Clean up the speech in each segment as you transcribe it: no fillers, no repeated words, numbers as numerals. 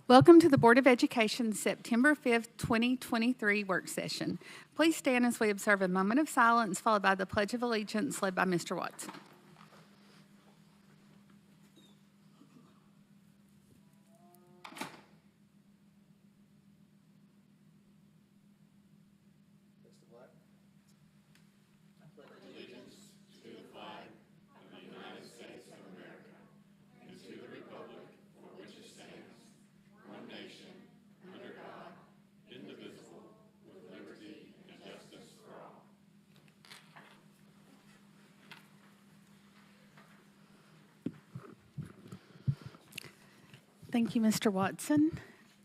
Welcome to the Board of Education September 5th, 2023 work session. Please stand as we observe a moment of silence followed by the Pledge of Allegiance led by Mr. Watson. Thank you, Mr. Watson.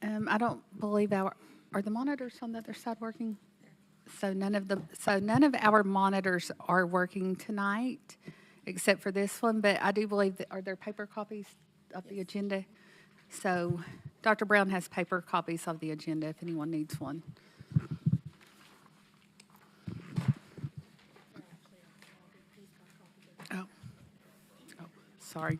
I don't believe are the monitors on the other side working? So none of our monitors are working tonight, except for this one. But I do believe that are there paper copies of the agenda? So Dr. Brown has paper copies of the agenda if anyone needs one. Oh, sorry.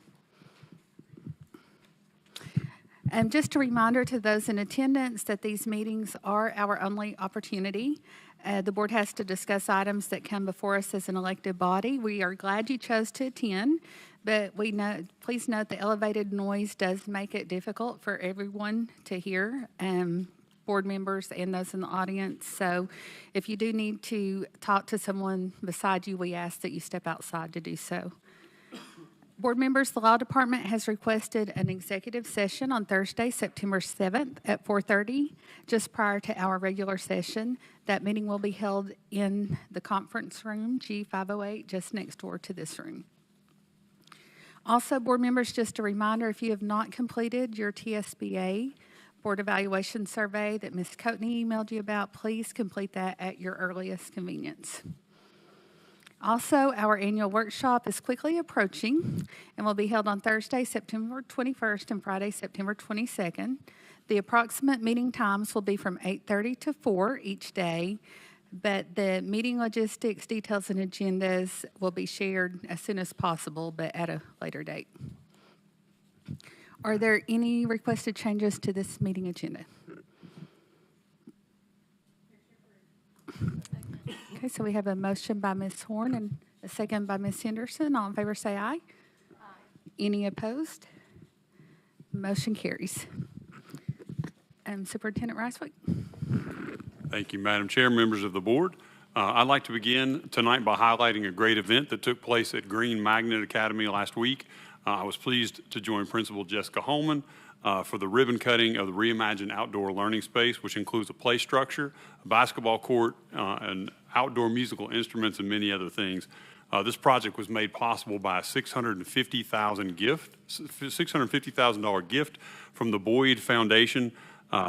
Just a reminder to those in attendance that these meetings are our only opportunity. The board has to discuss items that come before us as an elected body. We are glad you chose to attend, but please note the elevated noise does make it difficult for everyone to hear, board members and those in the audience. So if you do need to talk to someone beside you, we ask that you step outside to do so. Board members, the Law Department has requested an executive session on Thursday, September 7th at 4:30, just prior to our regular session. That meeting will be held in the conference room, G508, just next door to this room. Also, board members, just a reminder, if you have not completed your TSBA board evaluation survey that Ms. Coatney emailed you about, please complete that at your earliest convenience. Also, our annual workshop is quickly approaching and will be held on Thursday, September 21st and Friday, September 22nd. The approximate meeting times will be from 8:30 to 4 each day, but the meeting logistics, details, and agendas will be shared as soon as possible, but at a later date. Are there any requested changes to this meeting agenda? Okay, so we have a motion by Ms. Horn and a second by Ms. Henderson. All in favor say aye. Aye. Any opposed? Motion carries. Superintendent Ricewick. Thank you, Madam Chair, members of the board. I'd like to begin tonight by highlighting a great event that took place at Green Magnet Academy last week. I was pleased to join Principal Jessica Holman for the ribbon cutting of the reimagined outdoor learning space, which includes a play structure, a basketball court, and outdoor musical instruments, and many other things. This project was made possible by a $650,000 gift from the Boyd Foundation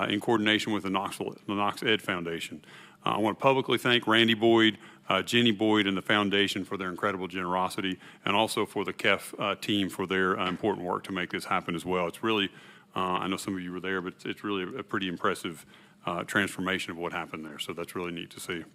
in coordination with the Knox Ed Foundation. I want to publicly thank Randy Boyd, Jenny Boyd, and the foundation for their incredible generosity, and also for the KEF team for their important work to make this happen as well. It's really, I know some of you were there, but it's really a pretty impressive transformation of what happened there, so that's really neat to see.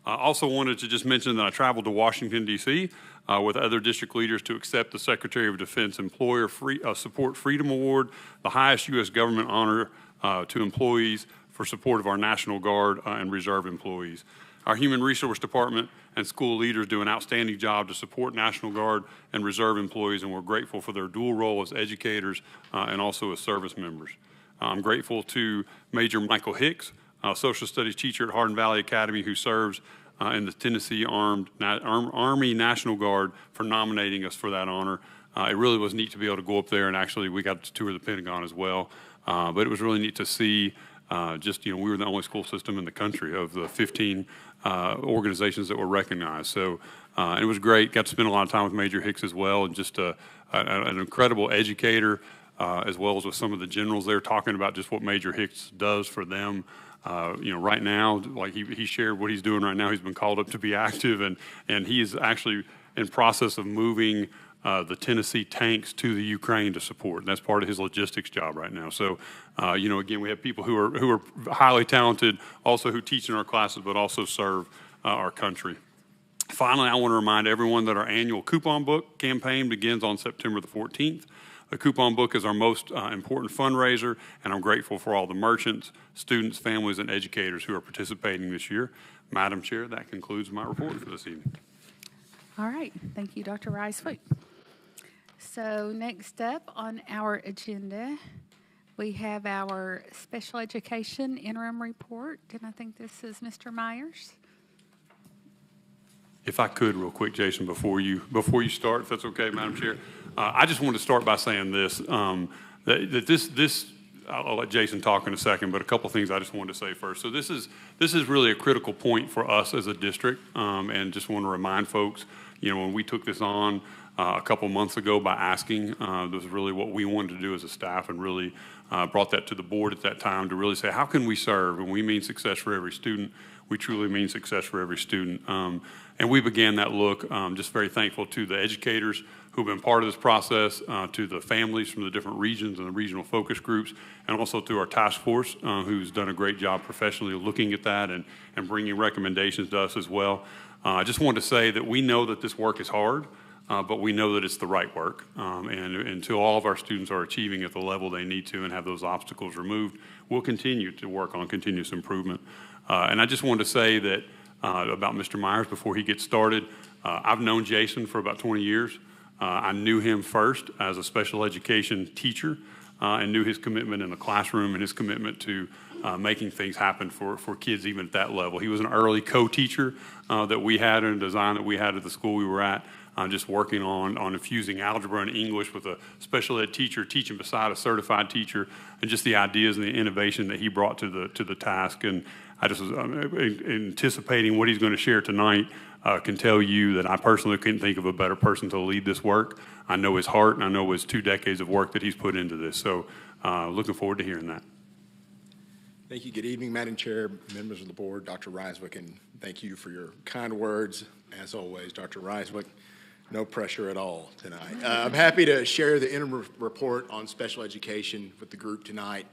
I also wanted to just mention that I traveled to Washington, D.C. With other district leaders to accept the Secretary of Defense Employer Support Freedom Award, the highest U.S. government honor to employees for support of our National Guard and Reserve employees. Our Human Resource Department and school leaders do an outstanding job to support National Guard and Reserve employees, and we're grateful for their dual role as educators and also as service members. I'm grateful to Major Michael Hicks, Social Studies teacher at Hardin Valley Academy, who serves in the Tennessee Army National Guard, for nominating us for that honor. It really was neat to be able to go up there, and actually we got to tour the Pentagon as well. But it was really neat to see we were the only school system in the country of the 15 organizations that were recognized. So and it was great. Got to spend a lot of time with Major Hicks as well, and just an incredible educator, as well as with some of the generals there, talking about just what Major Hicks does for them. Right now, like he shared what he's doing right now. He's been called up to be active, and he is actually in process of moving the Tennessee tanks to the Ukraine to support. And that's part of his logistics job right now. So, again, we have people who are highly talented, also who teach in our classes, but also serve our country. Finally, I want to remind everyone that our annual coupon book campaign begins on September the 14th. The coupon book is our most important fundraiser, and I'm grateful for all the merchants, students, families, and educators who are participating this year. Madam Chair, that concludes my report for this evening. All right. Thank you, Dr. Ricewick. So next up on our agenda, we have our special education interim report, and I think this is Mr. Myers. If I could, real quick, Jason, before you start, if that's okay, Madam Chair, I just want to start by saying this: that this I'll let Jason talk in a second, but a couple things I just wanted to say first. So this is really a critical point for us as a district, and just want to remind folks, when we took this on a couple months ago by asking, this was really what we wanted to do as a staff, and really brought that to the board at that time to really say, how can we serve? And we mean success for every student. We truly mean success for every student. And we began that look, just very thankful to the educators who've been part of this process, to the families from the different regions and the regional focus groups, and also to our task force, who's done a great job professionally looking at that and bringing recommendations to us as well. I just wanted to say that we know that this work is hard, but we know that it's the right work. And until all of our students are achieving at the level they need to and have those obstacles removed, we'll continue to work on continuous improvement. And I just wanted to say that about Mr. Myers before he gets started. I've known Jason for about 20 years. I knew him first as a special education teacher, and knew his commitment in the classroom and his commitment to making things happen for kids even at that level. He was an early co-teacher that we had in a design that we had at the school we were at, just working on infusing algebra and English with a special ed teacher teaching beside a certified teacher, and just the ideas and the innovation that he brought to the task. And I just was anticipating what he's going to share tonight. Can tell you that I personally couldn't think of a better person to lead this work. I know his heart, and I know his 2 decades of work that he's put into this. So looking forward to hearing that. Thank you. Good evening, Madam Chair, members of the board, Dr. Ricewick, and thank you for your kind words. As always, Dr. Ricewick, no pressure at all tonight. I'm happy to share the interim report on special education with the group tonight.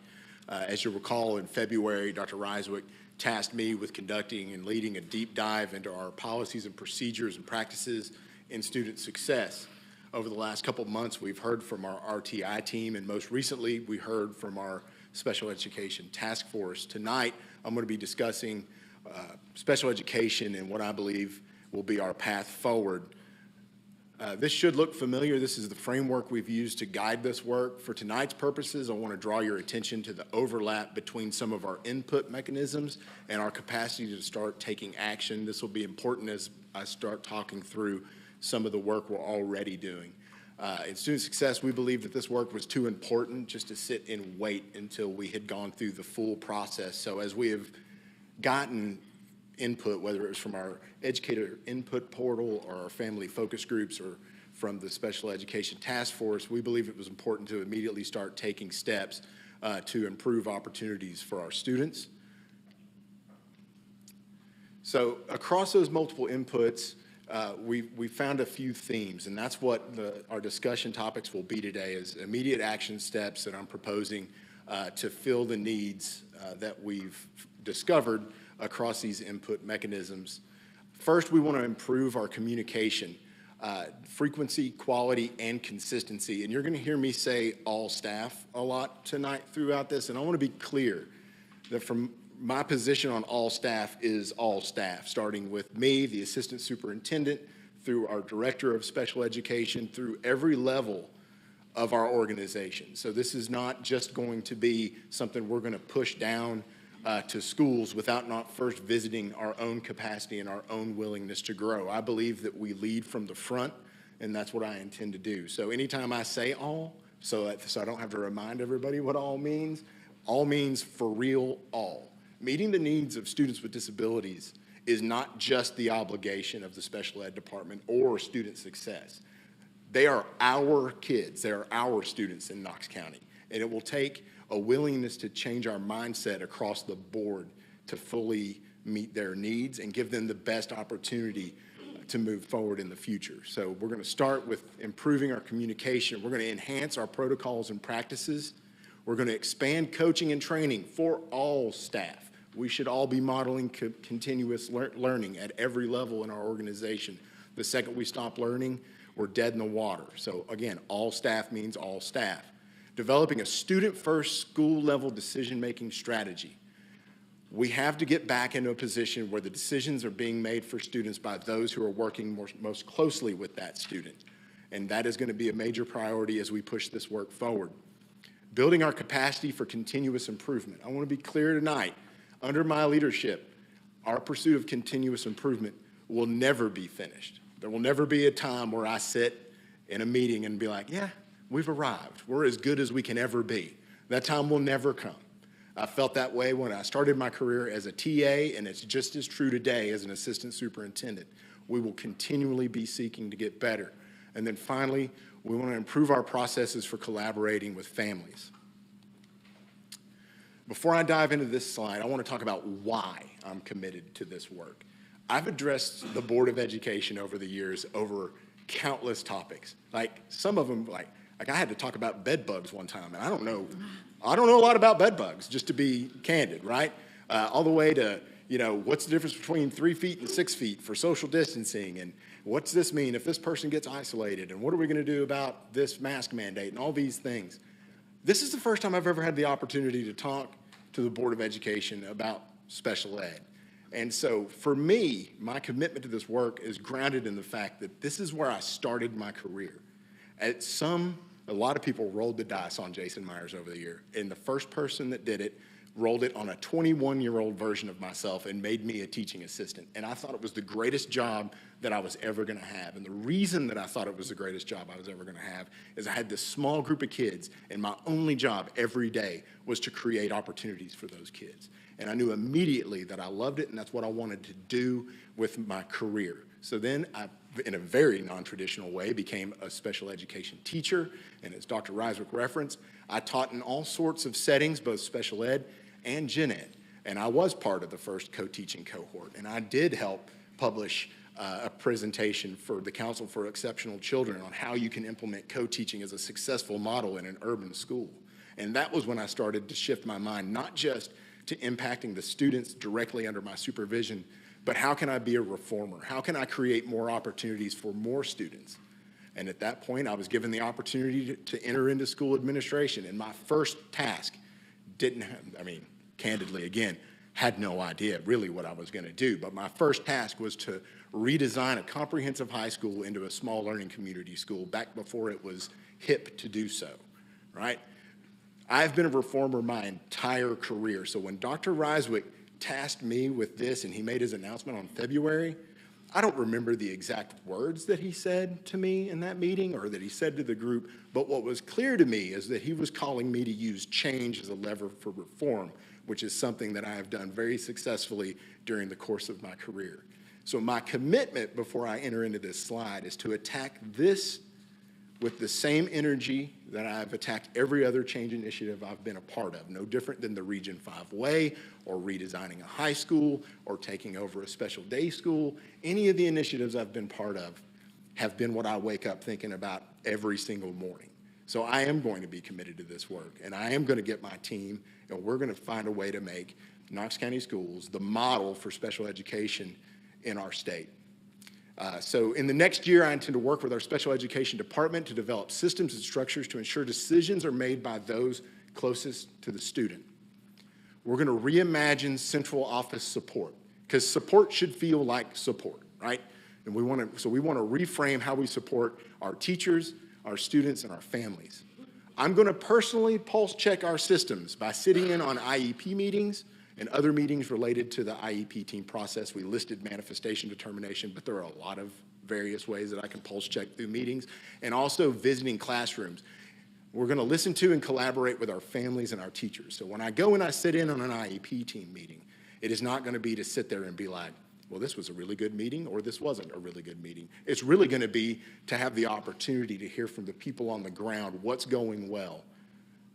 As you recall, in February, Dr. Ricewick tasked me with conducting and leading a deep dive into our policies and procedures and practices in student success. Over the last couple of months, we've heard from our RTI team, and most recently, we heard from our Special Education Task Force. Tonight, I'm going to be discussing special education and what I believe will be our path forward. This should look familiar. This is the framework we've used to guide this work. For tonight's purposes, I want to draw your attention to the overlap between some of our input mechanisms and our capacity to start taking action. This will be important as I start talking through some of the work we're already doing. In student success, we believe that this work was too important just to sit and wait until we had gone through the full process. So as we have gotten input, whether it was from our educator input portal or our family focus groups or from the Special Education Task Force, we believe it was important to immediately start taking steps to improve opportunities for our students. So across those multiple inputs, we found a few themes, and that's what our discussion topics will be today, is immediate action steps that I'm proposing to fill the needs that we've discovered across these input mechanisms. First, we want to improve our communication, frequency, quality, and consistency. And you're going to hear me say all staff a lot tonight throughout this, and I want to be clear that from my position on all staff is all staff, starting with me, the assistant superintendent, through our director of special education, through every level of our organization. So this is not just going to be something we're going to push down to schools without not first visiting our own capacity and our own willingness to grow. I believe that we lead from the front, and that's what I intend to do. So anytime I say all, so I don't have to remind everybody what all means for real all. Meeting the needs of students with disabilities is not just the obligation of the special ed department or student success. They are our kids. They are our students in Knox County. And it will take a willingness to change our mindset across the board to fully meet their needs and give them the best opportunity to move forward in the future. So we're going to start with improving our communication. We're going to enhance our protocols and practices. We're going to expand coaching and training for all staff. We should all be modeling continuous learning at every level in our organization. The second we stop learning, we're dead in the water. So again, all staff means all staff. Developing a student-first school-level decision-making strategy. We have to get back into a position where the decisions are being made for students by those who are working most closely with that student. And that is going to be a major priority as we push this work forward. Building our capacity for continuous improvement. I want to be clear tonight, under my leadership, our pursuit of continuous improvement will never be finished. There will never be a time where I sit in a meeting and be like, yeah, we've arrived. We're as good as we can ever be. That time will never come. I felt that way when I started my career as a TA, and it's just as true today as an assistant superintendent. We will continually be seeking to get better. And then finally, we want to improve our processes for collaborating with families. Before I dive into this slide, I want to talk about why I'm committed to this work. I've addressed the Board of Education over the years over countless topics. Like some of them, like I had to talk about bed bugs one time, and I don't know a lot about bed bugs, just to be candid, right? All the way to, what's the difference between 3 feet and 6 feet for social distancing, and what's this mean if this person gets isolated, and what are we going to do about this mask mandate, and all these things. This is the first time I've ever had the opportunity to talk to the Board of Education about special ed. And so for me, my commitment to this work is grounded in the fact that this is where I started my career. A lot of people rolled the dice on Jason Myers over the year, and the first person that did it rolled it on a 21-year-old version of myself and made me a teaching assistant. And I thought it was the greatest job that I was ever going to have. And the reason that I thought it was the greatest job I was ever going to have is I had this small group of kids, and my only job every day was to create opportunities for those kids. And I knew immediately that I loved it, and that's what I wanted to do with my career. So then I, in a very non-traditional way, became a special education teacher. And as Dr. Reiswick referenced, I taught in all sorts of settings, both special ed and gen ed. And I was part of the first co-teaching cohort. And I did help publish a presentation for the Council for Exceptional Children on how you can implement co-teaching as a successful model in an urban school. And that was when I started to shift my mind, not just to impacting the students directly under my supervision, but how can I be a reformer? How can I create more opportunities for more students? And at that point, I was given the opportunity to enter into school administration. And my first task candidly, again, had no idea really what I was going to do. But my first task was to redesign a comprehensive high school into a small learning community school back before it was hip to do so, right? I've been a reformer my entire career. So when Dr. Reiswick tasked me with this and he made his announcement on February, I don't remember the exact words that he said to me in that meeting or that he said to the group, but what was clear to me is that he was calling me to use change as a lever for reform, which is something that I have done very successfully during the course of my career. So my commitment before I enter into this slide is to attack this with the same energy that I've attacked every other change initiative I've been a part of, no different than the Region 5 Way or redesigning a high school or taking over a special day school. Any of the initiatives I've been part of have been what I wake up thinking about every single morning. So I am going to be committed to this work, and I am going to get my team, and we're going to find a way to make Knox County Schools the model for special education in our state. So in the next year, I intend to work with our special education department to develop systems and structures to ensure decisions are made by those closest to the student. We're going to reimagine central office support, because support should feel like support, right? And we want to reframe how we support our teachers, our students, and our families. I'm going to personally pulse check our systems by sitting in on IEP meetings and other meetings related to the IEP team process. We listed manifestation determination, but there are a lot of various ways that I can pulse check through meetings, and also visiting classrooms. We're going to listen to and collaborate with our families and our teachers. So when I go and I sit in on an IEP team meeting, it is not going to be to sit there and be like, well, this was a really good meeting, or this wasn't a really good meeting. It's really going to be to have the opportunity to hear from the people on the ground what's going well.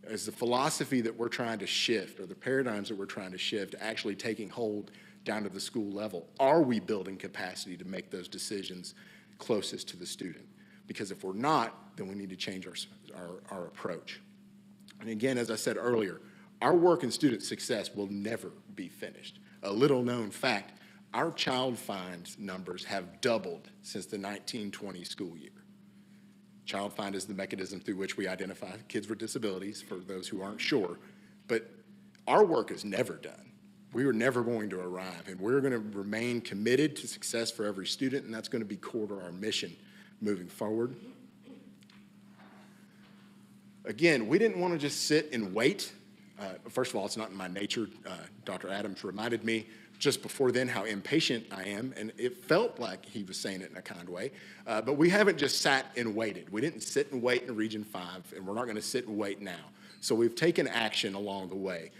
Is the philosophy that we're trying to shift, or the paradigms that we're trying to shift, actually taking hold down to the school level? Are we building capacity to make those decisions closest to the student? Because if we're not, then we need to change our approach. And again, as I said earlier, our work in student success will never be finished. A little known fact, our child finds numbers have doubled since the 1920 school year. Child Find is the mechanism through which we identify kids with disabilities, for those who aren't sure. But our work is never done. We are never going to arrive, and we're going to remain committed to success for every student, and that's going to be core to our mission moving forward. Again, we didn't want to just sit and wait. First of all, it's not in my nature. Dr. Adams reminded me just before then how impatient I am, and it felt like he was saying it in a kind way. But we haven't just sat and waited. We didn't sit and wait in Region 5, and we're not going to sit and wait now. So we've taken action along the way.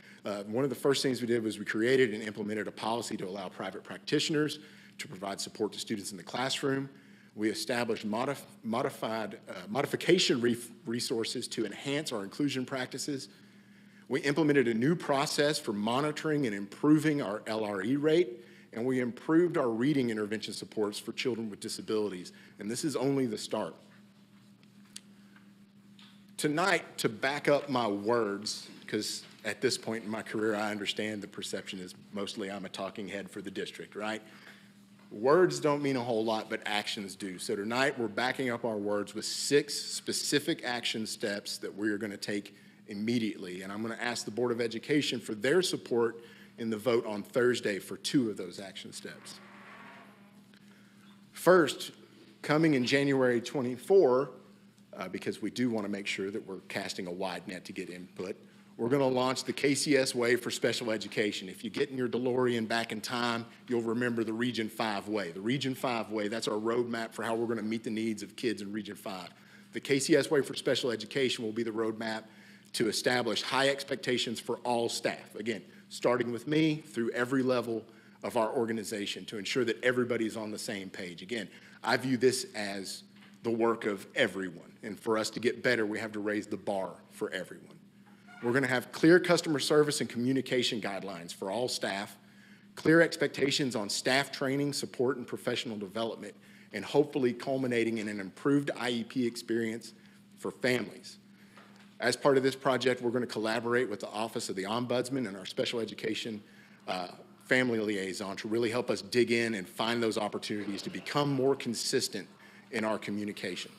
One of the first things we did was we created and implemented a policy to allow private practitioners to provide support to students in the classroom. We established modification resources to enhance our inclusion practices. We implemented a new process for monitoring and improving our LRE rate, and we improved our reading intervention supports for children with disabilities. And this is only the start. Tonight, to back up my words, because at this point in my career, I understand the perception is mostly I'm a talking head for the district, right? Words don't mean a whole lot, but actions do. So tonight, we're backing up our words with 6 specific action steps that we are going to take immediately. And I'm going to ask the Board of Education for their support in the vote on Thursday for 2 of those action steps. First, coming in January 24, because we do want to make sure that we're casting a wide net to get input, we're going to launch the KCS Way for Special Education. If you get in your DeLorean back in time, you'll remember the Region 5 Way. The Region 5 Way, that's our roadmap for how we're going to meet the needs of kids in Region 5. The KCS Way for Special Education will be the roadmap to establish high expectations for all staff. Again, starting with me through every level of our organization to ensure that everybody's on the same page. Again, I view this as the work of everyone. And for us to get better, we have to raise the bar for everyone. We're going to have clear customer service and communication guidelines for all staff, clear expectations on staff training, support, and professional development, and hopefully culminating in an improved IEP experience for families. As part of this project, we're going to collaborate with the Office of the Ombudsman and our special education family liaison to really help us dig in and find those opportunities to become more consistent in our communication.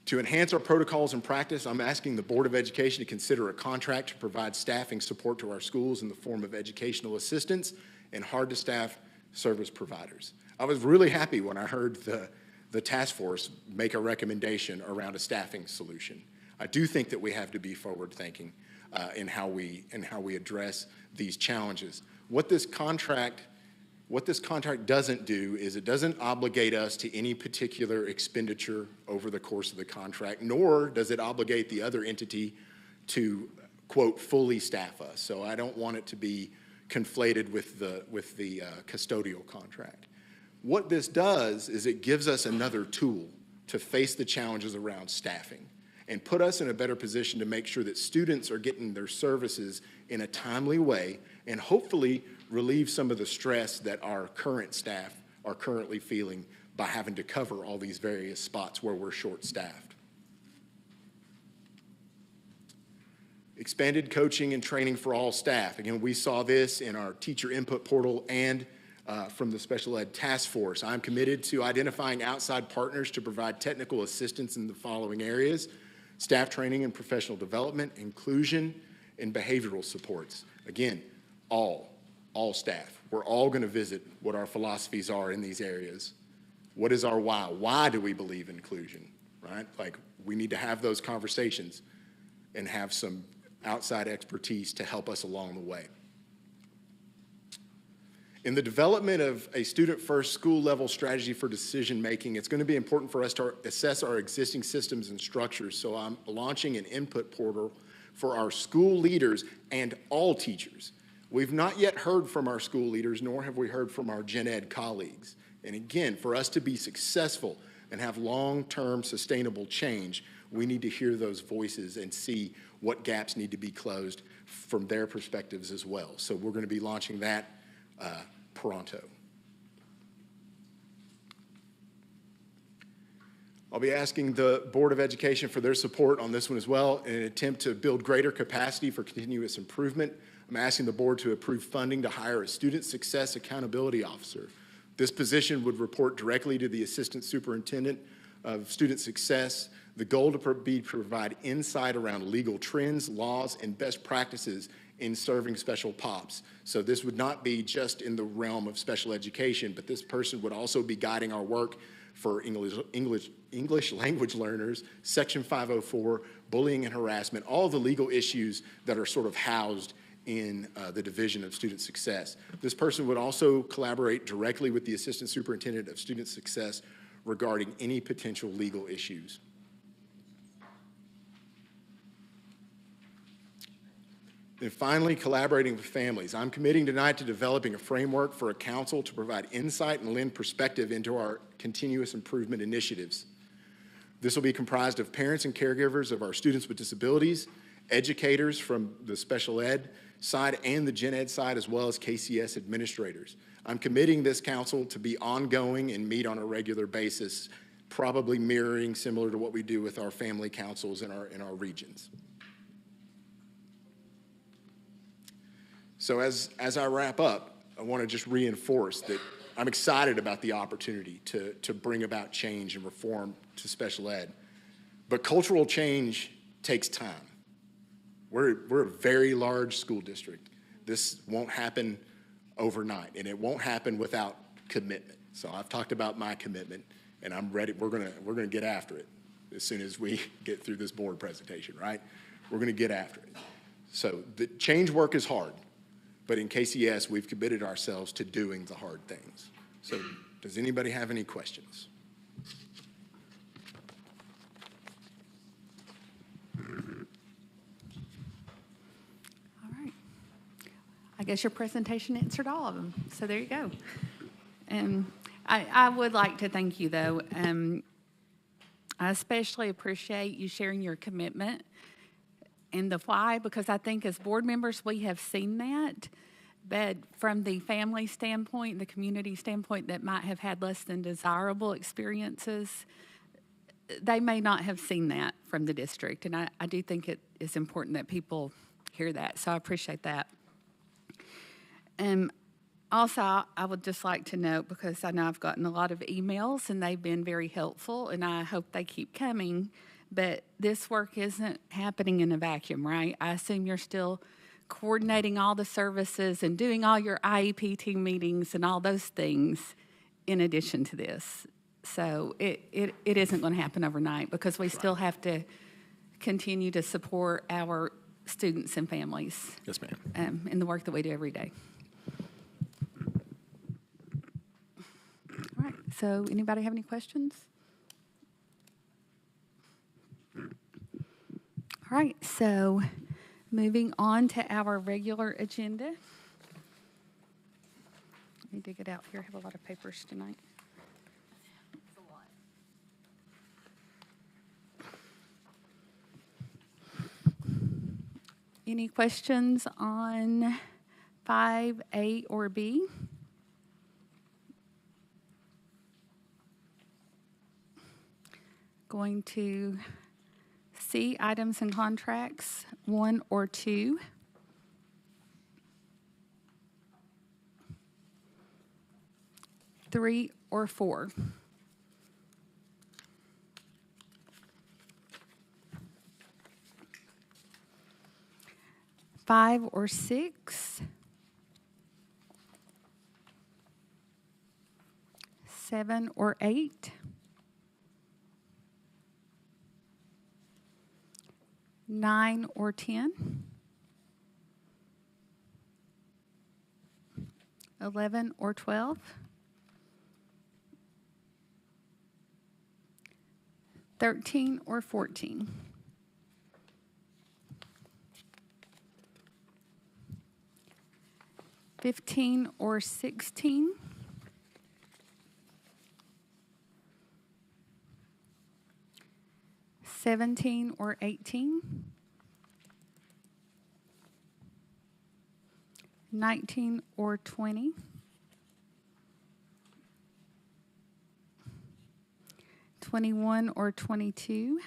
To enhance our protocols and practice, I'm asking the Board of Education to consider a contract to provide staffing support to our schools in the form of educational assistants and hard-to-staff service providers. I was really happy when I heard the task force make a recommendation around a staffing solution. I do think that we have to be forward-thinking in how we address these challenges. What this contract doesn't do is it doesn't obligate us to any particular expenditure over the course of the contract, nor does it obligate the other entity to, quote, fully staff us. So I don't want it to be conflated with the custodial contract. What this does is it gives us another tool to face the challenges around staffing and put us in a better position to make sure that students are getting their services in a timely way and hopefully relieve some of the stress that our current staff are currently feeling by having to cover all these various spots where we're short-staffed. Expanded coaching and training for all staff. Again, we saw this in our teacher input portal and from the Special Ed Task Force. I'm committed to identifying outside partners to provide technical assistance in the following areas: staff training and professional development, inclusion, and behavioral supports. Again, all staff. We're all going to visit what our philosophies are in these areas. What is our why? Why do we believe in inclusion, right? Like, we need to have those conversations and have some outside expertise to help us along the way. In the development of a student-first school-level strategy for decision-making, it's going to be important for us to assess our existing systems and structures. So I'm launching an input portal for our school leaders and all teachers. We've not yet heard from our school leaders, nor have we heard from our gen ed colleagues. And again, for us to be successful and have long-term sustainable change, we need to hear those voices and see what gaps need to be closed from their perspectives as well. So we're going to be launching that pronto. I'll be asking the Board of Education for their support on this one as well in an attempt to build greater capacity for continuous improvement. I'm asking the board to approve funding to hire a student success accountability officer. This position would report directly to the Assistant Superintendent of Student Success. The goal to be provide insight around legal trends, laws, and best practices in serving special POPs. So this would not be just in the realm of special education, but this person would also be guiding our work for English language learners, Section 504, bullying and harassment, all the legal issues that are sort of housed in the Division of Student Success. This person would also collaborate directly with the Assistant Superintendent of Student Success regarding any potential legal issues. And finally, collaborating with families. I'm committing tonight to developing a framework for a council to provide insight and lend perspective into our continuous improvement initiatives. This will be comprised of parents and caregivers of our students with disabilities, educators from the special ed side and the gen ed side, as well as KCS administrators. I'm committing this council to be ongoing and meet on a regular basis, probably mirroring similar to what we do with our family councils in our regions. So as I wrap up, I want to just reinforce that I'm excited about the opportunity to bring about change and reform to special ed. But cultural change takes time. We're a very large school district. This won't happen overnight, and it won't happen without commitment. So I've talked about my commitment, and I'm ready. We're gonna get after it as soon as we get through this board presentation, right? We're gonna get after it. So the change work is hard. But in KCS, we've committed ourselves to doing the hard things. So does anybody have any questions? All right. I guess your presentation answered all of them. So there you go. I would like to thank you, though. I especially appreciate you sharing your commitment and the why, because I think as board members, we have seen that, but from the family standpoint, the community standpoint that might have had less than desirable experiences, they may not have seen that from the district. And I do think it is important that people hear that. So I appreciate that. Also, I would just like to note, because I know I've gotten a lot of emails and they've been very helpful, and I hope they keep coming, but this work isn't happening in a vacuum, right? I assume you're still coordinating all the services and doing all your IEP team meetings and all those things in addition to this. So it isn't going to happen overnight, because we still have to continue to support our students and families. Yes, ma'am. In the work that we do every day. All right, so anybody have any questions? All right, so moving on to our regular agenda. Let me dig it out here. I have a lot of papers tonight. Any questions on 5A or B? Going to C, items and contracts, 1 or 2. Three or 4. Five or 6. 7 or 8. 9 or 10. 11 or 12. 13 or 14. 15 or 16. 17 or 18. 19 or 20. 21 or 22.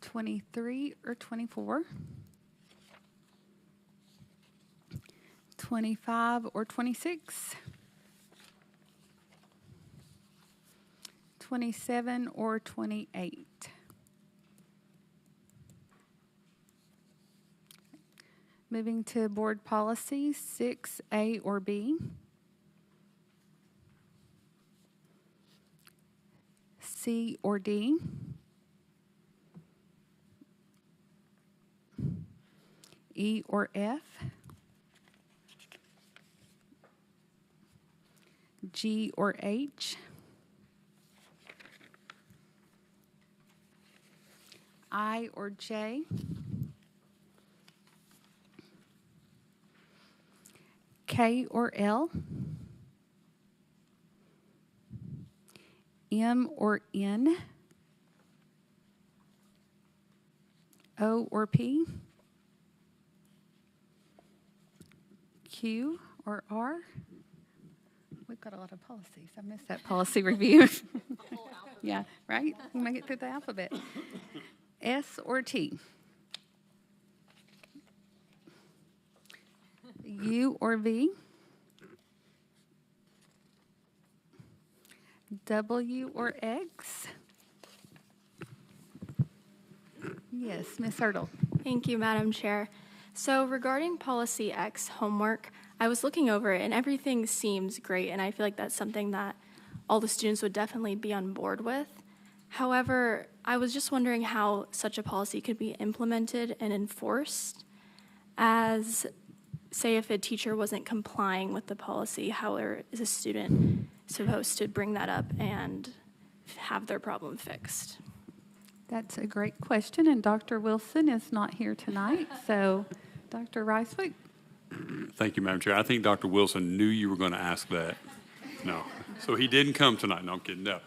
23 or 24. 25 or 26, 27 or 28. Moving to board policies, 6A or B, C or D, E or F, G or H, I or J, K or L, M or N, O or P, Q or R. We've got a lot of policies. I missed that policy review. Yeah, right? We make it through the alphabet. S or T. U or V. W or X. Yes, Ms. Hurdle. Thank you, Madam Chair. So regarding Policy X, homework, I was looking over it and everything seems great, and I feel like that's something that all the students would definitely be on board with. However, I was just wondering how such a policy could be implemented and enforced, as, say, if a teacher wasn't complying with the policy, how is a student supposed to bring that up and have their problem fixed? That's a great question, and Dr. Wilson is not here tonight, so Dr. Ricewick. Thank you, Madam Chair. I think Dr. Wilson knew you were going to ask that. No. So he didn't come tonight. No, I'm kidding. No.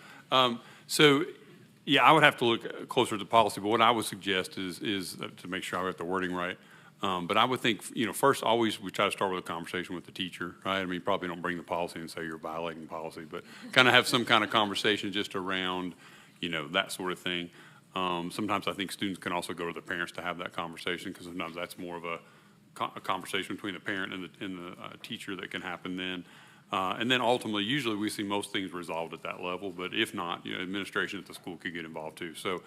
Yeah, I would have to look closer at the policy, but what I would suggest is to make sure I got the wording right. But I would think, first, always we try to start with a conversation with the teacher, right? I mean, probably don't bring the policy and say you're violating policy, but kind of have some kind of conversation just around, that sort of thing. Sometimes I think students can also go to the parents to have that conversation, because sometimes that's more of a conversation between the parent and the teacher that can happen then. And then ultimately, usually we see most things resolved at that level, but if not, administration at the school could get involved too. So,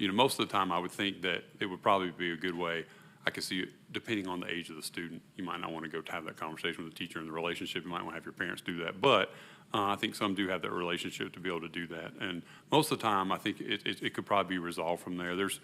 most of the time I would think that it would probably be a good way. I could see it, depending on the age of the student, you might not want to go to have that conversation with the teacher in the relationship. You might want to have your parents do that. But I think some do have that relationship to be able to do that. And most of the time, I think it could probably be resolved from there. There's,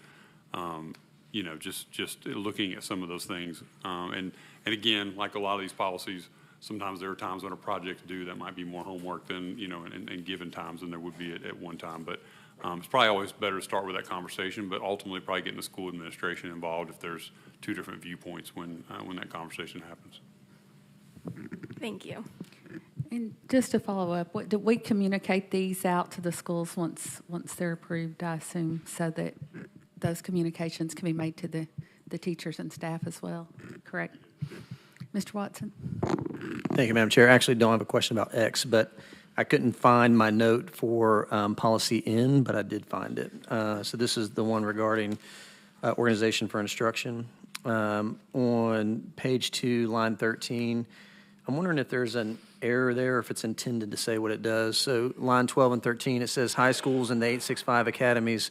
just looking at some of those things. And again, like a lot of these policies, sometimes there are times when a project's due that might be more homework than, and given times than there would be at one time. But it's probably always better to start with that conversation, but ultimately probably getting the school administration involved if there's two different viewpoints when that conversation happens. Thank you. And just to follow up, do we communicate these out to the schools once they're approved, I assume, so that those communications can be made to the teachers and staff as well, correct? Mr. Watson? Thank you, Madam Chair. I actually don't have a question about X, but I couldn't find my note for policy N, but I did find it. So this is the one regarding organization for instruction. On page 2, line 13, I'm wondering if there's an error there, or if it's intended to say what it does. So line 12 and 13, it says high schools and the 865 academies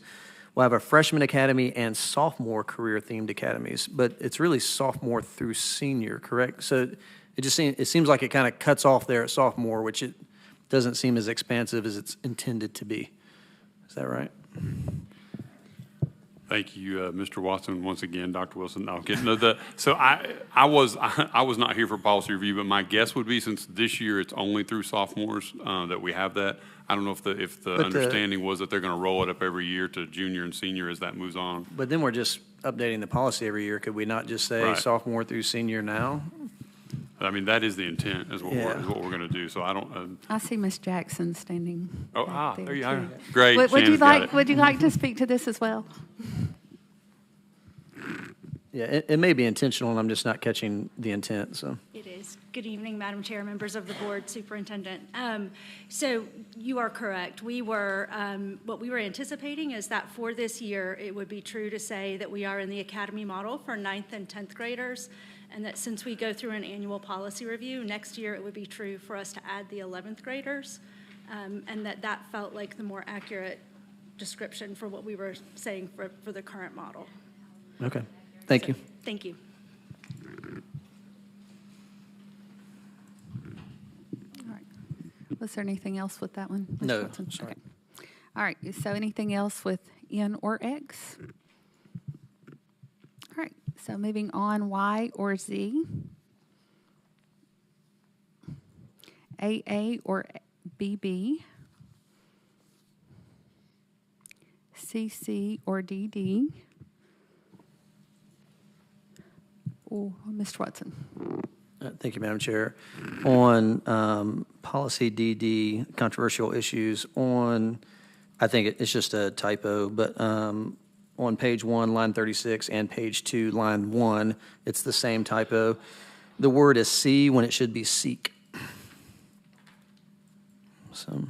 will have a freshman academy and sophomore career-themed academies, but it's really sophomore through senior, correct? So it seems like it kind of cuts off there at sophomore, which it doesn't seem as expansive as it's intended to be. Is that right? Thank you, Mr. Watson. Once again, Dr. Wilson. No, so I was not here for policy review, but my guess would be, since this year it's only through sophomores that we have that. I don't know if the understanding was that they're going to roll it up every year to junior and senior as that moves on. But then we're just updating the policy every year. Could we not just say Right. sophomore through senior now? I mean, that is the intent, is what we're going to do. So I don't. I see Ms. Jackson standing. back There you are. too. Great. Would you Shannon's got it. would you like to speak to this as well? Yeah, it may be intentional, and I'm just not catching the intent, so. It is. Good evening, Madam Chair, members of the board, Superintendent. So you are correct. We were, what we were anticipating is that for this year, it would be true to say that we are in the academy model for 9th and 10th graders, and that since we go through an annual policy review, next year it would be true for us to add the 11th graders, and that felt like the more accurate description for what we were saying for the current model. Okay, thank you. Thank you. Was there anything else with that one? Ms. No, Wilson? sorry. Okay. All right, so anything else with N or X? All right, so moving on, Y or Z? AA or BB? CC or DD? Oh, Mr. Watson. Thank you, Madam Chair. On policy DD, controversial issues, I think it's just a typo, but on page 1, line 36, and page 2, line 1, it's the same typo. The word is see when it should be seek. So,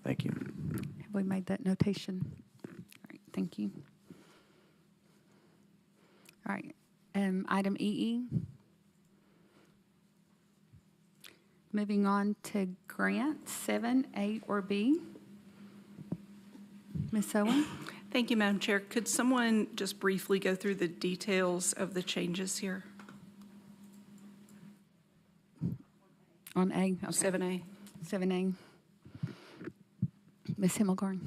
thank you. Have we made that notation? All right, thank you. All right, item EE. Moving on to grants, 7, A, or B. Ms. Owen? Thank you, Madam Chair. Could someone just briefly go through the details of the changes here? On A? Okay. 7A. 7A. Ms. Himmelgarn?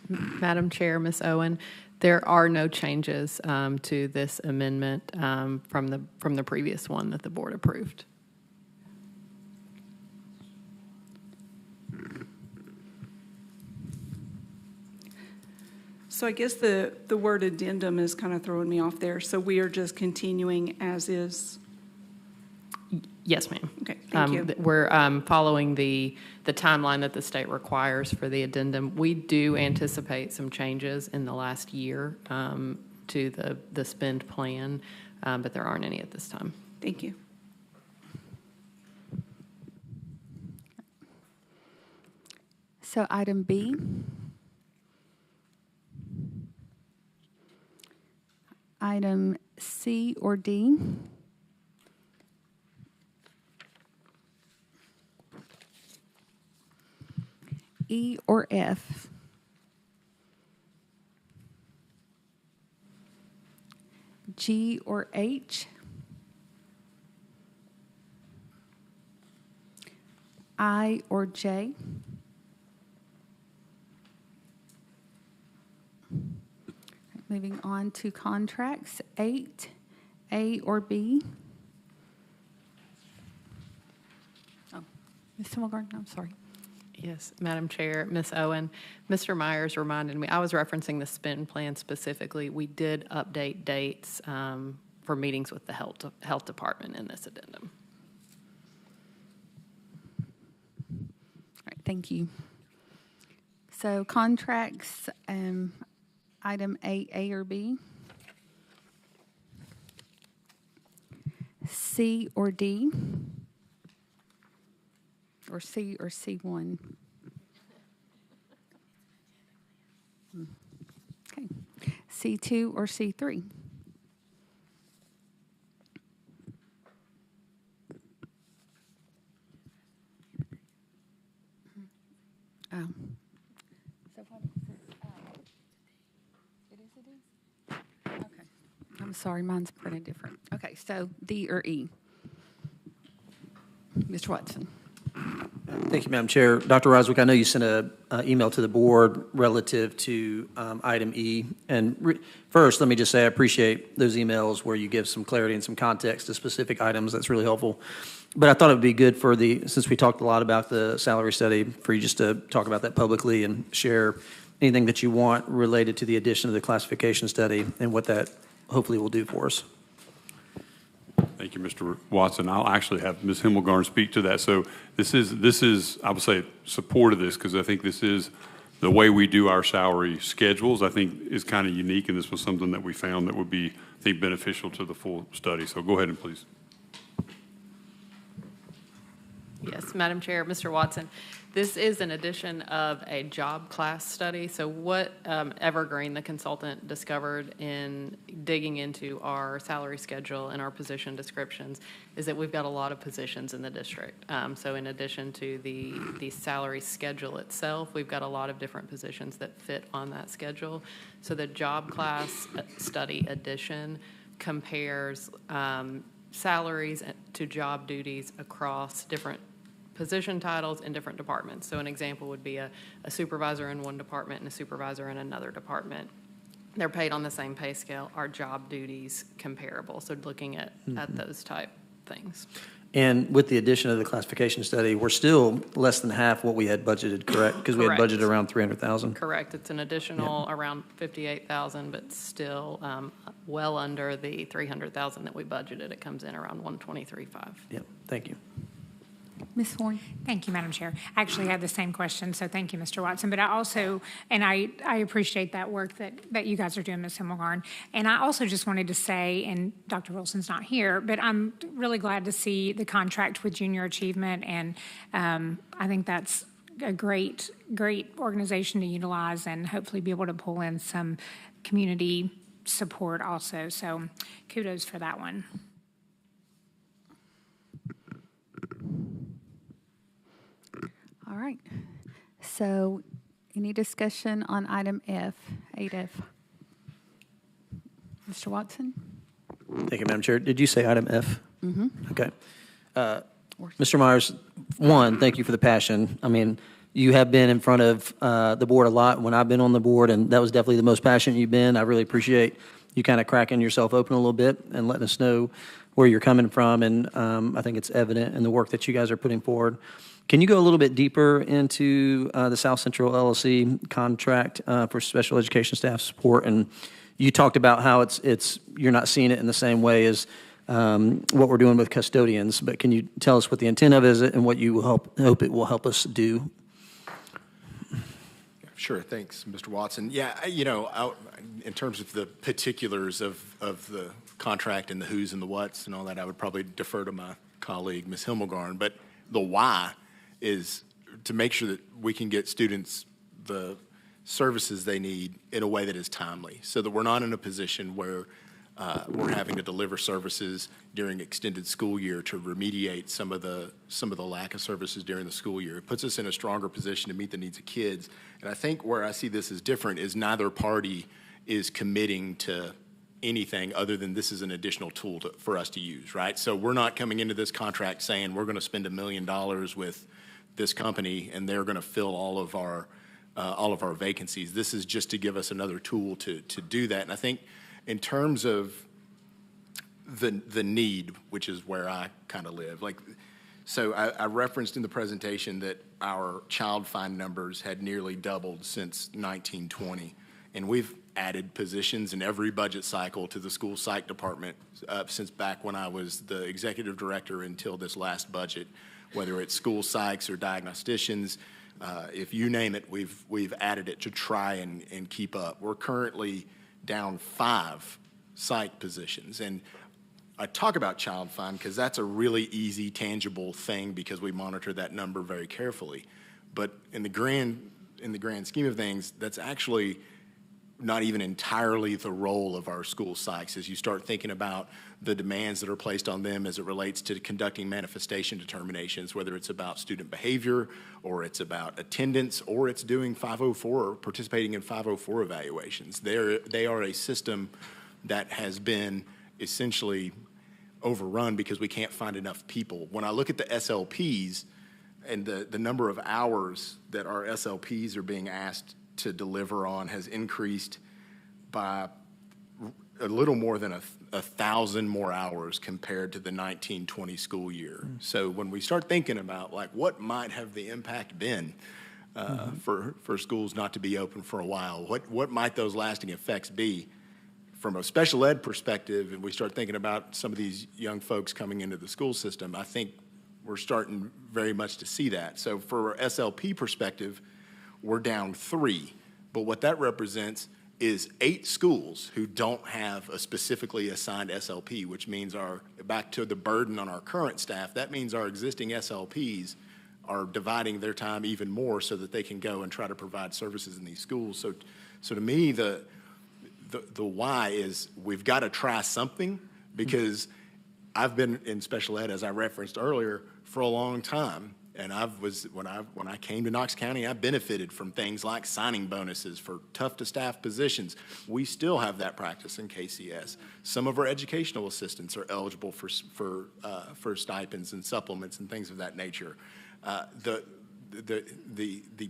Madam Chair, Ms. Owen, there are no changes to this amendment from the previous one that the board approved. So I guess the word addendum is kind of throwing me off there. So we are just continuing as is? Yes, ma'am. Okay, thank you. We're following the timeline that the state requires for the addendum. We do anticipate some changes in the last year to the spend plan, but there aren't any at this time. Thank you. So item B. Item C or D. E or F. G or H. I or J. Moving on to contracts, 8, A or B. Oh, Ms. Himmelgarn, I'm sorry. Yes, Madam Chair, Ms. Owen, Mr. Myers reminded me, I was referencing the spend plan specifically. We did update dates for meetings with the health department in this addendum. All right, thank you. So contracts, item A or B? C or D? Or C or C1? Okay. C2 or C3? Oh. So what is it? It is a D? Okay. I'm sorry, mine's printed different. Okay, so D or E? Mr. Watson. Thank you, Madam Chair. Dr. Roswick, I know you sent an email to the board relative to item E. And first, let me just say I appreciate those emails where you give some clarity and some context to specific items. That's really helpful. But I thought it would be good for since we talked a lot about the salary study, for you just to talk about that publicly and share anything that you want related to the addition of the classification study and what that hopefully will do for us. Thank you, Mr. Watson. I'll actually have Ms. Himmelgarn speak to that. So this is I would say, support of this, because I think this is the way we do our salary schedules, I think, is kind of unique, and this was something that we found that would be, I think, beneficial to the full study. So go ahead and please. Yes, Madam Chair, Mr. Watson, this is an addition of a job class study. So what Evergreen, the consultant, discovered in digging into our salary schedule and our position descriptions is that we've got a lot of positions in the district. So in addition to the salary schedule itself, we've got a lot of different positions that fit on that schedule. So the job class study addition compares salaries to job duties across different position titles in different departments. So an example would be a supervisor in one department and a supervisor in another department. They're paid on the same pay scale. Are job duties comparable? So looking at those type things. And with the addition of the classification study, we're still less than half what we had budgeted, correct? Because we had Correct. budgeted around 300,000. Correct. It's an additional around 58,000, but still well under the 300,000 that we budgeted. It comes in around 123.5. Yep, thank you. Ms. Horn? Thank you, Madam Chair. I actually had the same question, so thank you, Mr. Watson. But I also, and I appreciate that work that you guys are doing, Ms. Himmelgarn. And I also just wanted to say, and Dr. Wilson's not here, but I'm really glad to see the contract with Junior Achievement, and I think that's a great organization to utilize and hopefully be able to pull in some community support also. So kudos for that one. All right. So any discussion on item F, 8F? Mr. Watson? Thank you, Madam Chair. Did you say item F? Mm-hmm. Okay. Mr. Myers, one, thank you for the passion. I mean, you have been in front of the board a lot when I've been on the board, and that was definitely the most passionate you've been. I really appreciate you kind of cracking yourself open a little bit and letting us know where you're coming from, and I think it's evident in the work that you guys are putting forward. Can you go a little bit deeper into the South Central LLC contract for special education staff support? And you talked about how it's you're not seeing it in the same way as what we're doing with custodians, but can you tell us what the intent of it is and what you hope it will help us do? Sure, thanks, Mr. Watson. Yeah, in terms of the particulars of the contract and the who's and the what's and all that, I would probably defer to my colleague, Ms. Himmelgarn. But the why is to make sure that we can get students the services they need in a way that is timely, so that we're not in a position where we're having to deliver services during extended school year to remediate some of the lack of services during the school year. It puts us in a stronger position to meet the needs of kids. And I think where I see this as different is neither party is committing to anything other than this is an additional tool for us to use, right? So we're not coming into this contract saying we're going to spend $1 million with this company and they're going to fill all of our vacancies. This is just to give us another tool to do that. And I think in terms of the need, which is where I kind of live, so I referenced in the presentation that our child find numbers had nearly doubled since 1920, and we've added positions in every budget cycle to the school psych department since back when I was the executive director until this last budget, whether it's school psychs or diagnosticians. If you name it, we've added it to try and keep up. We're currently down 5 psych positions. And I talk about child find because that's a really easy, tangible thing because we monitor that number very carefully. But in the grand scheme of things, that's actually not even entirely the role of our school psychs as you start thinking about the demands that are placed on them as it relates to conducting manifestation determinations, whether it's about student behavior or it's about attendance or it's doing 504 or participating in 504 evaluations. They are a system that has been essentially overrun because we can't find enough people. When I look at the SLPs and the number of hours that our SLPs are being asked to deliver on has increased by a little more than 1,000 more hours compared to the 1920 school year. So when we start thinking about what might have the impact been for schools not to be open for a while, what might those lasting effects be from a special ed perspective, and we start thinking about some of these young folks coming into the school system, I think we're starting very much to see that. So for SLP perspective, we're down 3. But what that represents is 8 schools who don't have a specifically assigned SLP, which means back to the burden on our current staff, that means our existing SLPs are dividing their time even more so that they can go and try to provide services in these schools. So to me, the why is we've got to try something, because I've been in special ed, as I referenced earlier, for a long time. And when I came to Knox County, I benefited from things like signing bonuses for tough-to-staff positions. We still have that practice in KCS. Some of our educational assistants are eligible for stipends and supplements and things of that nature. The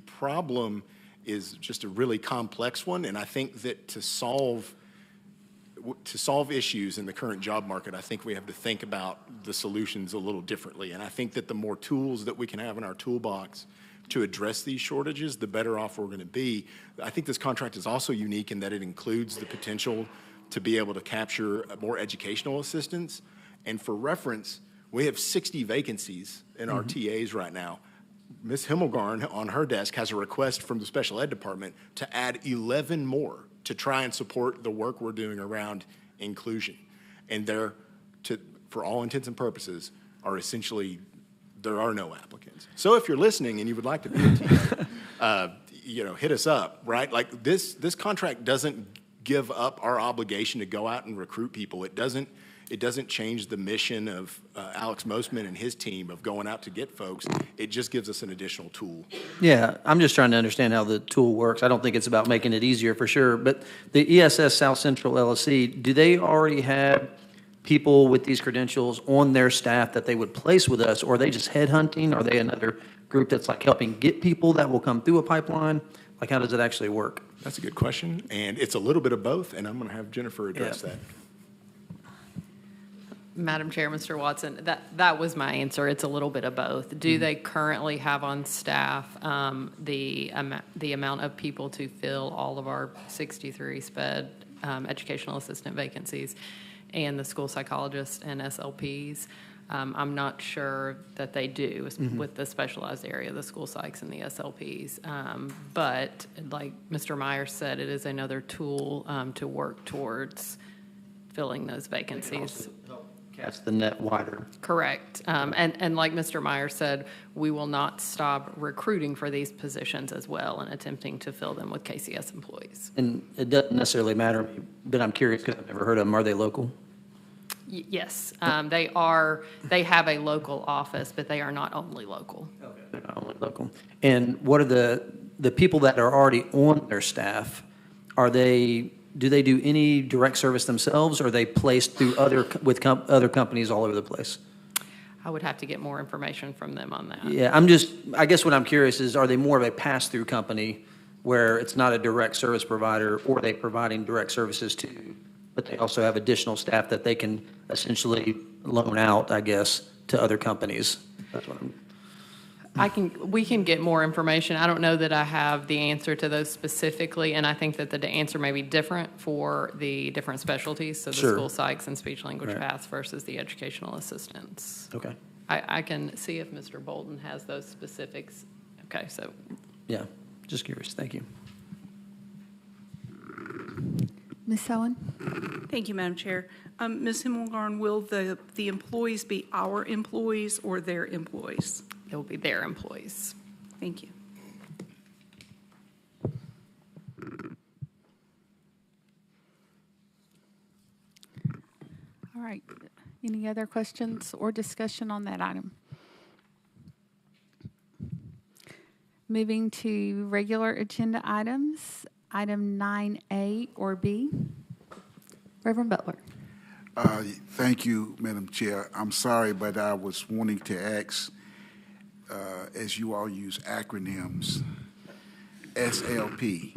problem is just a really complex one, and I think that to solve issues in the current job market, I think we have to think about the solutions a little differently. And I think that the more tools that we can have in our toolbox to address these shortages, the better off we're going to be. I think this contract is also unique in that it includes the potential to be able to capture more educational assistants. And for reference, we have 60 vacancies in our TAs right now. Ms. Himmelgarn on her desk has a request from the special ed department to add 11 more to try and support the work we're doing around inclusion. And for all intents and purposes, there are no applicants. So if you're listening and you would like to be a TA, hit us up, right? Like this contract doesn't give up our obligation to go out and recruit people. It doesn't change the mission of Alex Mosman and his team of going out to get folks. It just gives us an additional tool. Yeah, I'm just trying to understand how the tool works. I don't think it's about making it easier for sure, but the ESS South Central LLC, do they already have people with these credentials on their staff that they would place with us, or are they just headhunting? Are they another group that's like helping get people that will come through a pipeline? Like, how does it actually work? That's a good question, and it's a little bit of both, and I'm going to have Jennifer address that. Madam Chair, Mr. Watson, that was my answer. It's a little bit of both. Do they currently have on staff the amount of people to fill all of our 63 SPED educational assistant vacancies and the school psychologists and SLPs? I'm not sure that they do with the specialized area, the school psychs and the SLPs. But like Mr. Myers said, it is another tool to work towards filling those vacancies. Cast the net wider. Correct. And like Mr. Myers said, we will not stop recruiting for these positions as well and attempting to fill them with KCS employees. And it doesn't necessarily matter, but I'm curious because I've never heard of them. Are they local? Yes, they have a local office, but they are not only local. Okay. They're not only local. And what are the people that are already on their staff, do they do any direct service themselves, or are they placed through other companies all over the place? I would have to get more information from them on that. Yeah, I guess what I'm curious is, are they more of a pass-through company where it's not a direct service provider, or are they providing direct services to, but they also have additional staff that they can essentially loan out, I guess, to other companies? That's what I'm... We can get more information. I don't know that I have the answer to those specifically, and I think that the answer may be different for the different specialties, so the school psychs and speech language paths versus the educational assistants. Okay. I can see if Mr. Bolton has those specifics. Okay, so. Yeah, just curious. Thank you. Ms. Owen? Thank you, Madam Chair. Ms. Himmelgarn, will the employees be our employees or their employees? It will be their employees. Thank you. All right. Any other questions or discussion on that item? Moving to regular agenda items, item 9A or B. Reverend Butler. Thank you, Madam Chair. I'm sorry, but I was wanting to ask, as you all use acronyms, SLP.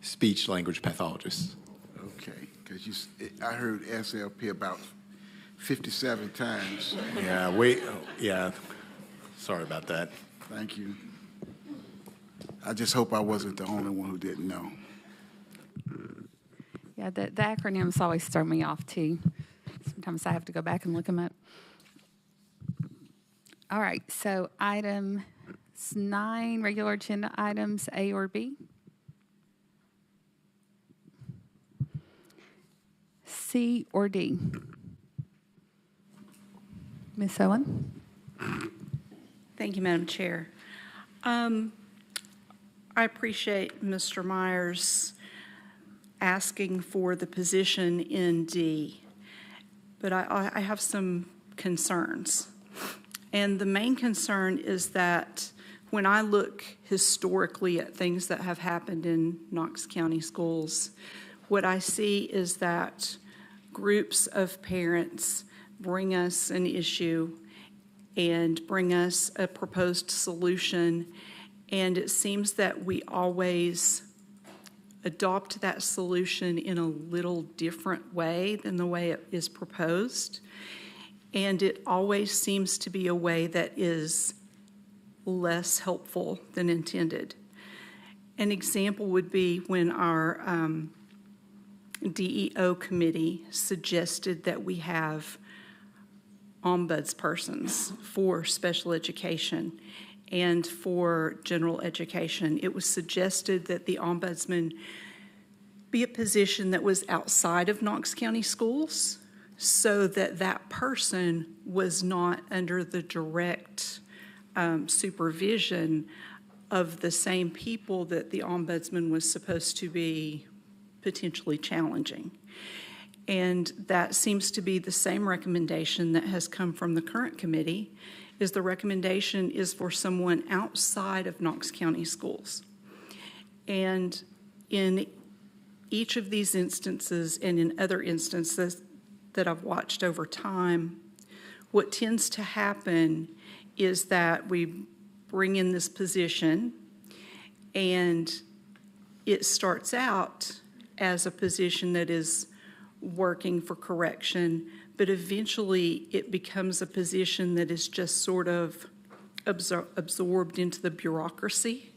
Speech language pathologists. Okay, because I heard SLP about 57 times. Yeah, sorry about that. Thank you. I just hope I wasn't the only one who didn't know. Yeah, the acronyms always throw me off too. Sometimes I have to go back and look them up. All right, so items 9, regular agenda items, A or B? C or D? Ms. Owen? Thank you, Madam Chair. I appreciate Mr. Myers asking for the position in D, but I have some concerns. And the main concern is that when I look historically at things that have happened in Knox County schools, what I see is that groups of parents bring us an issue and bring us a proposed solution, and it seems that we always adopt that solution in a little different way than the way it is proposed. And it always seems to be a way that is less helpful than intended. An example would be when our DEO committee suggested that we have ombudspersons for special education and for general education. It was suggested that the ombudsman be a position that was outside of Knox County schools, so that that person was not under the direct supervision of the same people that the ombudsman was supposed to be potentially challenging. And that seems to be the same recommendation that has come from the current committee, is the recommendation is for someone outside of Knox County schools. And in each of these instances and in other instances that I've watched over time, what tends to happen is that we bring in this position and it starts out as a position that is working for correction, but eventually it becomes a position that is just sort of absorbed into the bureaucracy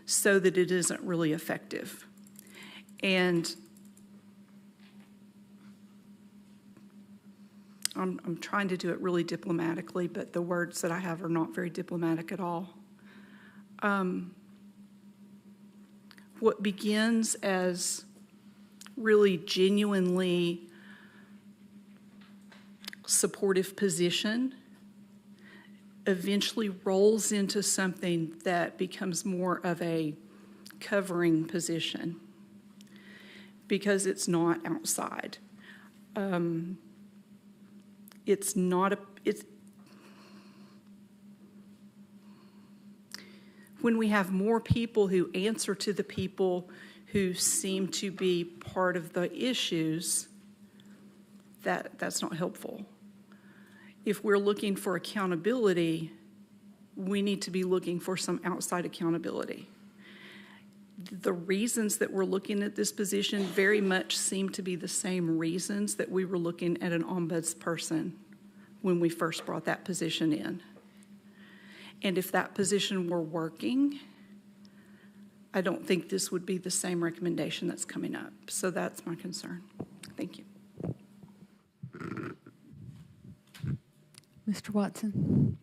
so that it isn't really effective. And I'm trying to do it really diplomatically, but the words that I have are not very diplomatic at all. What begins as really genuinely supportive position eventually rolls into something that becomes more of a covering position because it's not outside. It's not a, it's, when we have more people who answer to the people who seem to be part of the issues, that's not helpful. If we're looking for accountability, we need to be looking for some outside accountability. The reasons that we're looking at this position very much seem to be the same reasons that we were looking at an ombudsperson when we first brought that position in. And if that position were working, I don't think this would be the same recommendation that's coming up. So that's my concern. Thank you. Mr. Watson.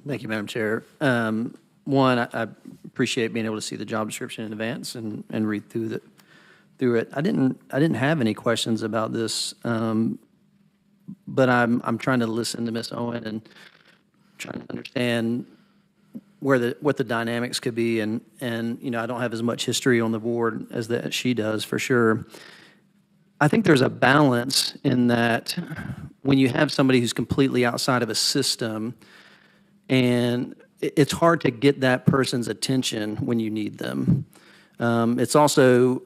Thank you, Madam Chair. One, I appreciate being able to see the job description in advance and read through it. I didn't have any questions about this, but I'm trying to listen to Ms. Owen and trying to understand what the dynamics could be, and you know, I don't have as much history on the board as that she does for sure. I think there's a balance in that when you have somebody who's completely outside of a system, and it's hard to get that person's attention when you need them. It's also,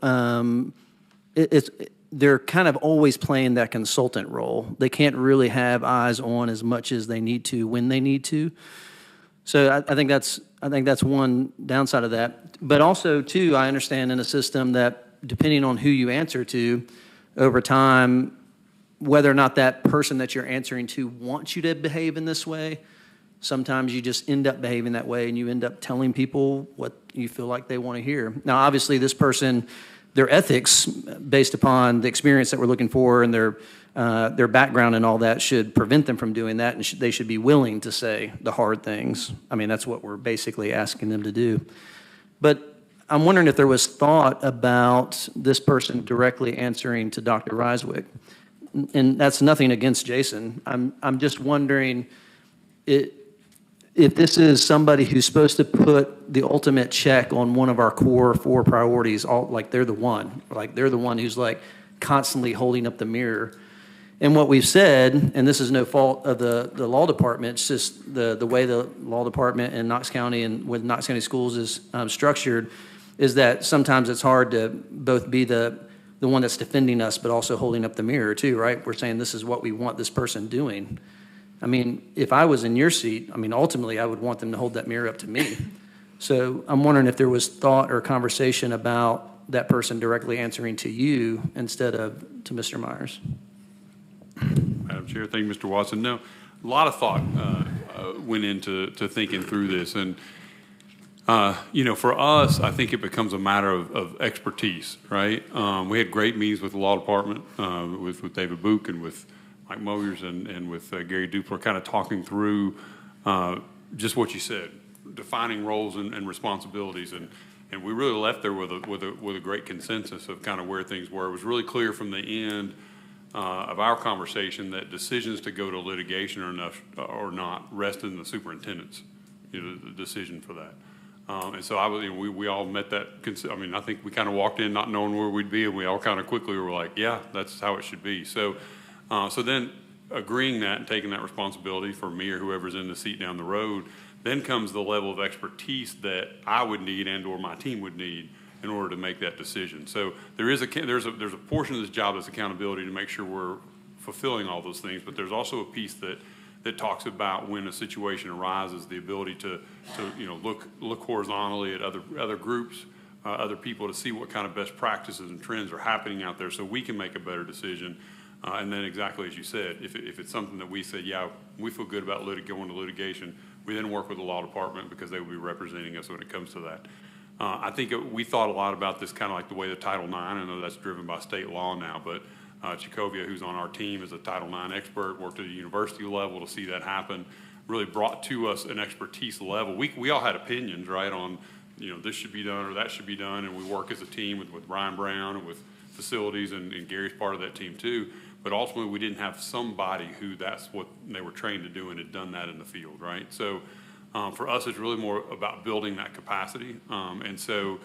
they're kind of always playing that consultant role. They can't really have eyes on as much as they need to when they need to. So I think that's one downside of that. But also, too, I understand in a system that depending on who you answer to, over time, whether or not that person that you're answering to wants you to behave in this way, sometimes you just end up behaving that way and you end up telling people what you feel like they want to hear. Now, obviously, this person their ethics based upon the experience that we're looking for and their background and all that should prevent them from doing that, and they should be willing to say the hard things. I mean, that's what we're basically asking them to do. But I'm wondering if there was thought about this person directly answering to Dr. Ryswick. And that's nothing against Jason. I'm just wondering if this is somebody who's supposed to put the ultimate check on one of our core 4 priorities, like they're the one who's like constantly holding up the mirror. And what we've said, and this is no fault of the law department, it's just the way the law department in Knox County and with Knox County Schools is structured, is that sometimes it's hard to both be the one that's defending us but also holding up the mirror too, right? We're saying this is what we want this person doing. I mean, if I was in your seat, I mean, ultimately I would want them to hold that mirror up to me. So I'm wondering if there was thought or conversation about that person directly answering to you instead of to Mr. Myers. Madam Chair, thank you, Mr. Watson. No, a lot of thought went into thinking through this. And, for us, I think it becomes a matter of expertise, right? We had great meetings with the law department, with David Book and with Mike Moyers and with Gary Dupler, kind of talking through just what you said, defining roles and responsibilities. And we really left there with a great consensus of kind of where things were. It was really clear from the end of our conversation that decisions to go to litigation or not rested in the superintendent's the decision for that. And so we all met that. I mean, I think we kind of walked in not knowing where we'd be, and we all kind of quickly were like, yeah, that's how it should be. So then agreeing that and taking that responsibility for me or whoever's in the seat down the road, then comes the level of expertise that I would need and or my team would need in order to make that decision. So there's a portion of this job that's accountability to make sure we're fulfilling all those things, but there's also a piece that talks about when a situation arises, the ability to look horizontally at other groups, other people to see what kind of best practices and trends are happening out there so we can make a better decision. And then exactly as you said, if it's something that we say, yeah, we feel good about going to litigation, we then work with the law department because they will be representing us when it comes to that. I think we thought a lot about this kind of like the way the Title IX, I know that's driven by state law now, but Chicovia, who's on our team, is a Title IX expert, worked at a university level to see that happen, really brought to us an expertise level. We all had opinions, right, on, this should be done or that should be done, and we work as a team with Brian Brown and with facilities, and Gary's part of that team too. But ultimately, we didn't have somebody who that's what they were trained to do and had done that in the field, right? So for us, it's really more about building that capacity. And so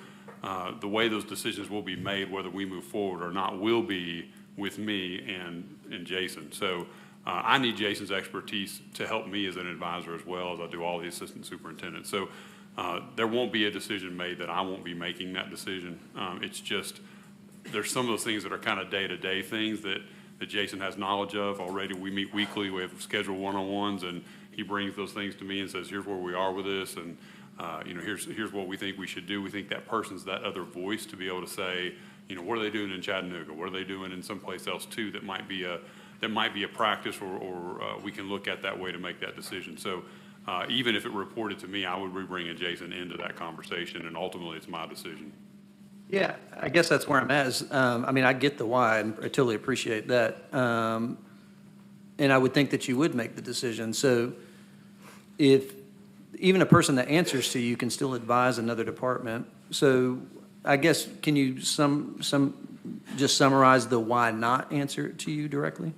the way those decisions will be made, whether we move forward or not, will be with me and Jason. So I need Jason's expertise to help me as an advisor as well as I do all the assistant superintendents. So there won't be a decision made that I won't be making that decision. It's just there's some of those things that are kind of day-to-day things that Jason has knowledge of already. We meet weekly. We have scheduled one-on-ones, and he brings those things to me and says, here's where we are with this, and here's what we think we should do. We think that person's that other voice to be able to say, what are they doing in Chattanooga? What are they doing in someplace else too that might be a practice or we can look at that way to make that decision. So even if it reported to me, I would be bringing Jason into that conversation, and ultimately it's my decision. Yeah, I guess that's where I'm at. I get the why, and I totally appreciate that. And I would think that you would make the decision. So if even a person that answers to you can still advise another department. So I guess, can you just summarize the why not answer it to you directly?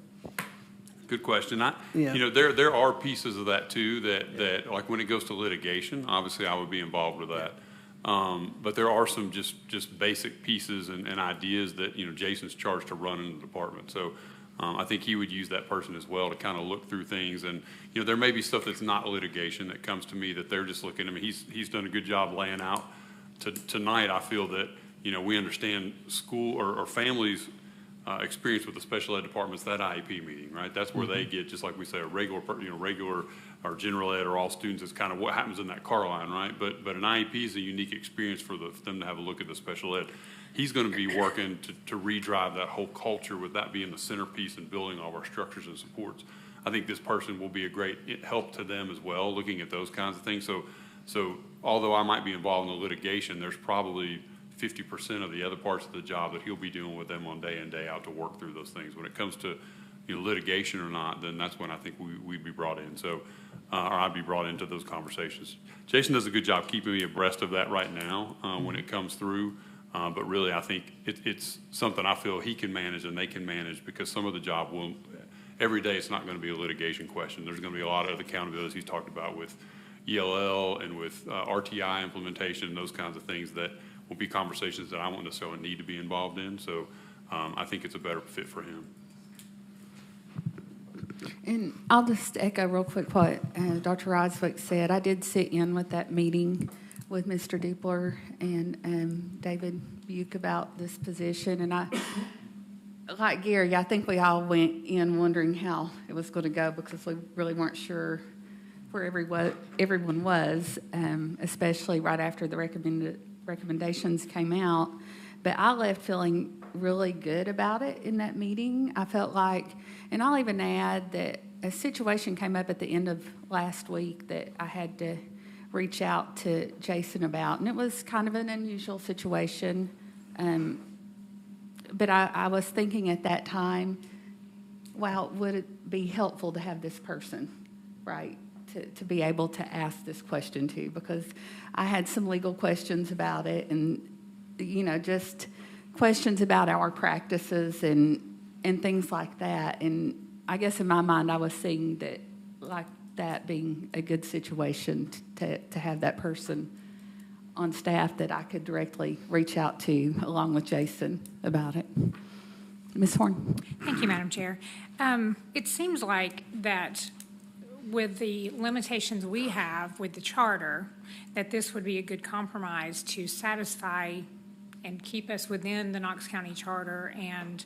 Good question. There are pieces of that too that like when it goes to litigation, obviously I would be involved with that. But there are some just basic pieces and ideas that Jason's charged to run in the department. So I think he would use that person as well to kind of look through things. And there may be stuff that's not litigation that comes to me that they're just looking. I mean, he's done a good job laying out. Tonight, I feel that we understand school or families' experience with the special ed departments. That IEP meeting, right? That's where they get, just like we say, a regular or general ed or all students is kind of what happens in that car line, right? But an IEP is a unique experience for them to have a look at the special ed. He's going to be working to redrive that whole culture, with that being the centerpiece in building all of our structures and supports. I think this person will be a great help to them as well, looking at those kinds of things. So although I might be involved in the litigation, there's probably 50% of the other parts of the job that he'll be doing with them on day in, day out to work through those things. When it comes to litigation or not, then that's when I think we'd be brought in. So, or I'd be brought into those conversations. Jason does a good job keeping me abreast of that right now when it comes through. But really, I think it's something I feel he can manage and they can manage, because some of the job will, every day it's not going to be a litigation question. There's going to be a lot of accountabilities he's talked about with ELL and with RTI implementation and those kinds of things that will be conversations that I won't necessarily need to be involved in. So I think it's a better fit for him. And I'll just echo real quick what Dr. Roswick said. I did sit in with that meeting with Mr. Dupler and David Buke about this position. And I, like Gary, I think we all went in wondering how it was going to go, because we really weren't sure where everyone was, especially right after the recommendations came out. But I left feeling really good about it in that meeting. I felt like, and I'll even add that a situation came up at the end of last week that I had to reach out to Jason about, and it was kind of an unusual situation. But I was thinking at that time, wow, would it be helpful to have this person, right, to be able to ask this question to? Because I had some legal questions about it, and just questions about our practices and things like that. And I guess in my mind, I was seeing that, like that being a good situation to have that person on staff that I could directly reach out to along with Jason about it. Ms. Horn. Thank you, Madam Chair. It seems like that with the limitations we have with the charter, that this would be a good compromise to satisfy and keep us within the Knox County Charter and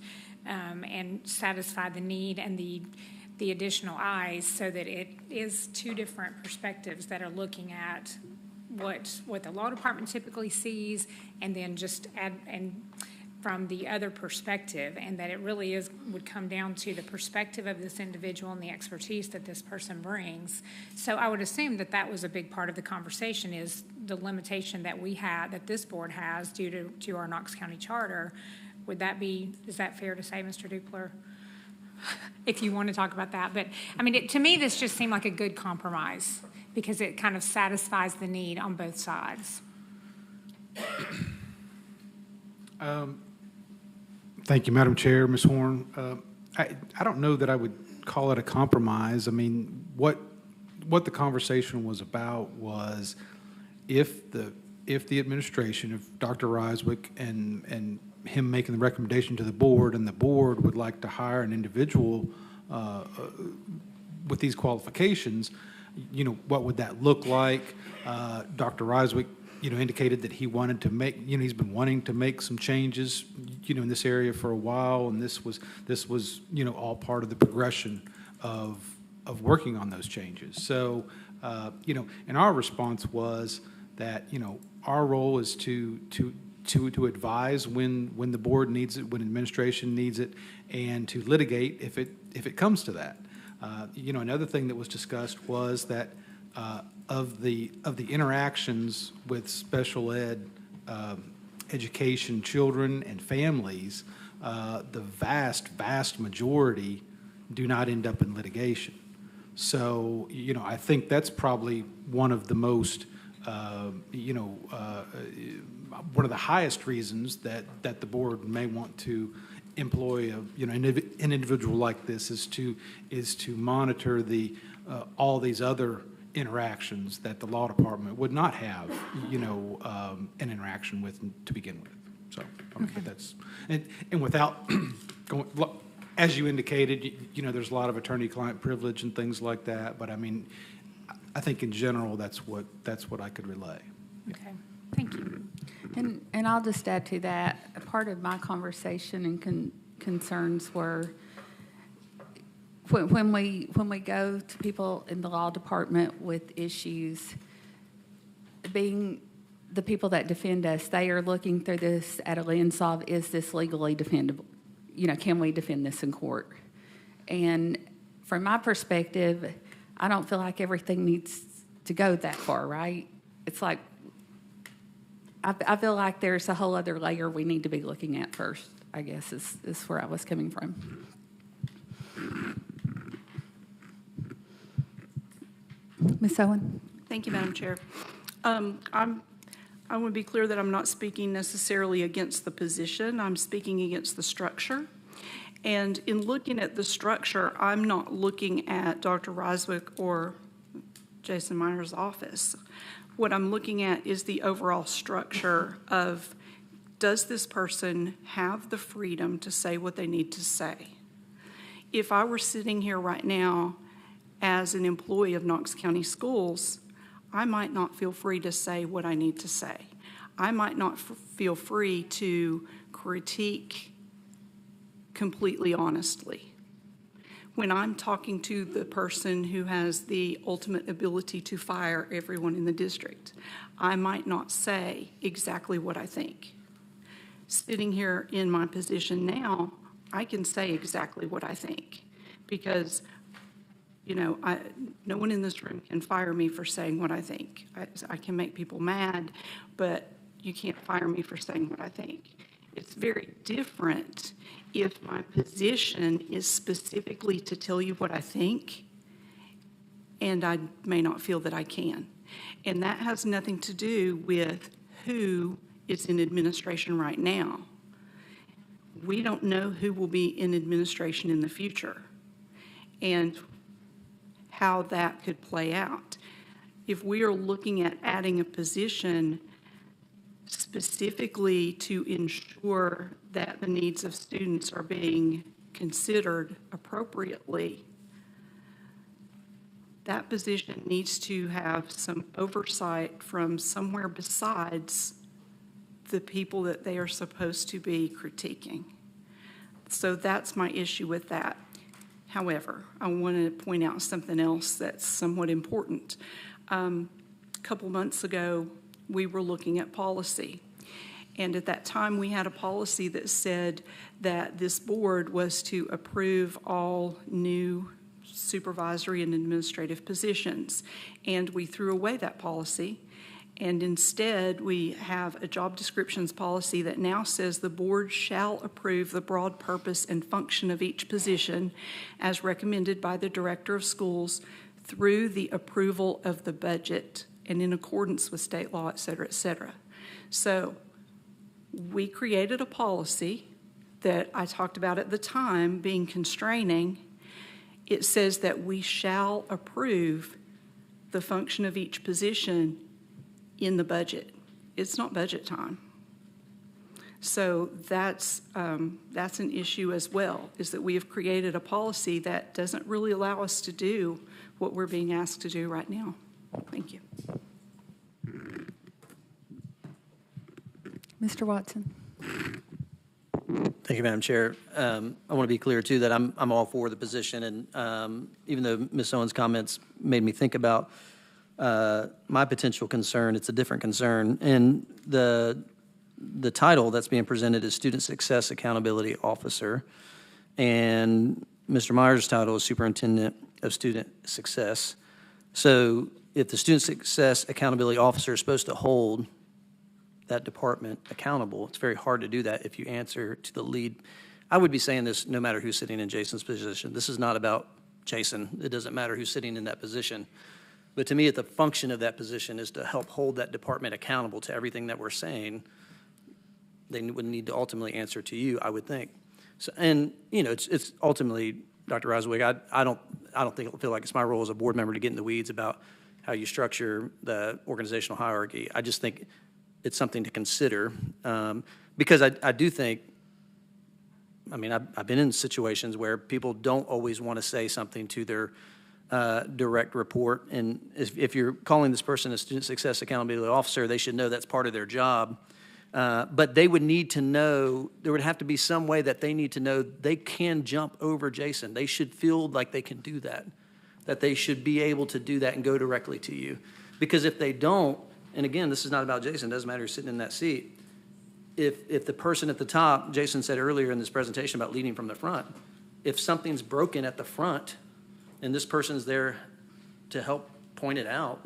satisfy the need and the additional eyes, so that it is two different perspectives that are looking at what the law department typically sees, and then just add and from the other perspective, and that it really would come down to the perspective of this individual and the expertise that this person brings. So I would assume that was a big part of the conversation, is the limitation that we have, that this board has due to our Knox County Charter. Is that fair to say, Mr. Dupler? If you want to talk about that. But I mean, to me, this just seemed like a good compromise, because it kind of satisfies the need on both sides. Thank you, Madam Chair, Ms. Horn. I don't know that I would call it a compromise. I mean, what the conversation was about was if the administration, if Dr. Roswick and him making the recommendation to the board, and the board would like to hire an individual with these qualifications, what would that look like? Dr. Roswick, indicated that he wanted to make, he's been wanting to make some changes, in this area for a while, and this was, all part of the progression of working on those changes. So, and our response was that, our role is to advise when the board needs it, when administration needs it, and to litigate if it comes to that. Another thing that was discussed was that of the interactions with special ed education children and families, the vast majority do not end up in litigation. So, I think that's probably one of the most, one of the highest reasons that the board may want to employ an individual like this is to monitor all these other interactions that the law department would not have, an interaction with to begin with. So, but that's, and without going, as you indicated, there's a lot of attorney-client privilege and things like that. But I mean, I think in general, that's what I could relay. Okay, thank you. And I'll just add to that, a part of my conversation and concerns were when we go to people in the law department with issues, being the people that defend us, they are looking through this at a lens of, is this legally defendable? Can we defend this in court? And from my perspective, I don't feel like everything needs to go that far, right? It's like, I feel like there's a whole other layer we need to be looking at first, I guess, is where I was coming from. Ms. Owen? Thank you, Madam Chair. I want to be clear that I'm not speaking necessarily against the position. I'm speaking against the structure. And in looking at the structure, I'm not looking at Dr. Ryswick or Jason Miner's office. What I'm looking at is the overall structure of, does this person have the freedom to say what they need to say? If I were sitting here right now as an employee of Knox County Schools, I might not feel free to say what I need to say. I might not feel free to critique completely honestly. When I'm talking to the person who has the ultimate ability to fire everyone in the district, I might not say exactly what I think. Sitting here in my position now, I can say exactly what I think because, you know, no one in this room can fire me for saying what I think. I can make people mad, but you can't fire me for saying what I think. It's very different if my position is specifically to tell you what I think, and I may not feel that I can. And that has nothing to do with who is in administration right now. We don't know who will be in administration in the future and how that could play out. If we are looking at adding a position specifically to ensure that the needs of students are being considered appropriately, that position needs to have some oversight from somewhere besides the people that they are supposed to be critiquing. So that's my issue with that. However, I want to point out something else that's somewhat important. A couple months ago, we were looking at policy. And at that time, we had a policy that said that this board was to approve all new supervisory and administrative positions. And we threw away that policy. And instead, we have a job descriptions policy that now says the board shall approve the broad purpose and function of each position as recommended by the director of schools through the approval of the budget and in accordance with state law, et cetera, et cetera. So we created a policy that I talked about at the time being constraining. It says that we shall approve the function of each position in the budget. It's not budget time. So that's an issue as well, is that we have created a policy that doesn't really allow us to do what we're being asked to do right now. Thank you. Mr. Watson. Thank you, Madam Chair. I want to be clear, too, that I'm all for the position, and even though Ms. Owens' comments made me think about my potential concern, it's a different concern. And the title that's being presented is Student Success Accountability Officer, and Mr. Myers' title is Superintendent of Student Success. So if the Student Success Accountability Officer is supposed to hold that department accountable, it's very hard to do that if you answer to the lead. I would be saying this no matter who's sitting in Jason's position. This is not about Jason. It doesn't matter who's sitting in that position. But to me, the function of that position is to help hold that department accountable to everything that we're saying. They would need to ultimately answer to you, I would think. So, and you know, it's ultimately, Dr. Roswig, I don't feel like it's my role as a board member to get in the weeds about how you structure the organizational hierarchy. I just think it's something to consider because I do think, I mean, I've been in situations where people don't always want to say something to their direct report. And if you're calling this person a Student Success Accountability Officer, they should know that's part of their job. But they would need to know, there would have to be some way that they need to know they can jump over Jason. They should feel like they can do that they should be able to do that and go directly to you. Because if they don't, and again, this is not about Jason, it doesn't matter who's sitting in that seat. If the person at the top, Jason said earlier in this presentation about leading from the front, if something's broken at the front and this person's there to help point it out,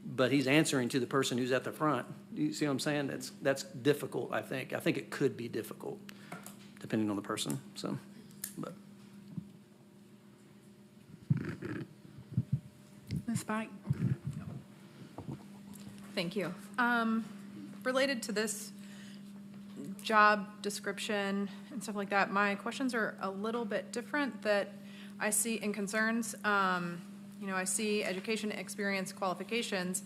but he's answering to the person who's at the front. You see what I'm saying? That's difficult, I think. I think it could be difficult, depending on the person, so, but. Ms. Pike? Thank you. Related to this job description and stuff like that, my questions are a little bit different that I see in concerns. You know, I see education, experience, qualifications,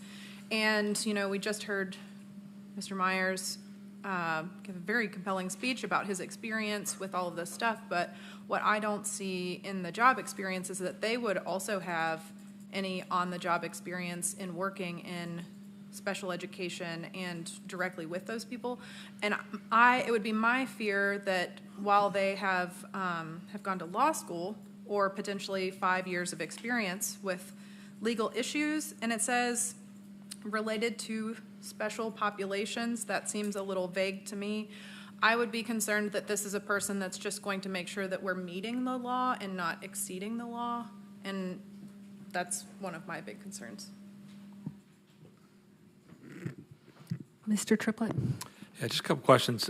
and, you know, we just heard Mr. Myers give a very compelling speech about his experience with all of this stuff, but what I don't see in the job experience is that they would also have any on-the-job experience in working in special education and directly with those people. And it would be my fear that while they have gone to law school or potentially 5 years of experience with legal issues, and it says related to special populations, that seems a little vague to me. I would be concerned that this is a person that's just going to make sure that we're meeting the law and not exceeding the law, and that's one of my big concerns. Mr. Triplett? Yeah, just a couple questions.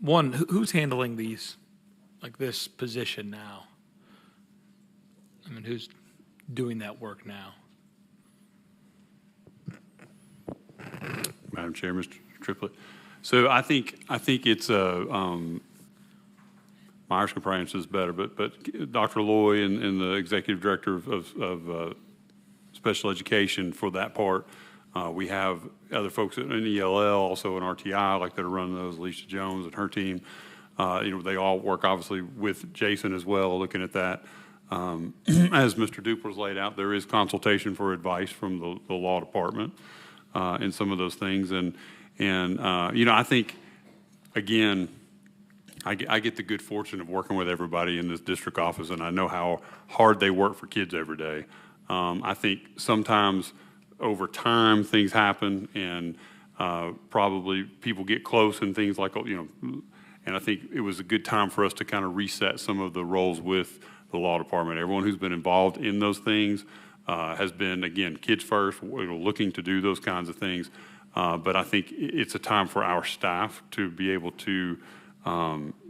One, who's handling these, like this position now? I mean, who's doing that work now? Madam Chair, Mr. Triplett. So I think it's Myers can probably answer this better, but Dr. Loy and the executive director of special education for that part. We have other folks in ELL, also in RTI, like that are running those, Alicia Jones and her team. You know, they all work obviously with Jason as well, looking at that. As Mr. Duper's laid out, there is consultation for advice from the law department in some of those things. And you know, I think, again, I get the good fortune of working with everybody in this district office, and I know how hard they work for kids every day. I think sometimes over time things happen, and probably people get close and things like, you know, and I think it was a good time for us to kind of reset some of the roles with the law department. Everyone who's been involved in those things has been, again, kids first, you know, looking to do those kinds of things. But I think it's a time for our staff to be able to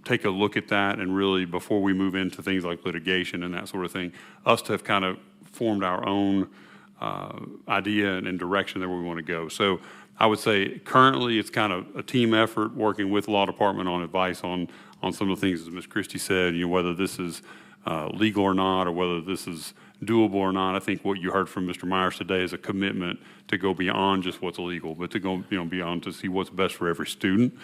take a look at that, and really, before we move into things like litigation and that sort of thing, us to have kind of formed our own idea and direction that we want to go. So I would say currently it's kind of a team effort working with the law department on advice on some of the things, as Ms. Christie said, you know, whether this is legal or not, or whether this is doable or not. I think what you heard from Mr. Myers today is a commitment to go beyond just what's illegal, but to go, you know, beyond to see what's best for every student.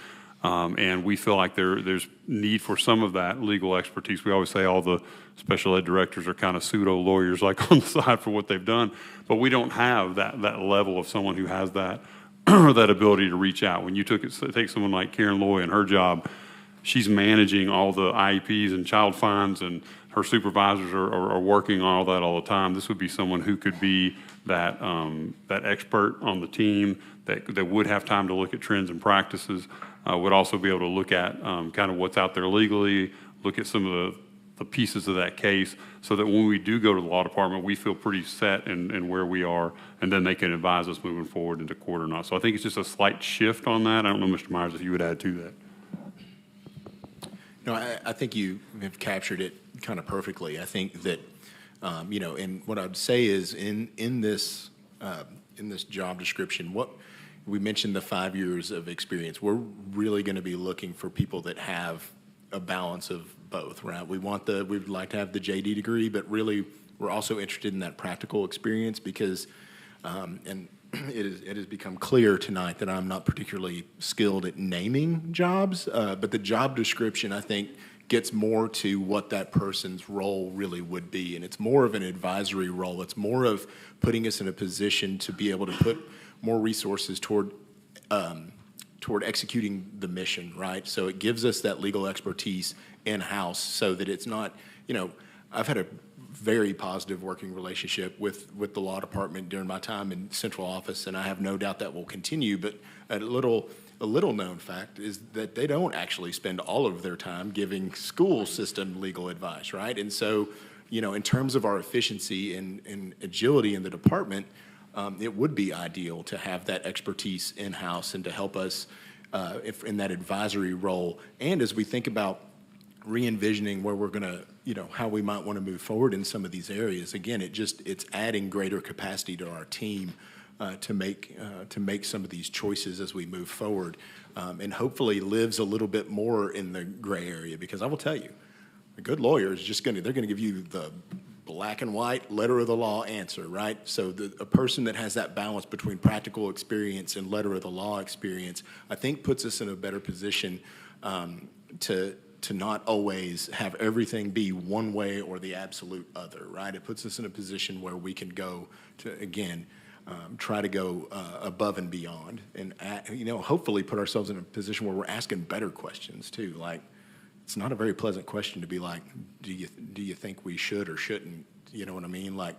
And we feel like there's need for some of that legal expertise. We always say all the special ed directors are kind of pseudo lawyers, like on the side for what they've done, but we don't have that level of someone who has that or that ability to reach out. When you take someone like Karen Loy and her job, she's managing all the IEPs and child finds, and her supervisors are working on all that all the time. This would be someone who could be that expert on the team that would have time to look at trends and practices, would also be able to look at kind of what's out there legally, look at some of the pieces of that case, so that when we do go to the law department, we feel pretty set in where we are, and then they can advise us moving forward into court or not. So I think it's just a slight shift on that. I don't know, Mr. Myers, if you would add to that. No, I think you have captured it kind of perfectly. I think that, you know, and what I'd say is in this job description, what we mentioned the 5 years of experience. We're really going to be looking for people that have a balance of both, right? We'd like to have the JD degree, but really we're also interested in that practical experience because, and it has become clear tonight that I'm not particularly skilled at naming jobs, but the job description, I think, gets more to what that person's role really would be. And it's more of an advisory role. It's more of putting us in a position to be able to put more resources toward executing the mission, right? So it gives us that legal expertise in-house so that it's not, you know, I've had a very positive working relationship with the law department during my time in central office, and I have no doubt that will continue. But a little known fact is that they don't actually spend all of their time giving school system legal advice, right? And so, you know, in terms of our efficiency and agility in the department, it would be ideal to have that expertise in-house and to help us in that advisory role. And as we think about re-envisioning where we're going to, how we might want to move forward in some of these areas, again, it's adding greater capacity to our team to make some of these choices as we move forward, and hopefully lives a little bit more in the gray area. Because I will tell you, a good lawyer is they're going to give you the black and white, letter of the law answer, right? So a person that has that balance between practical experience and letter of the law experience, I think puts us in a better position to not always have everything be one way or the absolute other, right? It puts us in a position where we can go to, again, try to go above and beyond, and hopefully put ourselves in a position where we're asking better questions too. Like, it's not a very pleasant question to be like, do you think we should or shouldn't? You know what I mean? Like,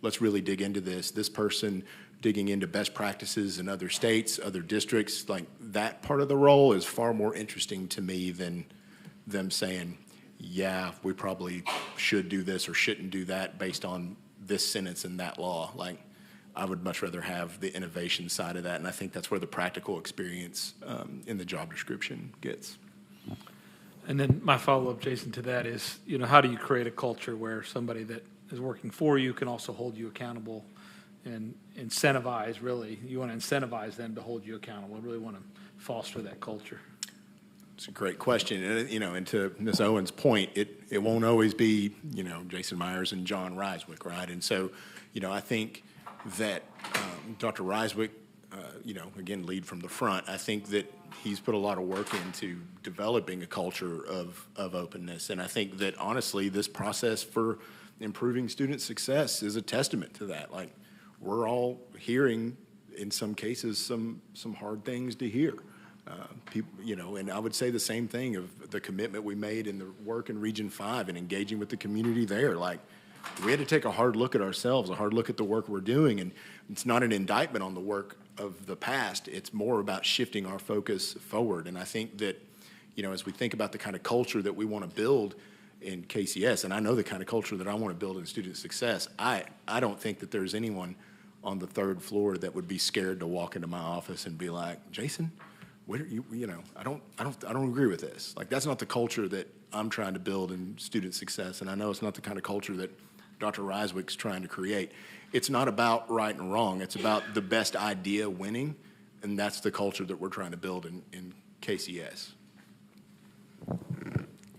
let's really dig into this. This person digging into best practices in other states, other districts, like that part of the role is far more interesting to me than them saying, yeah, we probably should do this or shouldn't do that based on this sentence in that law. Like, I would much rather have the innovation side of that, and I think that's where the practical experience in the job description gets. And then my follow-up, Jason, to that is, how do you create a culture where somebody that is working for you can also hold you accountable and incentivize, really, you want to incentivize them to hold you accountable. I really want to foster that culture. It's a great question. And, and to Ms. Owen's point, it won't always be, Jason Myers and John Ryswick, right? And so, I think that Dr. Ryswick, again, lead from the front. I think that he's put a lot of work into developing a culture of openness. And I think that, honestly, this process for improving student success is a testament to that. Like, we're all hearing, in some cases, some hard things to hear. People, and I would say the same thing of the commitment we made in the work in Region 5 and engaging with the community there. Like, we had to take a hard look at ourselves, a hard look at the work we're doing, and it's not an indictment on the work of the past. It's more about shifting our focus forward. And I think that, as we think about the kind of culture that we want to build in KCS, and I know the kind of culture that I want to build in student success, I don't think that there's anyone on the third floor that would be scared to walk into my office and be like, Jason, where I don't agree with this. Like, that's not the culture that I'm trying to build in student success, and I know it's not the kind of culture that Dr. Ryswick's trying to create. It's not about right and wrong. It's about the best idea winning, and that's the culture that we're trying to build in KCS.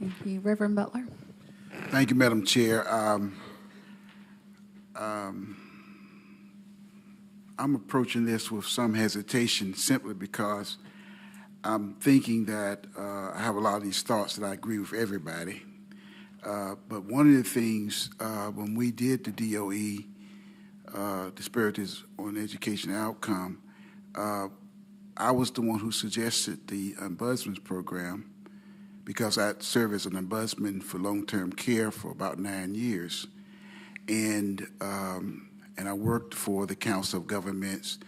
Thank you. Reverend Butler. Thank you, Madam Chair. I'm approaching this with some hesitation simply because I'm thinking that I have a lot of these thoughts that I agree with everybody. But one of the things, when we did the DOE, Disparities on Education Outcome, I was the one who suggested the ombudsman's program because I served as an ombudsman for long-term care for about 9 years. And I worked for the Council of Governments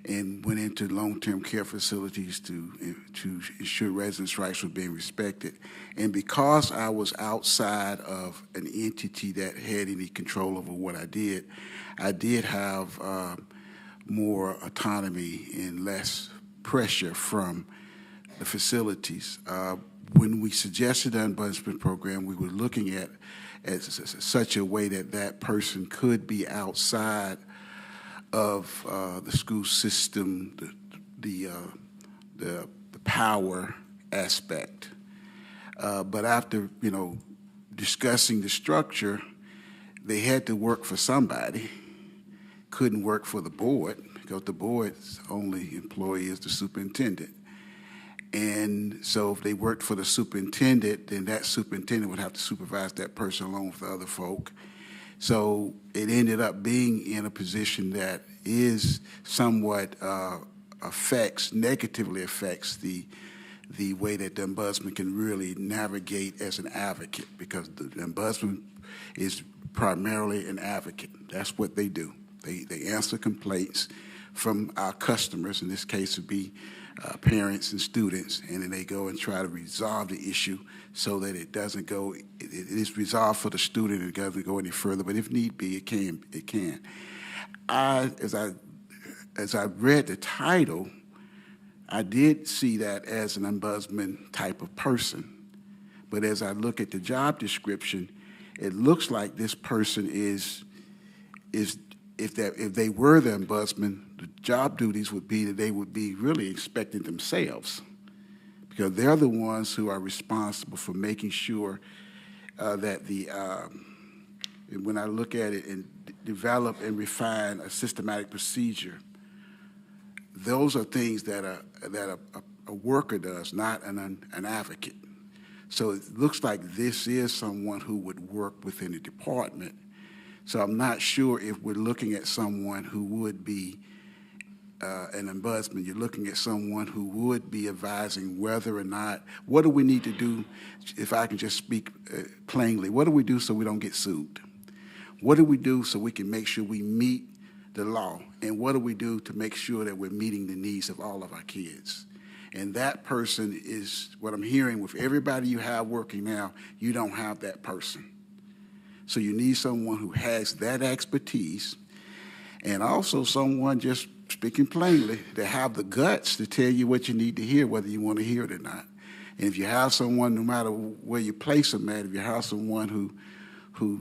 and went into long-term care facilities to ensure residents' rights were being respected. And because I was outside of an entity that had any control over what I did have more autonomy and less pressure from the facilities. When we suggested the ombudsman program, we were looking at such a way that that person could be outside of the school system, the power aspect. But after, discussing the structure, they had to work for somebody, couldn't work for the board, because the board's only employee is the superintendent. And so if they worked for the superintendent, then that superintendent would have to supervise that person along with the other folk. So it ended up being in a position that is somewhat negatively affects the way that the ombudsman can really navigate as an advocate, because the ombudsman is primarily an advocate. That's what they do. They answer complaints from our customers, in this case would be parents and students, and then they go and try to resolve the issue so that it doesn't go, it is resolved for the student and it doesn't go any further, but if need be, it can. as I read the title, I did see that as an ombudsman type of person. But as I look at the job description, it looks like this person is if they were the ombudsman, the job duties would be that they would be really inspecting themselves, because they're the ones who are responsible for making sure that when I look at it and develop and refine a systematic procedure, those are things that a worker does, not an advocate. So it looks like this is someone who would work within the department. So I'm not sure if we're looking at someone who would be an ombudsman. You're looking at someone who would be advising whether or not, what do we need to do, if I can just speak plainly, what do we do so we don't get sued? What do we do so we can make sure we meet the law? And what do we do to make sure that we're meeting the needs of all of our kids? And that person is what I'm hearing with everybody you have working now. You don't have that person. So you need someone who has that expertise, and also someone, just speaking plainly, to have the guts to tell you what you need to hear, whether you want to hear it or not. And if you have someone, no matter where you place them at, if you have someone who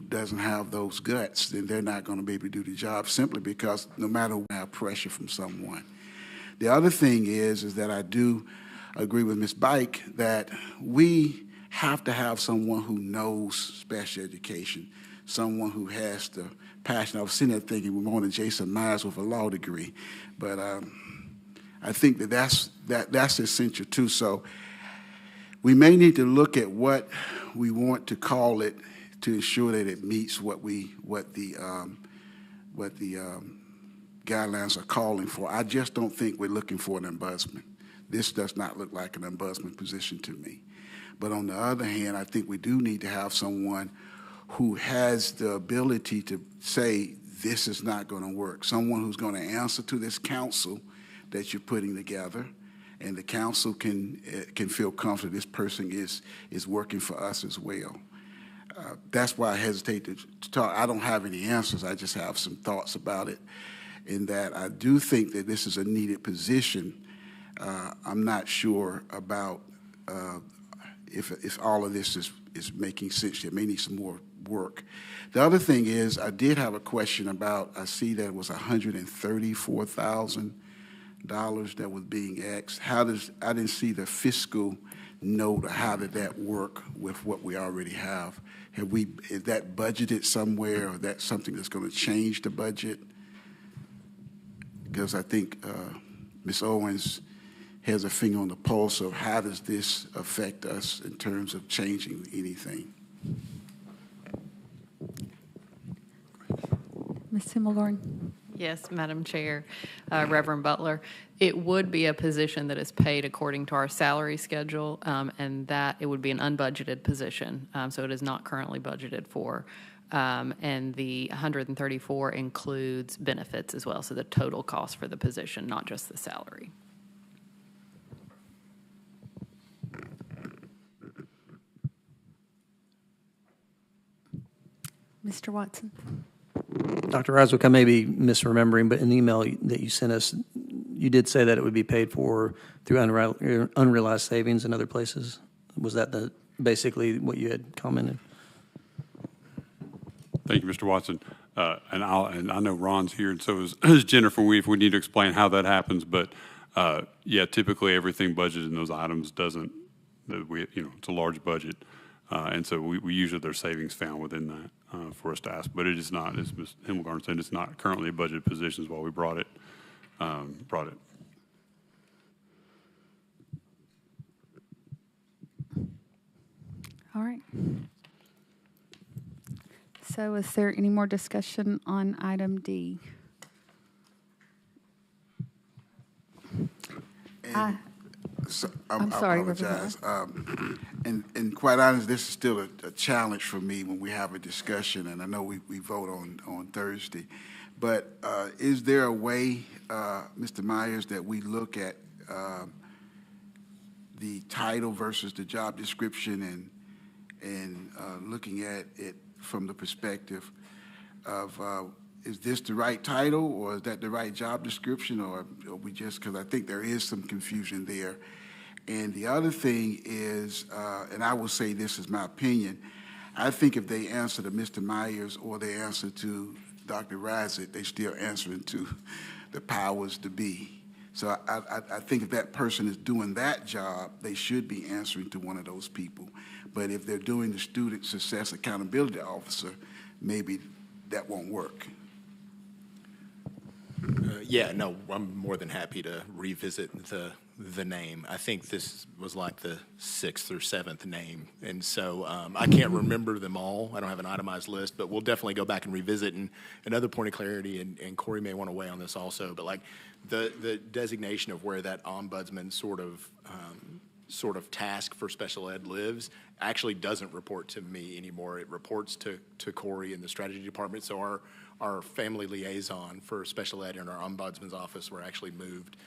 doesn't have those guts, then they're not going to be able to do the job, simply because no matter what, have pressure from someone. The other thing is that I do agree with Ms. Bike that we have to have someone who knows special education, someone who has the passion. I was sitting there thinking we wanted Jason Myers with a law degree, but I think that's essential too. So we may need to look at what we want to call it to ensure that it meets what the guidelines are calling for. I just don't think we're looking for an ombudsman. This does not look like an ombudsman position to me. But on the other hand, I think we do need to have someone who has the ability to say, this is not going to work. Someone who's going to answer to this council that you're putting together, and the council can feel confident this person is working for us as well. That's why I hesitate to talk. I don't have any answers. I just have some thoughts about it, in that I do think that this is a needed position. I'm not sure about if all of this is making sense. It may need some more work. The other thing is, I did have a question about, I see that it was $134,000 that was being asked. I didn't see the fiscal note, or how did that work with what we already have? Is that budgeted somewhere, or that something that's going to change the budget? Because I think Ms. Owens has a finger on the pulse of how does this affect us in terms of changing anything. Ms. Himmelgarn? Yes, Madam Chair, Reverend Butler. It would be a position that is paid according to our salary schedule, and that it would be an unbudgeted position, so it is not currently budgeted for. And the 134 includes benefits as well, so the total cost for the position, not just the salary. Mr. Watson? Dr. Riswick, I may be misremembering, but in the email that you sent us, you did say that it would be paid for through unrealized savings in other places. Was that basically what you had commented? Thank you, Mr. Watson. And I know Ron's here, and so is Jennifer. If we need to explain how that happens, but yeah, typically everything budgeted in those items doesn't. It's a large budget, and so we usually there's savings found within that for us to ask. But it is not, as Ms. Himmelgarn said, it's not currently a budgeted position. Is why we brought it. All right. So is there any more discussion on item D? So, I'm sorry, I apologize. And quite honest, this is still a challenge for me when we have a discussion, and I know we vote on Thursday. But is there a way, Mr. Myers, that we look at the title versus the job description and looking at it from the perspective of is this the right title, or is that the right job description, or we just, because I think there is some confusion there. And the other thing is, and I will say this is my opinion, I think if they answer to Mr. Myers or they answer to Dr. Rizik, they still answering to the powers to be. So I think if that person is doing that job, they should be answering to one of those people. But if they're doing the Student Success Accountability Officer, maybe that won't work. Yeah, no, I'm more than happy to revisit the name. I think this was like the 6th or 7th name, and so I can't remember them all. I don't have an itemized list, but we'll definitely go back and revisit. And another point of clarity, and Corey may want to weigh on this also, but like the designation of where that ombudsman sort of task for special ed lives actually doesn't report to me anymore. It reports to Corey in the strategy department. So our family liaison for special ed in our ombudsman's office were actually moved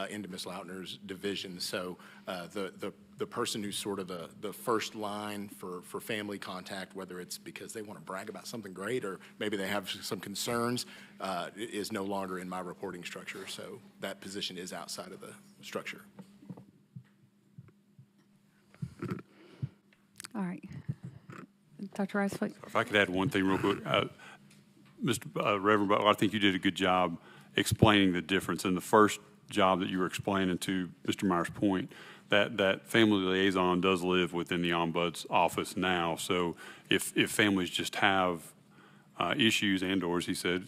into Ms. Lautner's division. So the person who's sort of the first line for family contact, whether it's because they want to brag about something great or maybe they have some concerns, is no longer in my reporting structure. So that position is outside of the structure. All right. Dr. Rizik? If I could add one thing real quick. Reverend Butler, I think you did a good job explaining the difference. In the first job that you were explaining, to Mr. Myers' point, that family liaison does live within the ombuds office now. So if families just have issues and or, as he said,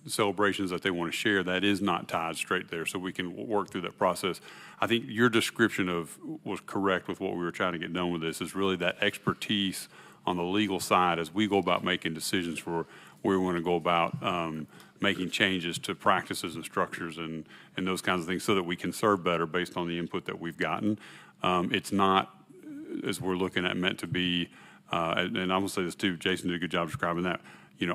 celebrations that they want to share, that is not tied straight there. So we can work through that process. I think your description was correct with what we were trying to get done with this, is really that expertise on the legal side as we go about making decisions for where we want to go about making changes to practices and structures and those kinds of things so that we can serve better based on the input that we've gotten. It's not, as we're looking at, meant to be, and I'm going to say this too, Jason did a good job describing that.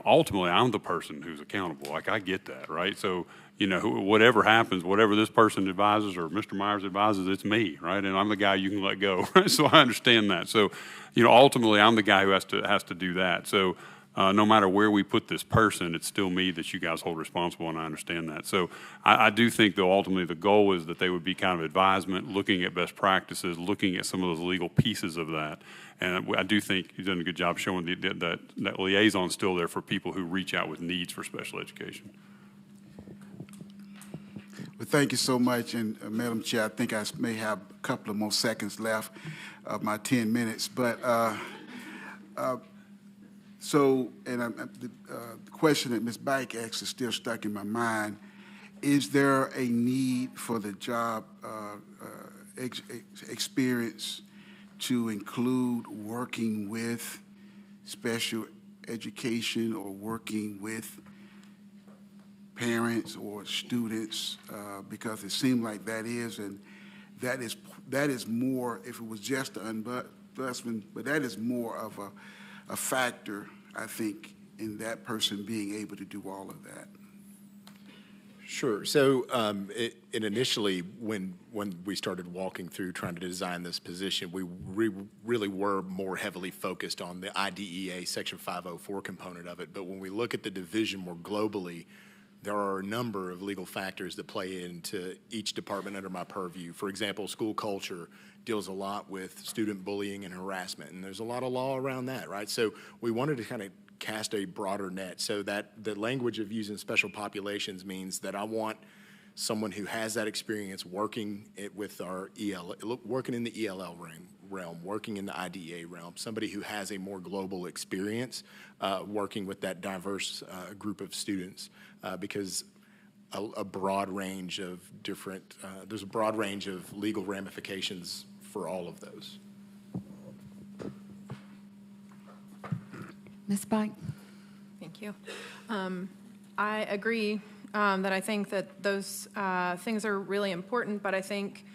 Ultimately, I'm the person who's accountable. Like, I get that, right? So, whatever happens, whatever this person advises or Mr. Myers advises, it's me, right? And I'm the guy you can let go, right? So I understand that. So, ultimately, I'm the guy who has to do that. So no matter where we put this person, it's still me that you guys hold responsible, and I understand that. So I do think, though, ultimately the goal is that they would be kind of advisement, looking at best practices, looking at some of those legal pieces of that. And I do think you've done a good job showing that liaison is still there for people who reach out with needs for special education. Well, thank you so much. And Madam Chair, I think I may have a couple of more seconds left of my 10 minutes. But the question that Ms. Bike asked is still stuck in my mind. Is there a need for the job experience to include working with special education or working with parents or students? Because it seemed like that is more, if it was just the ombudsman, but that is more of a factor, I think, in that person being able to do all of that. Sure. So initially, when we started walking through trying to design this position, we really were more heavily focused on the IDEA Section 504 component of it. But when we look at the division more globally, there are a number of legal factors that play into each department under my purview. For example, school culture deals a lot with student bullying and harassment, and there's a lot of law around that, right? So we wanted to kind of cast a broader net, so that the language of using special populations means that I want someone who has that experience working with our working in the ELL realm, working in the IDEA realm, somebody who has a more global experience working with that diverse group of students, because a broad range of different, there's a broad range of legal ramifications for all of those. Ms. Bike? Thank you. I agree that I think that those things are really important, but I think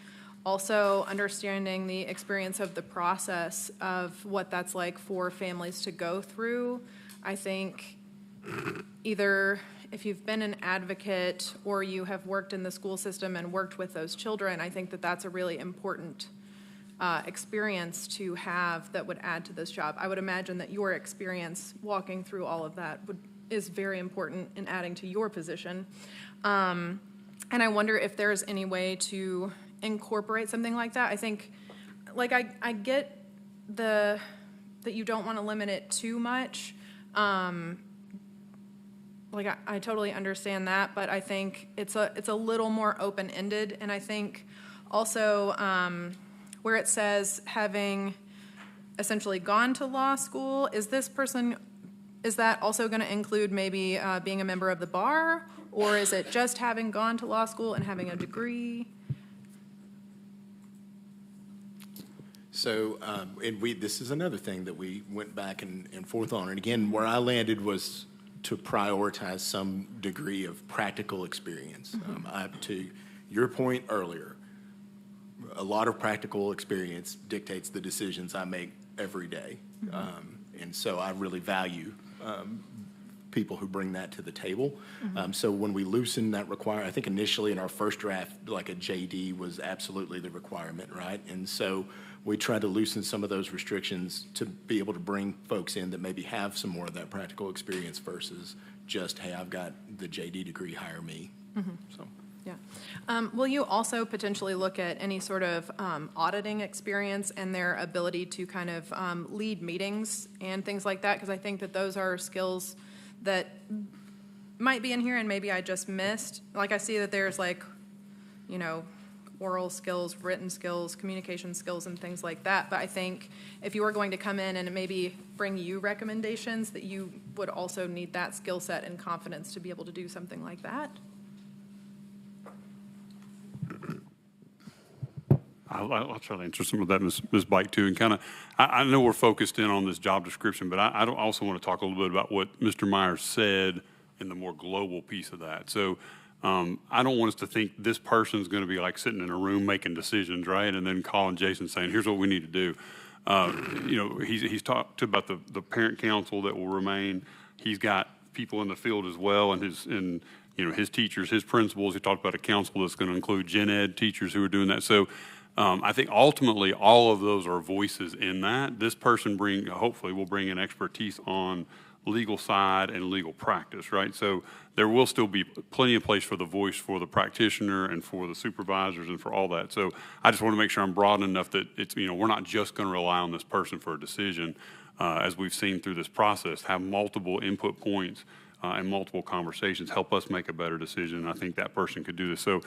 also understanding the experience of the process of what that's like for families to go through. I think either if you've been an advocate or you have worked in the school system and worked with those children, I think that that's a really important experience to have that would add to this job. I would imagine that your experience walking through all of that is very important in adding to your position. And I wonder if there's any way to incorporate something like that. I think, like, I get that you don't want to limit it too much. Like, I totally understand that, but I think it's a little more open-ended. And I think also where it says having essentially gone to law school, is that also going to include maybe being a member of the bar? Or is it just having gone to law school and having a degree? So, this is another thing that we went back and forth on. And again, where I landed was to prioritize some degree of practical experience. To your point earlier, a lot of practical experience dictates the decisions I make every day. And so I really value people who bring that to the table. So when we loosen that requirement, I think initially in our first draft, like a JD was absolutely the requirement, right? And so we tried to loosen some of those restrictions to be able to bring folks in that maybe have some more of that practical experience versus just, hey, I've got the JD degree, hire me. So. Yeah. Will you also potentially look at any sort of auditing experience and their ability to kind of lead meetings and things like that? Because I think that those are skills that might be in here and maybe I just missed. Like, I see that there's, like, you know, oral skills, written skills, communication skills, and things like that. But I think if you were going to come in and maybe bring you recommendations, that you would also need that skill set and confidence to be able to do something like that. I'll try to answer some of that, Ms. Bike, too. And kind of, I know we're focused in on this job description, but I also want to talk a little bit about what Mr. Myers said in the more global piece of that. So I don't want us to think this person's going to be like sitting in a room making decisions, right? And then calling Jason saying, here's what we need to do. You know, he's talked about the parent council that will remain. He's got people in the field as well, and his teachers, his principals. He talked about a council that's going to include gen ed teachers who are doing that. So I think ultimately all of those are voices in that. This person hopefully will bring in expertise on legal side and legal practice, right? So there will still be plenty of place for the voice for the practitioner and for the supervisors and for all that. So I just want to make sure I'm broad enough that it's, we're not just going to rely on this person for a decision, as we've seen through this process, have multiple input points and multiple conversations help us make a better decision. And I think that person could do this. So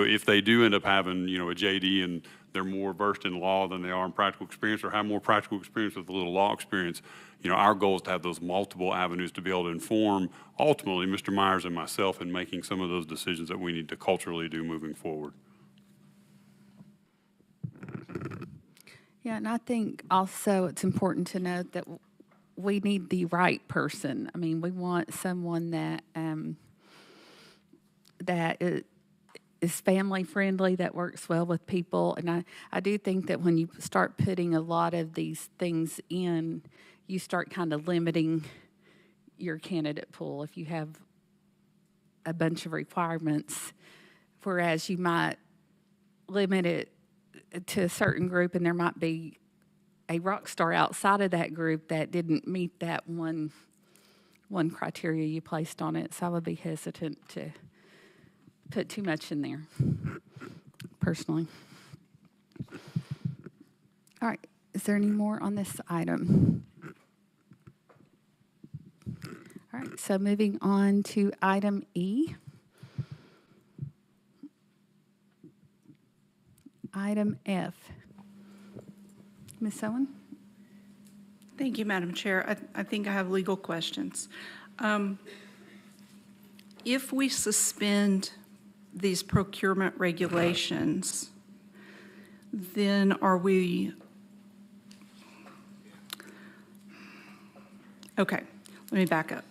if they do end up having, a JD and they're more versed in law than they are in practical experience, or have more practical experience with a little law experience, our goal is to have those multiple avenues to be able to inform, ultimately, Mr. Myers and myself in making some of those decisions that we need to culturally do moving forward. Yeah, and I think also it's important to note that we need the right person. I mean, we want someone that is family friendly, that works well with people. And I do think that when you start putting a lot of these things in, you start kind of limiting your candidate pool if you have a bunch of requirements, whereas you might limit it to a certain group, and there might be a rock star outside of that group that didn't meet that one criteria you placed on it. So I would be hesitant to put too much in there, personally. All right, is there any more on this item? All right, so moving on to item E. Item F. Ms. Owen? Thank you, Madam Chair. I think I have legal questions. If we suspend these procurement regulations, then are we... Okay, let me back up.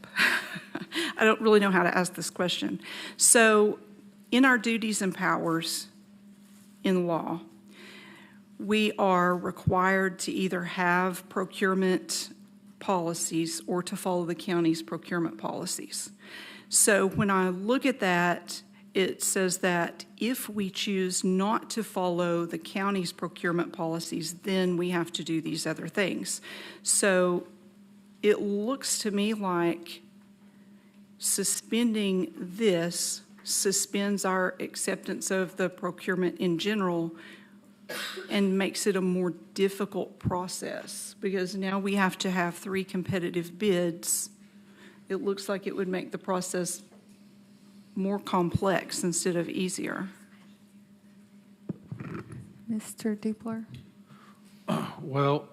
I don't really know how to ask this question. So in our duties and powers in law, we are required to either have procurement policies or to follow the county's procurement policies. So when I look at that, it says that if we choose not to follow the county's procurement policies, then we have to do these other things. So it looks to me like suspending this suspends our acceptance of the procurement in general and makes it a more difficult process, because now we have to have 3 competitive bids. It looks like it would make the process more complex instead of easier. Mr. Dupler? Well,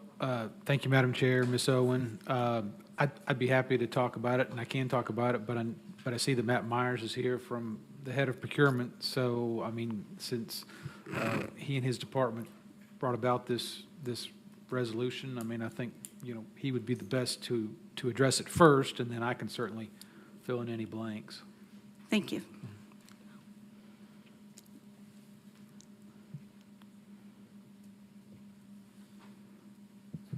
thank you, Madam Chair, Ms. Owen. I'd be happy to talk about it, and I can talk about it, but I see that Matt Myers is here from the head of procurement. So, I mean, since he and his department brought about this resolution, I mean, I think, he would be the best to address it first, and then I can certainly fill in any blanks. Thank you.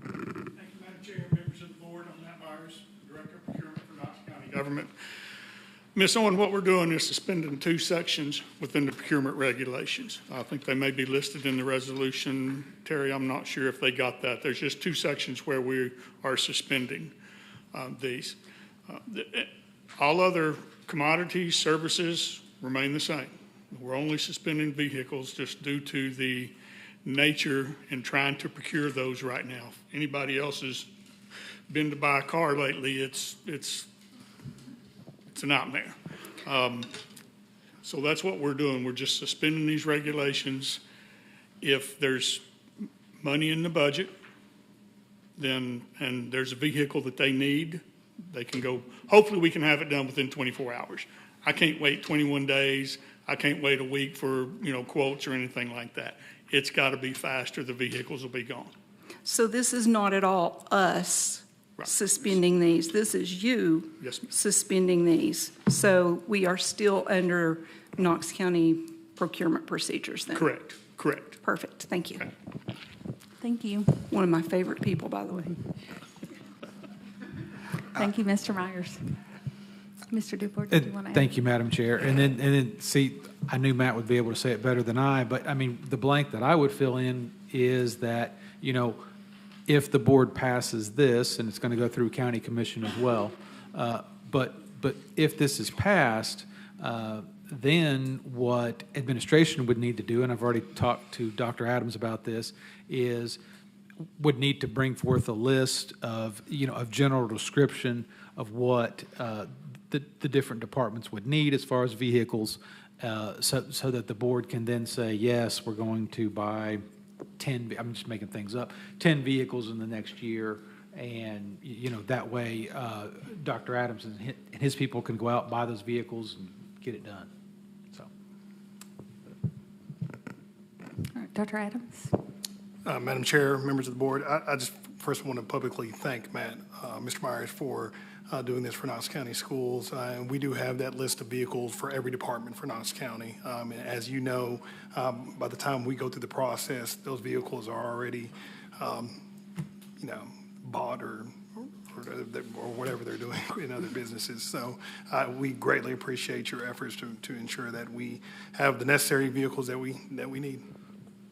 Thank you, Madam Chair, members of the board. I'm Matt Myers, Director of Procurement for Knox County Government. Ms. Owen, what we're doing is suspending 2 sections within the procurement regulations. I think they may be listed in the resolution. Terry, I'm not sure if they got that. There's just 2 sections where we are suspending these. All other commodities, services remain the same. We're only suspending vehicles just due to the nature in trying to procure those right now. If anybody else has been to buy a car lately, it's a nightmare. So that's what we're doing. We're just suspending these regulations. If there's money in the budget, then, and there's a vehicle that they need, they can go, hopefully we can have it done within 24 hours. I can't wait 21 days. I can't wait a week for, quotes or anything like that. It's got to be faster. The vehicles will be gone. So this is not at all us suspending these. This is you suspending these. So we are still under Knox County procurement procedures then? Correct. Perfect. Thank you. Okay. Thank you. One of my favorite people, by the way. Thank you, Mr. Myers. Mr. Dupler, did you want to add? Thank you, Madam Chair. And then, see, I knew Matt would be able to say it better than I, but I mean, the blank that I would fill in is that, if the board passes this, and it's going to go through county commission as well, but if this is passed, then what administration would need to do, and I've already talked to Dr. Adams about this, would need to bring forth a list of, of general description of what the different departments would need as far as vehicles, so that the board can then say, yes, we're going to buy 10, I'm just making things up, 10 vehicles in the next year. And, that way, Dr. Adams and his people can go out and buy those vehicles and get it done. So. All right, Dr. Adams. Madam Chair, members of the board, I just first want to publicly thank Matt, Mr. Myers, for doing this for Knox County Schools. And we do have that list of vehicles for every department for Knox County. And as you know, by the time we go through the process, those vehicles are already, bought or whatever they're doing in other businesses. So we greatly appreciate your efforts to ensure that we have the necessary vehicles that we need.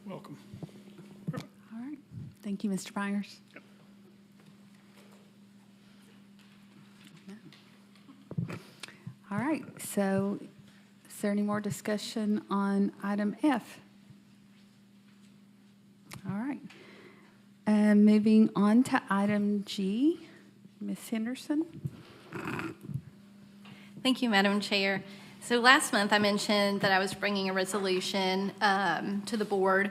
Welcome. All right. Thank you, Mr. Myers. Yep. All right. So is there any more discussion on item F? All right. Moving on to item G, Ms. Henderson. Thank you, Madam Chair. So last month I mentioned that I was bringing a resolution to the board,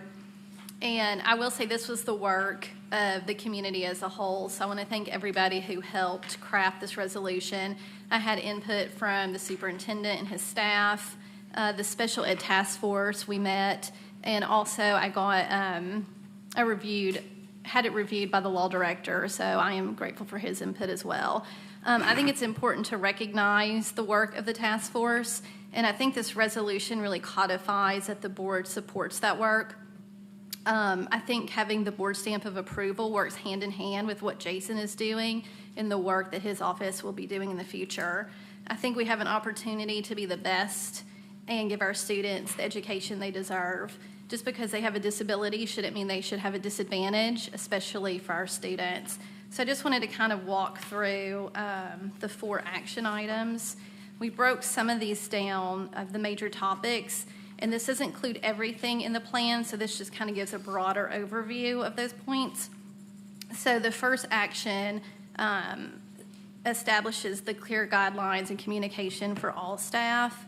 and I will say this was the work of the community as a whole. So I want to thank everybody who helped craft this resolution. I had input from the superintendent and his staff, the special ed task force we met, and also I got had it reviewed by the law director, so I am grateful for his input as well. I think it's important to recognize the work of the task force, and I think this resolution really codifies that the board supports that work. I think having the board stamp of approval works hand in hand with what Jason is doing in the work that his office will be doing in the future. I think we have an opportunity to be the best and give our students the education they deserve. Just because they have a disability shouldn't mean they should have a disadvantage, especially for our students. So I just wanted to kind of walk through the 4 action items. We broke some of these down of the major topics, and this doesn't include everything in the plan, so this just kind of gives a broader overview of those points. So the first action establishes the clear guidelines and communication for all staff.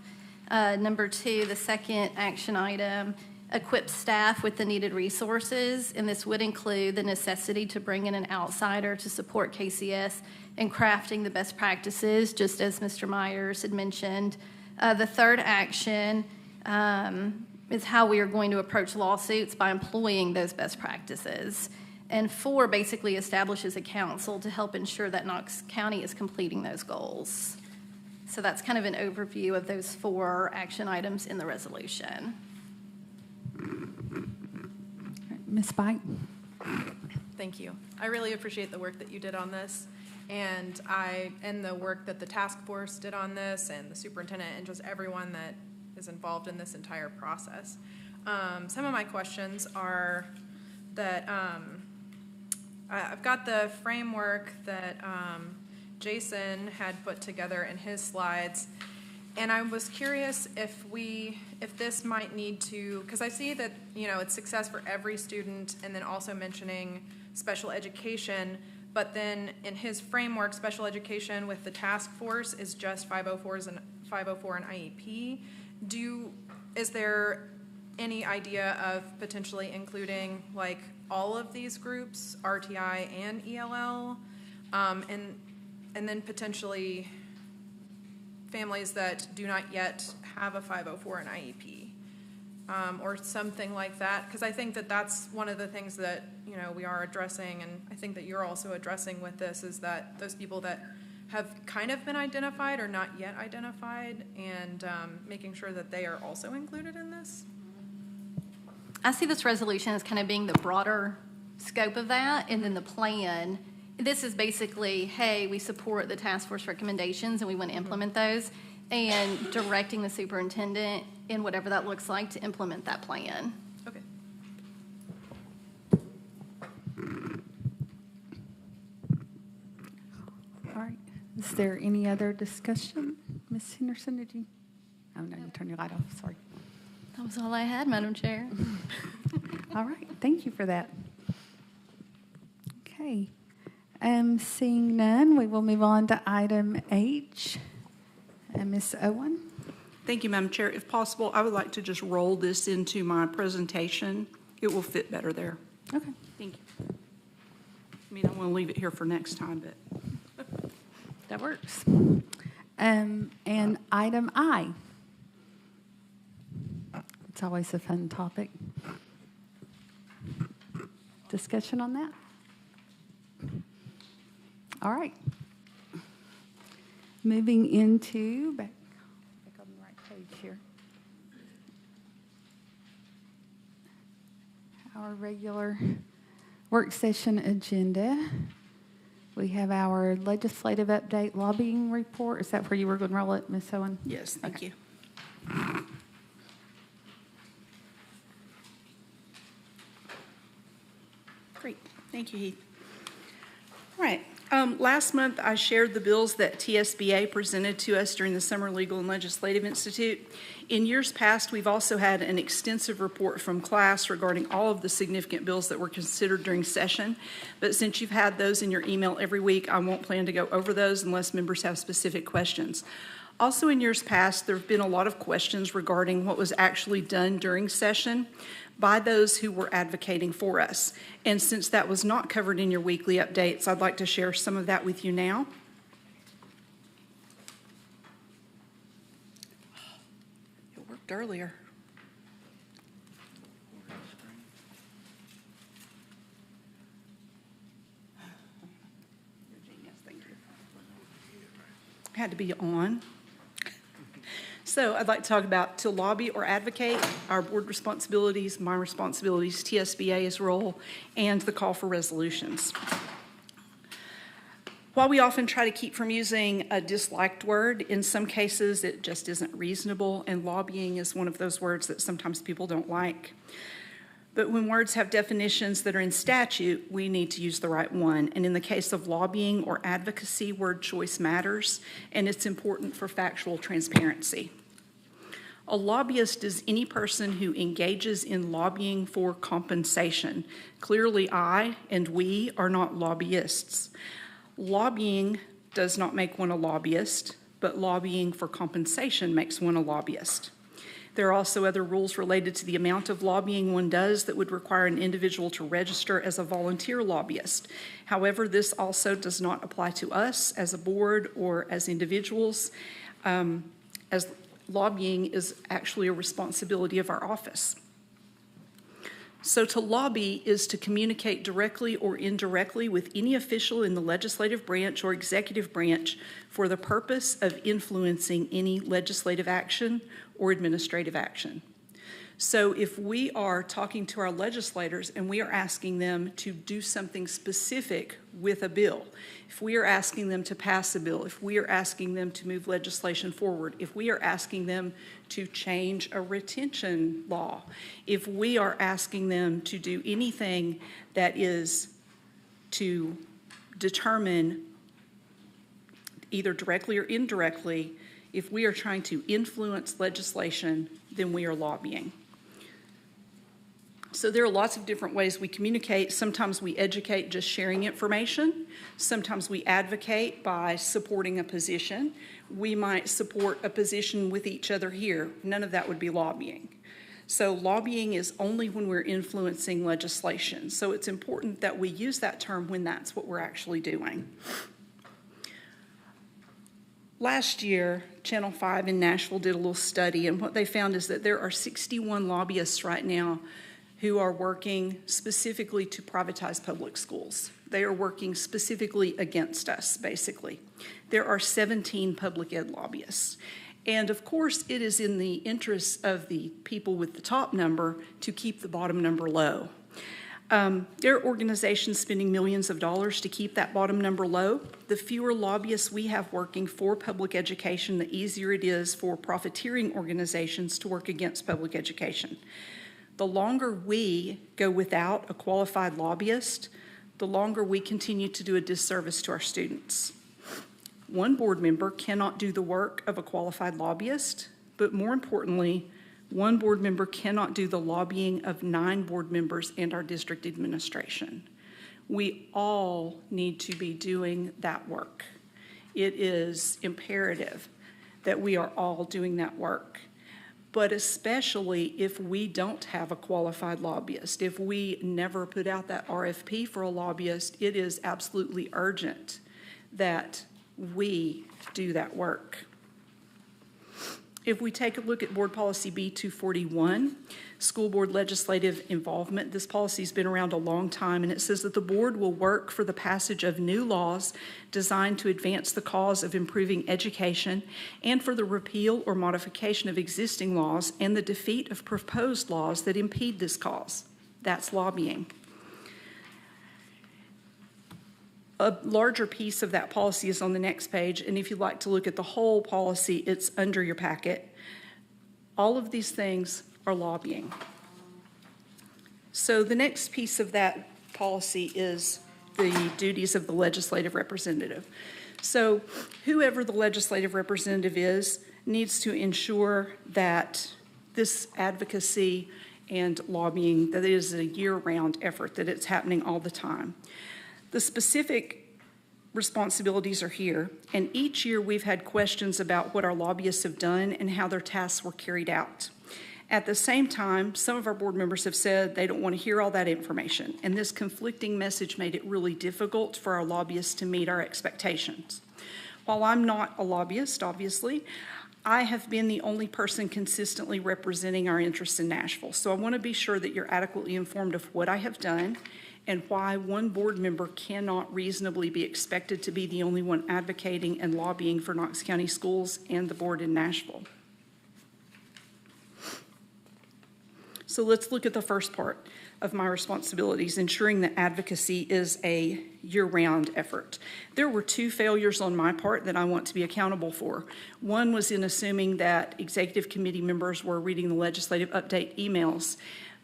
Number 2, the second action item, equip staff with the needed resources, and this would include the necessity to bring in an outsider to support KCS in crafting the best practices, just as Mr. Myers had mentioned. The third action is how we are going to approach lawsuits by employing those best practices. And 4 basically establishes a council to help ensure that Knox County is completing those goals. So that's kind of an overview of those 4 action items in the resolution. Ms. Bite? Thank you. I really appreciate the work that you did on this, and the work that the task force did on this, and the superintendent, and just everyone that is involved in this entire process. Some of my questions are that I've got the framework that Jason had put together in his slides, and I was curious if this might need to, because I see that, it's success for every student, and then also mentioning special education, but then in his framework, special education with the task force is just 504 and IEP. Is there any idea of potentially including like all of these groups, RTI and ELL, and then potentially families that do not yet have a 504 and IEP, or something like that? Because I think that that's one of the things that we are addressing, and I think that you're also addressing with this, is that those people that have kind of been identified or not yet identified, and making sure that they are also included in this. I see this resolution as kind of being the broader scope of that, and then the plan. This is basically, hey, we support the task force recommendations and we want to implement those, and directing the superintendent in whatever that looks like to implement that plan. Okay. All right. Is there any other discussion? Ms. Henderson, did you? Oh, no, you turned your light off. Sorry. That was all I had, Madam Chair. All right. Thank you for that. Okay. Seeing none, we will move on to item H. Ms. Owen? Thank you, Madam Chair. If possible, I would like to just roll this into my presentation. It will fit better there. Okay. Thank you. I mean, I want to leave it here for next time, but. That works. And item I. It's always a fun topic. Discussion on that? All right. Moving into, back on the right page here. Our regular work session agenda. We have our legislative update lobbying report. Is that where you were going to roll it, Ms. Owen? Yes, thank you. Great. Thank you, Heath. All right. Last month, I shared the bills that TSBA presented to us during the Summer Legal and Legislative Institute. In years past, we've also had an extensive report from class regarding all of the significant bills that were considered during session. But since you've had those in your email every week, I won't plan to go over those unless members have specific questions. Also, in years past, there have been a lot of questions regarding what was actually done during session by those who were advocating for us. And since that was not covered in your weekly updates, I'd like to share some of that with you now. It worked earlier. Thank you. Had to be on. So I'd like to talk about to lobby or advocate, our board responsibilities, my responsibilities, TSBA's role, and the call for resolutions. While we often try to keep from using a disliked word, in some cases it just isn't reasonable, and lobbying is one of those words that sometimes people don't like. But when words have definitions that are in statute, we need to use the right one. And in the case of lobbying or advocacy, word choice matters, and it's important for factual transparency. A lobbyist is any person who engages in lobbying for compensation. Clearly, I and we are not lobbyists. Lobbying does not make one a lobbyist, but lobbying for compensation makes one a lobbyist. There are also other rules related to the amount of lobbying one does that would require an individual to register as a volunteer lobbyist. However, this also does not apply to us as a board or as individuals, as lobbying is actually a responsibility of our office. So to lobby is to communicate directly or indirectly with any official in the legislative branch or executive branch for the purpose of influencing any legislative action or administrative action. So if we are talking to our legislators and we are asking them to do something specific with a bill, if we are asking them to pass a bill, if we are asking them to move legislation forward, if we are asking them to change a retention law, if we are asking them to do anything that is to determine either directly or indirectly, if we are trying to influence legislation, then we are lobbying. So there are lots of different ways we communicate. Sometimes we educate just sharing information. Sometimes we advocate by supporting a position. We might support a position with each other here. None of that would be lobbying. So lobbying is only when we're influencing legislation. So it's important that we use that term when that's what we're actually doing. Last year, Channel 5 in Nashville did a little study, and what they found is that there are 61 lobbyists right now who are working specifically to privatize public schools. They are working specifically against us, basically. There are 17 public ed lobbyists. And of course, it is in the interests of the people with the top number to keep the bottom number low. There are organizations spending millions of dollars to keep that bottom number low. The fewer lobbyists we have working for public education, the easier it is for profiteering organizations to work against public education. The longer we go without a qualified lobbyist, the longer we continue to do a disservice to our students. One board member cannot do the work of a qualified lobbyist, but more importantly, one board member cannot do the lobbying of 9 board members and our district administration. We all need to be doing that work. It is imperative that we are all doing that work. But especially if we don't have a qualified lobbyist, if we never put out that RFP for a lobbyist, it is absolutely urgent that we do that work. If we take a look at Board Policy B241, School Board Legislative Involvement, this policy has been around a long time, and it says that the board will work for the passage of new laws designed to advance the cause of improving education and for the repeal or modification of existing laws and the defeat of proposed laws that impede this cause. That's lobbying. A larger piece of that policy is on the next page, and if you'd like to look at the whole policy, it's under your packet. All of these things are lobbying. So the next piece of that policy is the duties of the legislative representative. So whoever the legislative representative is needs to ensure that this advocacy and lobbying, that it is a year-round effort, that it's happening all the time. The specific responsibilities are here, and each year we've had questions about what our lobbyists have done and how their tasks were carried out. At the same time, some of our board members have said they don't want to hear all that information, and this conflicting message made it really difficult for our lobbyists to meet our expectations. While I'm not a lobbyist, obviously, I have been the only person consistently representing our interests in Nashville, so I want to be sure that you're adequately informed of what I have done and why one board member cannot reasonably be expected to be the only one advocating and lobbying for Knox County Schools and the board in Nashville. So let's look at the first part of my responsibilities, ensuring that advocacy is a year-round effort. There were 2 failures on my part that I want to be accountable for. One was in assuming that executive committee members were reading the legislative update emails.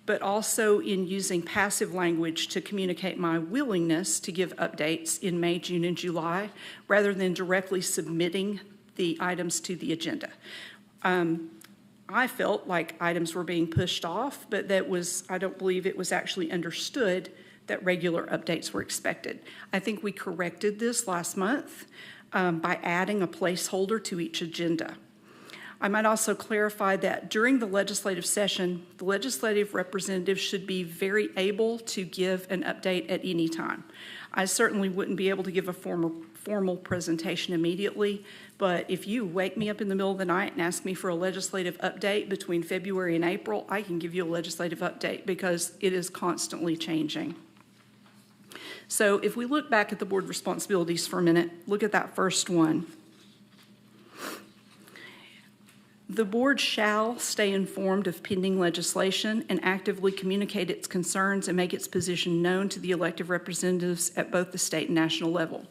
but also in using passive language to communicate my willingness to give updates in May, June, and July, rather than directly submitting the items to the agenda. I felt like items were being pushed off, but I don't believe it was actually understood that regular updates were expected. I think we corrected this last month by adding a placeholder to each agenda. I might also clarify that during the legislative session, the legislative representative should be very able to give an update at any time. I certainly wouldn't be able to give a formal presentation immediately, but if you wake me up in the middle of the night and ask me for a legislative update between February and April, I can give you a legislative update because it is constantly changing. So if we look back at the board responsibilities for a minute, look at that first one. The board shall stay informed of pending legislation and actively communicate its concerns and make its position known to the elected representatives at both the state and national level.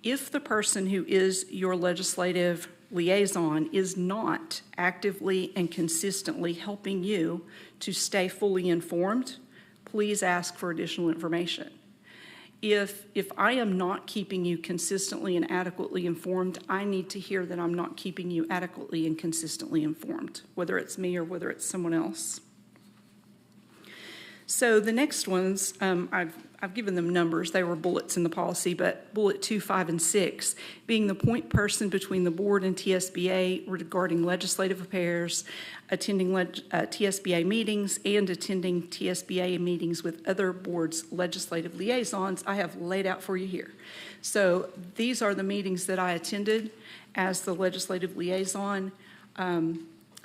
If the person who is your legislative liaison is not actively and consistently helping you to stay fully informed, please ask for additional information. If I am not keeping you consistently and adequately informed, I need to hear that I'm not keeping you adequately and consistently informed, whether it's me or whether it's someone else. So the next ones, I've given them numbers. They were bullets in the policy, but bullet 2, 5, and 6, being the point person between the board and TSBA regarding legislative affairs, attending TSBA meetings, and attending TSBA meetings with other boards' legislative liaisons, I have laid out for you here. So these are the meetings that I attended as the legislative liaison.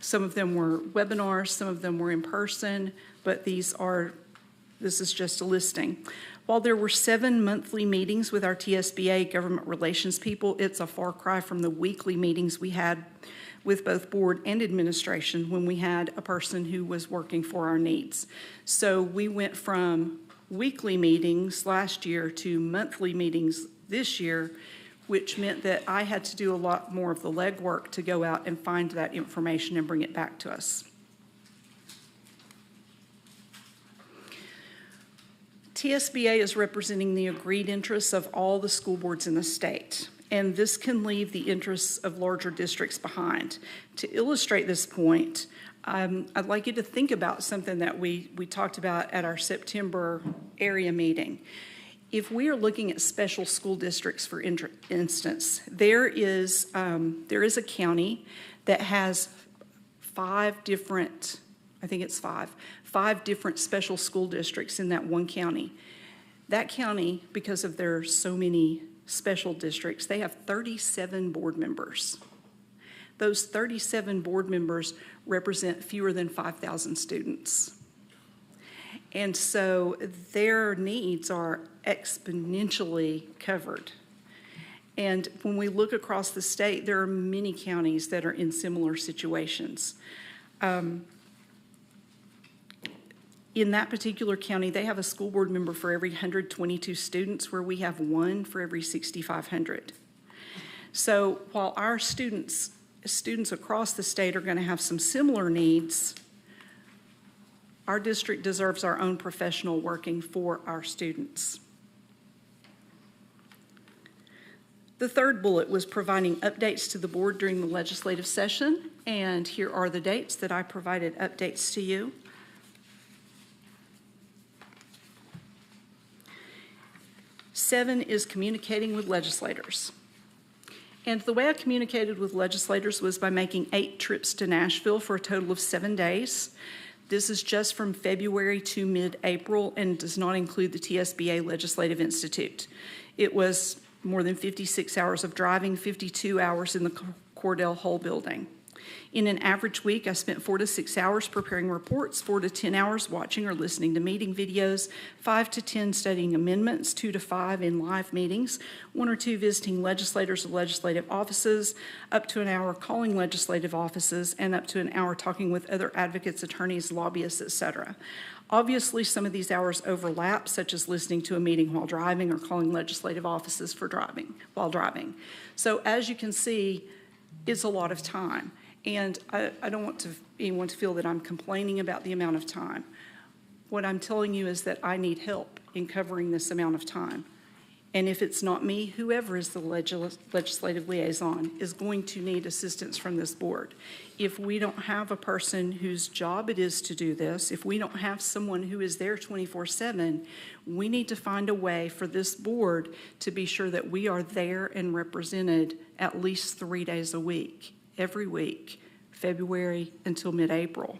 Some of them were webinars, some of them were in person, but this is just a listing. While there were 7 monthly meetings with our TSBA government relations people, it's a far cry from the weekly meetings we had with both board and administration when we had a person who was working for our needs. So we went from weekly meetings last year to monthly meetings this year, which meant that I had to do a lot more of the legwork to go out and find that information and bring it back to us. TSBA is representing the agreed interests of all the school boards in the state, and this can leave the interests of larger districts behind. To illustrate this point, I'd like you to think about something that we talked about at our September area meeting. If we are looking at special school districts, for instance, there is a county that has 5 different special school districts in that one county. That county, because of their so many special districts, they have 37 board members. Those 37 board members represent fewer than 5,000 students. And so their needs are exponentially covered. And when we look across the state, there are many counties that are in similar situations. In that particular county, they have a school board member for every 122 students, where we have 1 for every 6,500. So while our students across the state are going to have some similar needs, our district deserves our own professional working for our students. The third bullet was providing updates to the board during the legislative session, and here are the dates that I provided updates to you. 7 is communicating with legislators. And the way I communicated with legislators was by making 8 trips to Nashville for a total of 7 days. This is just from February to mid-April and does not include the TSBA Legislative Institute. It was more than 56 hours of driving, 52 hours in the Cordell Hull building. In an average week, I spent 4 to 6 hours preparing reports, 4 to 10 hours watching or listening to meeting videos, 5 to 10 studying amendments, 2 to 5 in live meetings, 1 or 2 visiting legislators or legislative offices, up to an hour calling legislative offices, and up to an hour talking with other advocates, attorneys, lobbyists, etc. Obviously, some of these hours overlap, such as listening to a meeting while driving or calling legislative offices while driving. So as you can see, it's a lot of time. And I don't want anyone to feel that I'm complaining about the amount of time. What I'm telling you is that I need help in covering this amount of time. And if it's not me, whoever is the legislative liaison is going to need assistance from this board. If we don't have a person whose job it is to do this, if we don't have someone who is there 24/7, we need to find a way for this board to be sure that we are there and represented at least 3 days a week, every week, February until mid-April.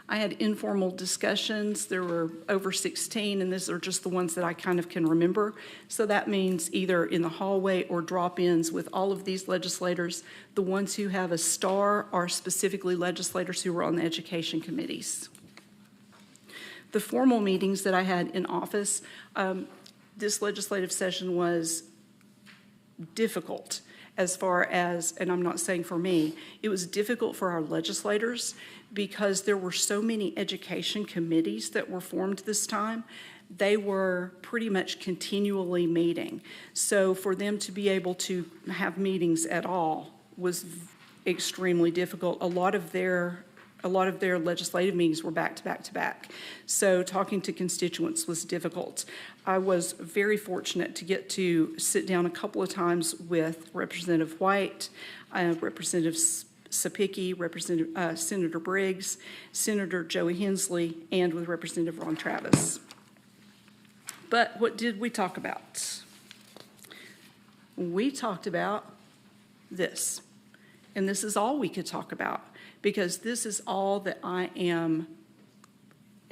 I had informal discussions. There were over 16, and these are just the ones that I kind of can remember. So that means either in the hallway or drop-ins with all of these legislators. The ones who have a star are specifically legislators who were on the education committees. The formal meetings that I had in office, this legislative session was difficult. As far as, and I'm not saying for me, it was difficult for our legislators because there were so many education committees that were formed this time. They were pretty much continually meeting. So for them to be able to have meetings at all was extremely difficult. A lot of their legislative meetings were back to back to back. So talking to constituents was difficult. I was very fortunate to get to sit down a couple of times with Representative White, Representative Sapicki, Senator Briggs, Senator Joey Hensley, and with Representative Ron Travis. But what did we talk about? We talked about this. And this is all we could talk about, because this is all that I am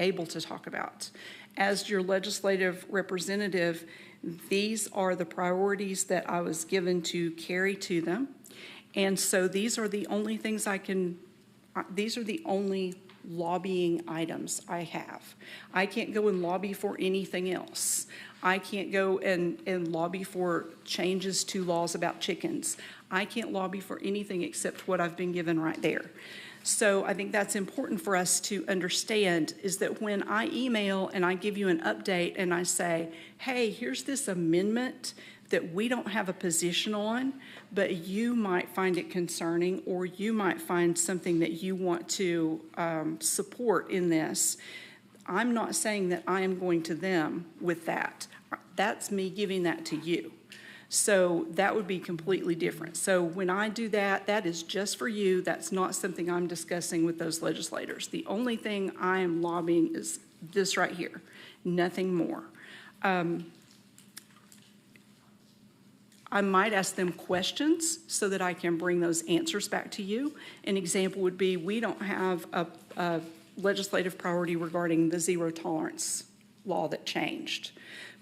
able to talk about. As your legislative representative, these are the priorities that I was given to carry to them. And so these are the only things these are the only lobbying items I have. I can't go and lobby for anything else. I can't go and lobby for changes to laws about chickens. I can't lobby for anything except what I've been given right there. So I think that's important for us to understand, is that when I email and I give you an update and I say, hey, here's this amendment that we don't have a position on, but you might find it concerning, or you might find something that you want to support in this, I'm not saying that I am going to them with that. That's me giving that to you. So that would be completely different. So when I do that, that is just for you. That's not something I'm discussing with those legislators. The only thing I am lobbying is this right here, nothing more. I might ask them questions so that I can bring those answers back to you. An example would be, we don't have a legislative priority regarding the zero tolerance law that changed.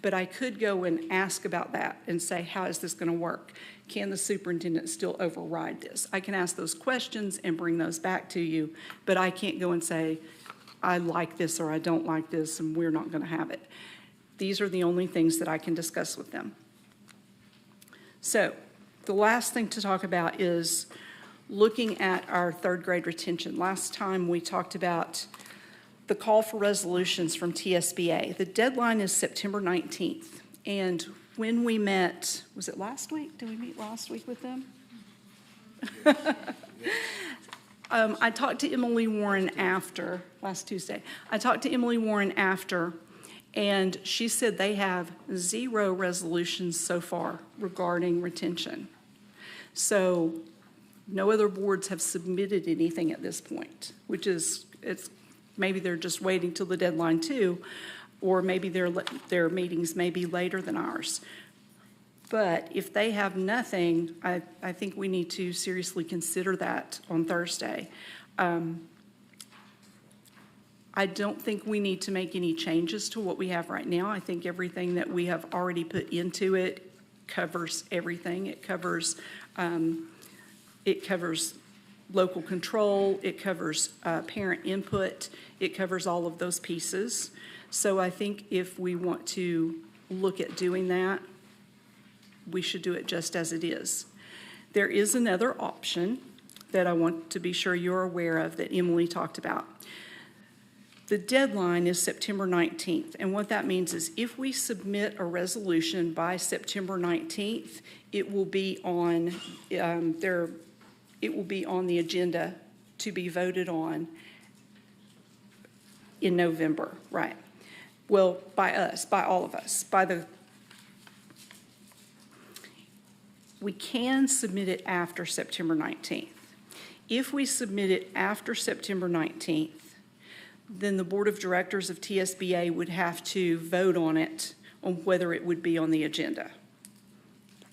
But I could go and ask about that and say, how is this going to work? Can the superintendent still override this? I can ask those questions and bring those back to you, but I can't go and say, I like this or I don't like this and we're not going to have it. These are the only things that I can discuss with them. So the last thing to talk about is looking at our third grade retention. Last time we talked about the call for resolutions from TSBA. The deadline is September 19th. And when we met, was it last week? Did we meet last week with them? I talked to Emily Warren last Tuesday. I talked to Emily Warren after, and she said they have 0 resolutions so far regarding retention. So no other boards have submitted anything at this point, which is, maybe they're just waiting till the deadline too, or maybe their meetings may be later than ours. But if they have nothing, I think we need to seriously consider that on Thursday. I don't think we need to make any changes to what we have right now. I think everything that we have already put into it covers everything. It covers local control, it covers parent input, it covers all of those pieces. So I think if we want to look at doing that, we should do it just as it is. There is another option that I want to be sure you're aware of that Emily talked about. The deadline is September 19th, and what that means is if we submit a resolution by September 19th, it will be on the agenda to be voted on in November, right? Well, by us, by all of us, we can submit it after September 19th. If we submit it after September 19th, then the Board of Directors of TSBA would have to vote on it, on whether it would be on the agenda.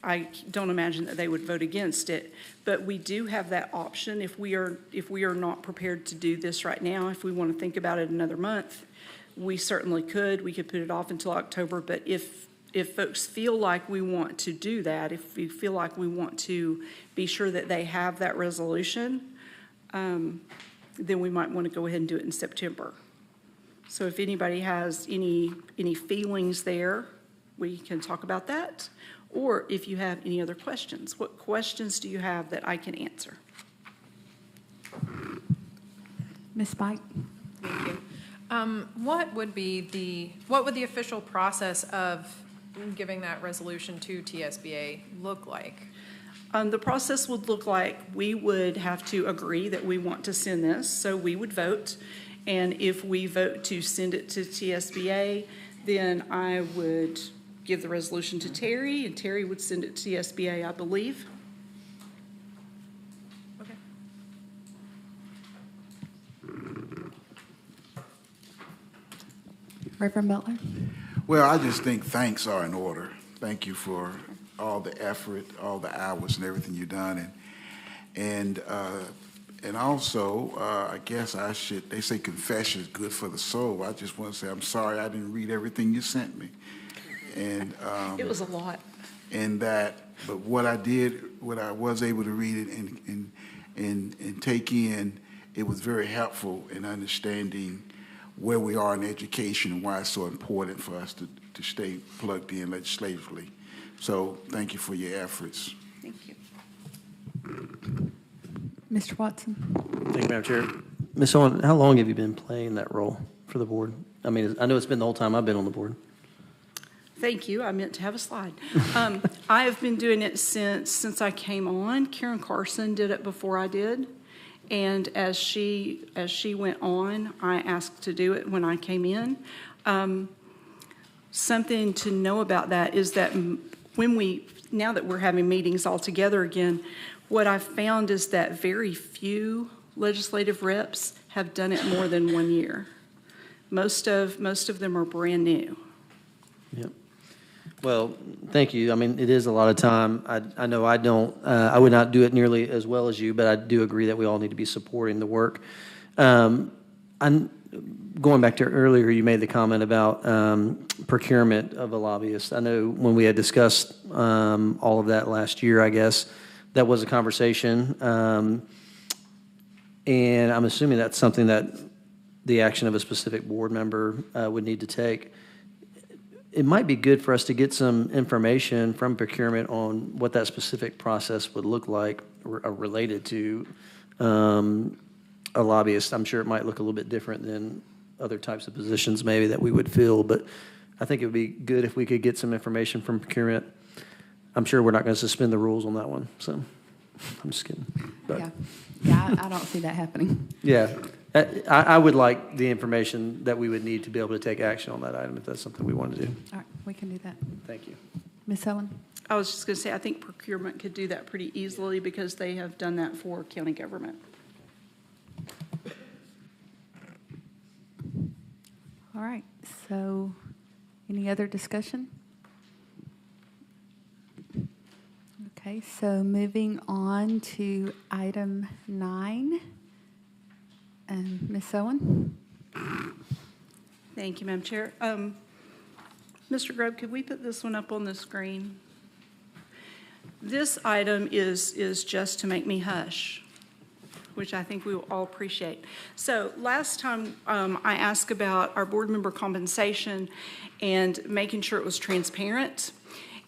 I don't imagine that they would vote against it, but we do have that option if we are not prepared to do this right now. If we want to think about it another month, we certainly could. We could put it off until October, but if folks feel like we want to do that, if we feel like we want to be sure that they have that resolution, then we might want to go ahead and do it in September. So if anybody has any feelings there, we can talk about that. Or if you have any other questions, what questions do you have that I can answer? Ms. Spike? Thank you. What would the official process of giving that resolution to TSBA look like? The process would look like we would have to agree that we want to send this, so we would vote. And if we vote to send it to TSBA, then I would give the resolution to Terry, and Terry would send it to TSBA, I believe. Okay. Reverend Butler? Well, I just think thanks are in order. Thank you for all the effort, all the hours and everything you've done. And also, I guess they say confession is good for the soul. I just want to say I'm sorry I didn't read everything you sent me. And it was a lot. But what I was able to read it and take in, it was very helpful in understanding where we are in education and why it's so important for us to stay plugged in legislatively. So thank you for your efforts. Thank you. Mr. Watson? Thank you, Madam Chair. Ms. Owen, how long have you been playing that role for the board? I mean, I know it's been the whole time I've been on the board. Thank you. I meant to have a slide. I have been doing it since I came on. Karen Carson did it before I did. And as she went on, I asked to do it when I came in. Something to know about that is that now that we're having meetings all together again, what I've found is that very few legislative reps have done it more than 1 year. Most of them are brand new. Yep. Well, thank you. I mean, it is a lot of time. I know I would not do it nearly as well as you, but I do agree that we all need to be supporting the work. I'm going back to earlier, you made the comment about procurement of a lobbyist. I know when we had discussed all of that last year, I guess, that was a conversation. And I'm assuming that's something that the action of a specific board member would need to take. It might be good for us to get some information from procurement on what that specific process would look like related to a lobbyist. I'm sure it might look a little bit different than other types of positions maybe that we would fill, but I think it would be good if we could get some information from procurement. I'm sure we're not going to suspend the rules on that one, so I'm just kidding. But, yeah, I don't see that happening. Yeah. I would like the information that we would need to be able to take action on that item if that's something we want to do. All right, we can do that. Thank you. Ms. Owen? I was just going to say, I think procurement could do that pretty easily because they have done that for county government. All right, so any other discussion? Okay, so moving on to item 9. Ms. Owen? Thank you, Madam Chair. Mr. Grubb, could we put this one up on the screen? This item is just to make me hush, which I think we will all appreciate. So last time I asked about our board member compensation and making sure it was transparent.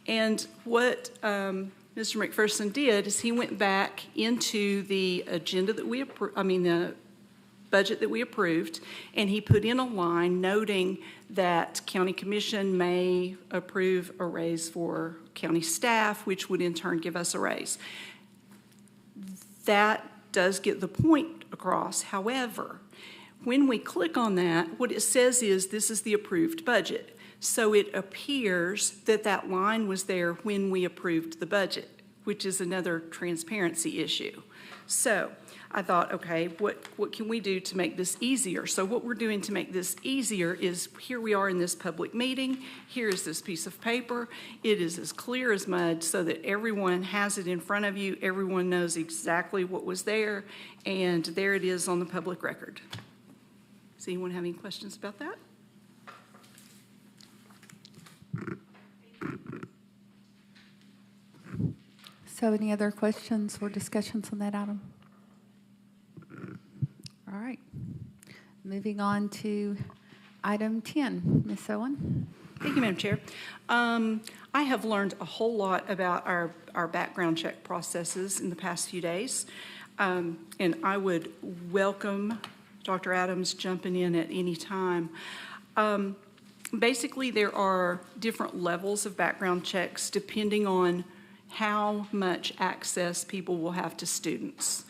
And what Mr. McPherson did is he went back into the agenda that the budget that we approved, and he put in a line noting that county commission may approve a raise for county staff, which would in turn give us a raise. That does get the point across. However, When we click on that, what it says is this is the approved budget. So it appears that that line was there when we approved the budget, which is another transparency issue. So I thought, okay, what can we do to make this easier? So what we're doing to make this easier is here we are in this public meeting. Here is this piece of paper. It is as clear as mud so that everyone has it in front of you. Everyone knows exactly what was there, and there it is on the public record. Does anyone have any questions about that? So any other questions or discussions on that item? All right. Moving on to item 10. Ms. Owen? Thank you, Madam Chair. I have learned a whole lot about our background check processes in the past few days, and I would welcome Dr. Adams jumping in at any time. Basically, there are different levels of background checks depending on how much access people will have to students.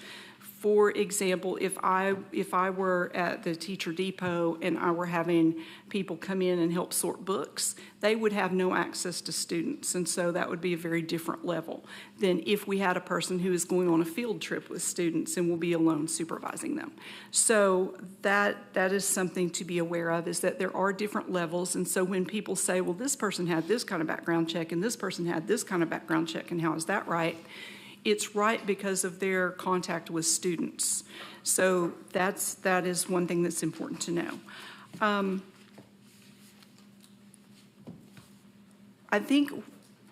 For example, if I were at the teacher depot and I were having people come in and help sort books, they would have no access to students, and so that would be a very different level than if we had a person who is going on a field trip with students and will be alone supervising them. So that is something to be aware of, is that there are different levels, and so when people say, well, this person had this kind of background check and this person had this kind of background check, and how is that right? It's right because of their contact with students. So that is one thing that's important to know. I think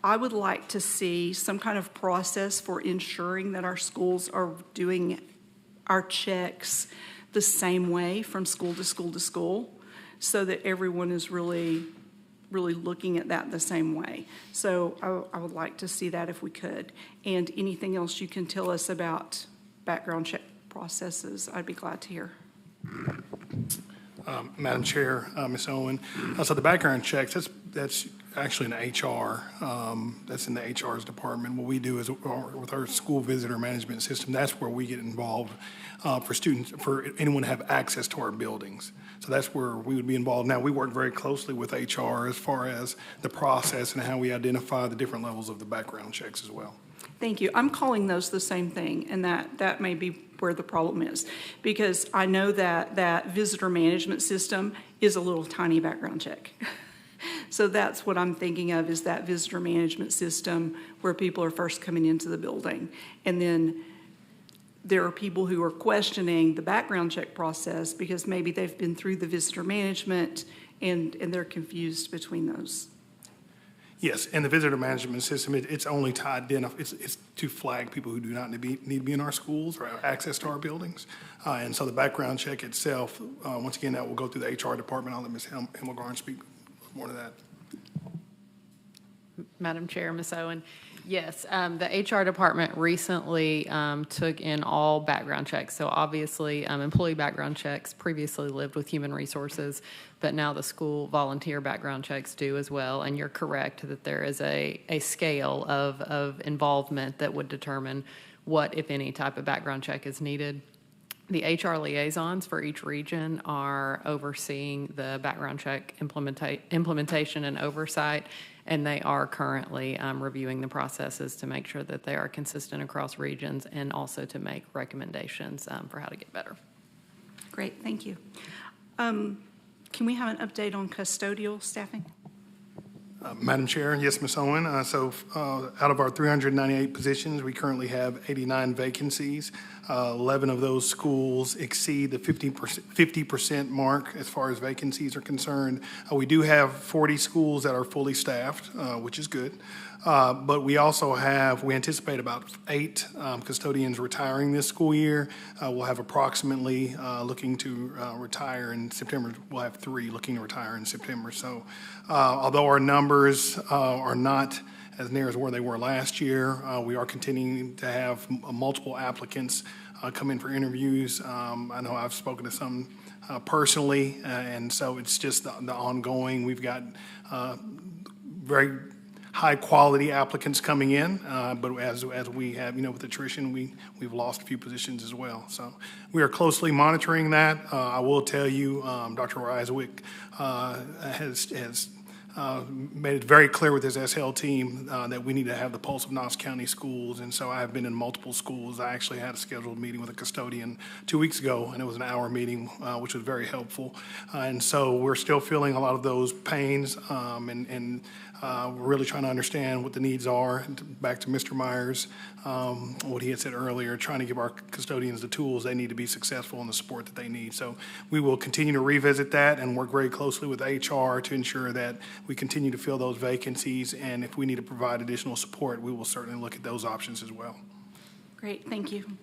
I would like to see some kind of process for ensuring that our schools are doing our checks the same way from school to school to school, so that everyone is really looking at that the same way. So I would like to see that if we could. And anything else you can tell us about background check processes, I'd be glad to hear. Madam Chair, Ms. Owen, so the background checks, that's actually in HR. That's in the HR's department. What we do is with our school visitor management system, that's where we get involved for students, for anyone to have access to our buildings. So that's where we would be involved. Now, we work very closely with HR as far as the process and how we identify the different levels of the background checks as well. Thank you. I'm calling those the same thing, and that may be where the problem is, because I know that visitor management system is a little tiny background check. So that's what I'm thinking of, is that visitor management system where people are first coming into the building. And then there are people who are questioning the background check process because maybe they've been through the visitor management and they're confused between those. Yes, and the visitor management system, it's only to identify, it's to flag people who do not need to be in our schools or have access to our buildings. And so the background check itself, once again, that will go through the HR department. I'll let Ms. Hemmelgarn speak more to that. Madam Chair, Ms. Owen, yes, the HR department recently took in all background checks. So obviously, employee background checks previously lived with Human Resources, but now the school volunteer background checks do as well. And you're correct that there is a scale of involvement that would determine what, if any, type of background check is needed. The HR liaisons for each region are overseeing the background check implementation and oversight, and they are currently reviewing the processes to make sure that they are consistent across regions and also to make recommendations for how to get better. Great, thank you. Can we have an update on custodial staffing? Madam Chair, yes, Ms. Owen. So out of our 398 positions, we currently have 89 vacancies. 11 of those schools exceed the 50% mark as far as vacancies are concerned. We do have 40 schools that are fully staffed, which is good. But we also we anticipate about 8 custodians retiring this school year. We'll have approximately looking to retire in September. We'll have 3 looking to retire in September. So although our numbers are not as near as where they were last year, we are continuing to have multiple applicants come in for interviews. I know I've spoken to some personally, and so it's just the ongoing. We've got very high-quality applicants coming in, but as we have, with attrition, we've lost a few positions as well. So we are closely monitoring that. I will tell you, Dr. Reiswick has made it very clear with his SL team that we need to have the pulse of Knox County schools, and so I have been in multiple schools. I actually had a scheduled meeting with a custodian 2 weeks ago, and it was an hour meeting, which was very helpful. And so we're still feeling a lot of those pains, and we're really trying to understand what the needs are. Back to Mr. Myers, what he had said earlier, trying to give our custodians the tools they need to be successful and the support that they need. So we will continue to revisit that and work very closely with HR to ensure that we continue to fill those vacancies. And if we need to provide additional support, we will certainly look at those options as well. Great, thank you.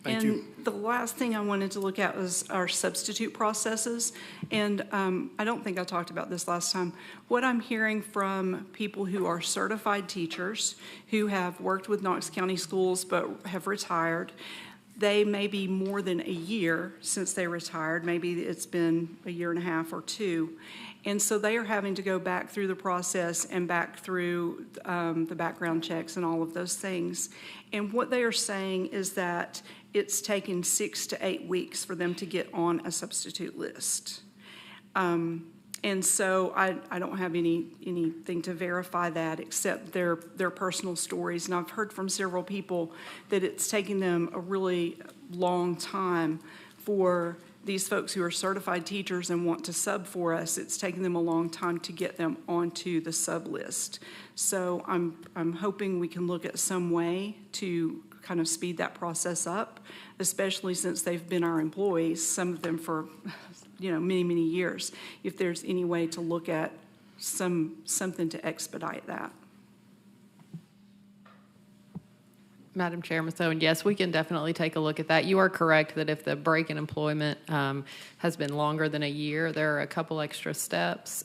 Thank and you. The last thing I wanted to look at was our substitute processes. And I don't think I talked about this last time. What I'm hearing from people who are certified teachers who have worked with Knox County schools but have retired, they may be more than a year since they retired. Maybe it's been a year and a half or two. And so they are having to go back through the process and back through the background checks and all of those things. And what they are saying is that it's taken 6 to 8 weeks for them to get on a substitute list. And so I don't have anything to verify that except their personal stories. And I've heard from several people that it's taking them a really long time for these folks who are certified teachers and want to sub for us. It's taking them a long time to get them onto the sub list. So I'm hoping we can look at some way to kind of speed that process up, especially since they've been our employees, some of them for many, many years. If there's any way to look at something to expedite that. Madam Chair Mathone, yes, we can definitely take a look at that. You are correct that if the break in employment has been longer than a year, there are a couple extra steps.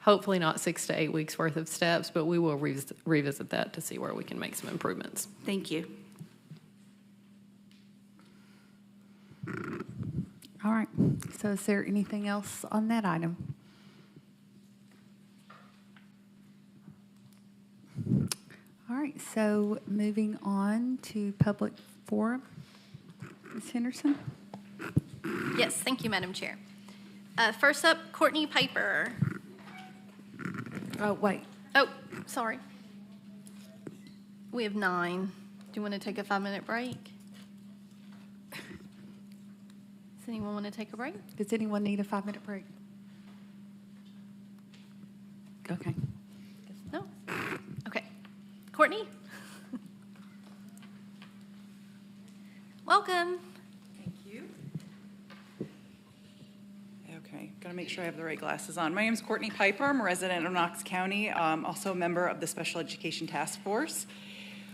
Hopefully not 6 to 8 weeks worth of steps, but we will revisit that to see where we can make some improvements. Thank you. All right. So is there anything else on that item? All right. So moving on to public forum. Ms. Henderson? Yes, thank you, Madam Chair. First up, Courtney Piper. Oh, wait. Oh, sorry. We have 9. Do you want to take a 5-minute break? Does anyone want to take a break? Does anyone need a 5-minute break? Okay. No? Okay. Courtney? Welcome. Thank you. Okay, gotta make sure I have the right glasses on. My name is Courtney Piper. I'm a resident of Knox County, also a member of the Special Education Task Force.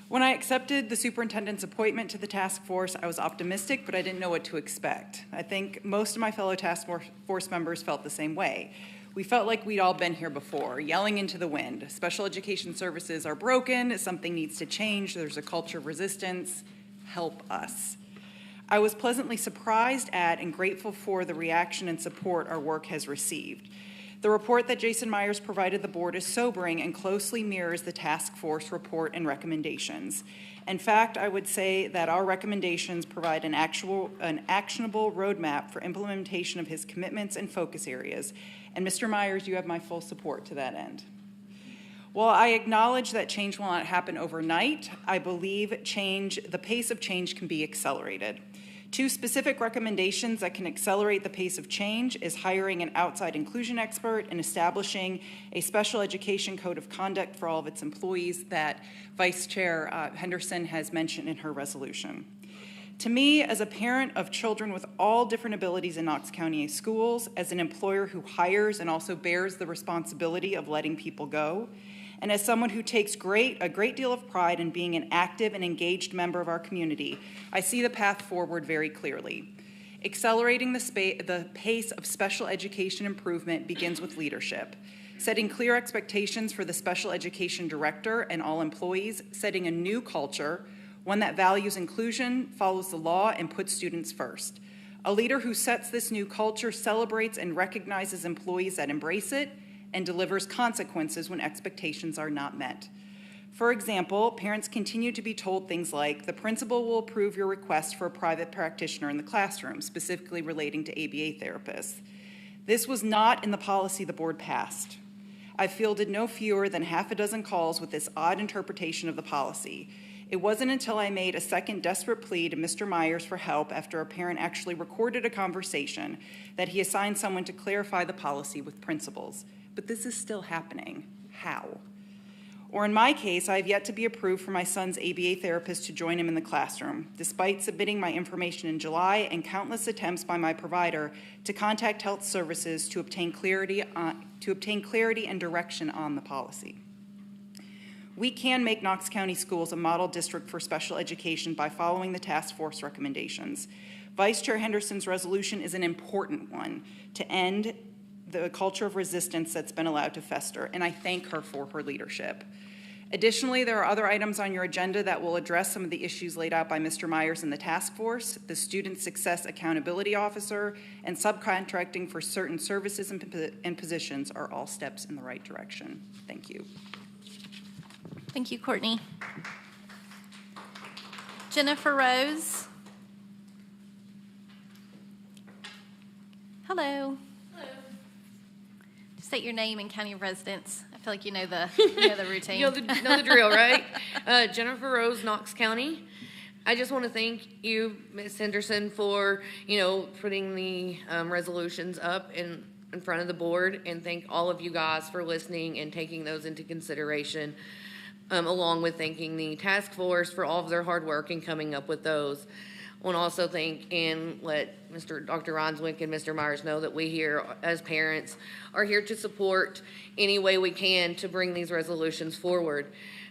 When I accepted the superintendent's appointment to the task force, I was optimistic, but I didn't know what to expect. I think most of my fellow task force members felt the same way. We felt like we'd all been here before, yelling into the wind. Special education services are broken, something needs to change, there's a culture of resistance, help us. I was pleasantly surprised at and grateful for the reaction and support our work has received. The report that Jason Myers provided the board is sobering and closely mirrors the task force report and recommendations. In fact, I would say that our recommendations provide an actionable roadmap for implementation of his commitments and focus areas. And Mr. Myers, you have my full support to that end. While I acknowledge that change will not happen overnight, I believe the pace of change can be accelerated. 2 specific recommendations that can accelerate the pace of change is hiring an outside inclusion expert and establishing a special education code of conduct for all of its employees that Vice Chair Henderson has mentioned in her resolution. To me, as a parent of children with all different abilities in Knox County schools, as an employer who hires and also bears the responsibility of letting people go, and as someone who takes a great deal of pride in being an active and engaged member of our community, I see the path forward very clearly. Accelerating the pace of special education improvement begins with leadership. Setting clear expectations for the special education director and all employees, setting a new culture, one that values inclusion, follows the law, and puts students first. A leader who sets this new culture celebrates and recognizes employees that embrace it, and delivers consequences when expectations are not met. For example, parents continue to be told things like, the principal will approve your request for a private practitioner in the classroom, specifically relating to ABA therapists. This was not in the policy the board passed. I fielded no fewer than half a dozen calls with this odd interpretation of the policy. It wasn't until I made a second desperate plea to Mr. Myers for help after a parent actually recorded a conversation that he assigned someone to clarify the policy with principals. But this is still happening. How? Or in my case, I have yet to be approved for my son's ABA therapist to join him in the classroom, despite submitting my information in July and countless attempts by my provider to contact health services to obtain clarity and direction on the policy. We can make Knox County Schools a model district for special education by following the task force recommendations. Vice Chair Henderson's resolution is an important one to end the culture of resistance that's been allowed to fester, and I thank her for her leadership. Additionally, there are other items on your agenda that will address some of the issues laid out by Mr. Myers in the task force, the Student Success Accountability Officer, and subcontracting for certain services and positions are all steps in the right direction. Thank you. Thank you, Courtney. Jennifer Rose. Hello. State your name and county of residence. I feel like you know the routine. You know the drill, right? Jennifer Rose, Knox County. I just want to thank you, Ms. Henderson, for putting the resolutions up in front of the board, and thank all of you guys for listening and taking those into consideration, along with thanking the task force for all of their hard work in coming up with those. I want to also thank and let Dr. Ronswick and Mr. Myers know that we here as parents are here to support any way we can to bring these resolutions forward.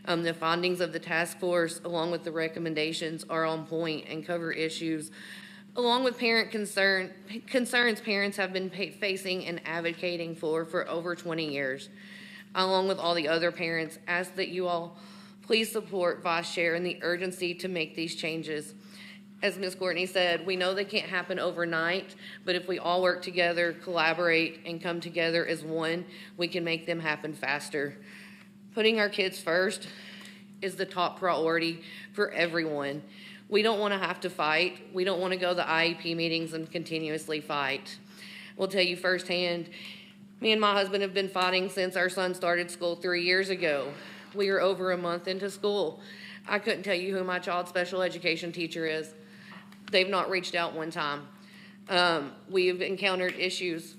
The findings of the task force, along with the recommendations, are on point and cover issues, along with parent concerns parents have been facing and advocating for over 20 years. Along with all the other parents, ask that you all please support Vice Chair in the urgency to make these changes. As Ms. Courtney said, we know they can't happen overnight, but if we all work together, collaborate, and come together as one, we can make them happen faster. Putting our kids first is the top priority for everyone. We don't want to have to fight. We don't want to go to IEP meetings and continuously fight. We'll tell you firsthand, me and my husband have been fighting since our son started school 3 years ago. We are over a month into school. I couldn't tell you who my child's special education teacher is. They've not reached out one time. We've encountered issues.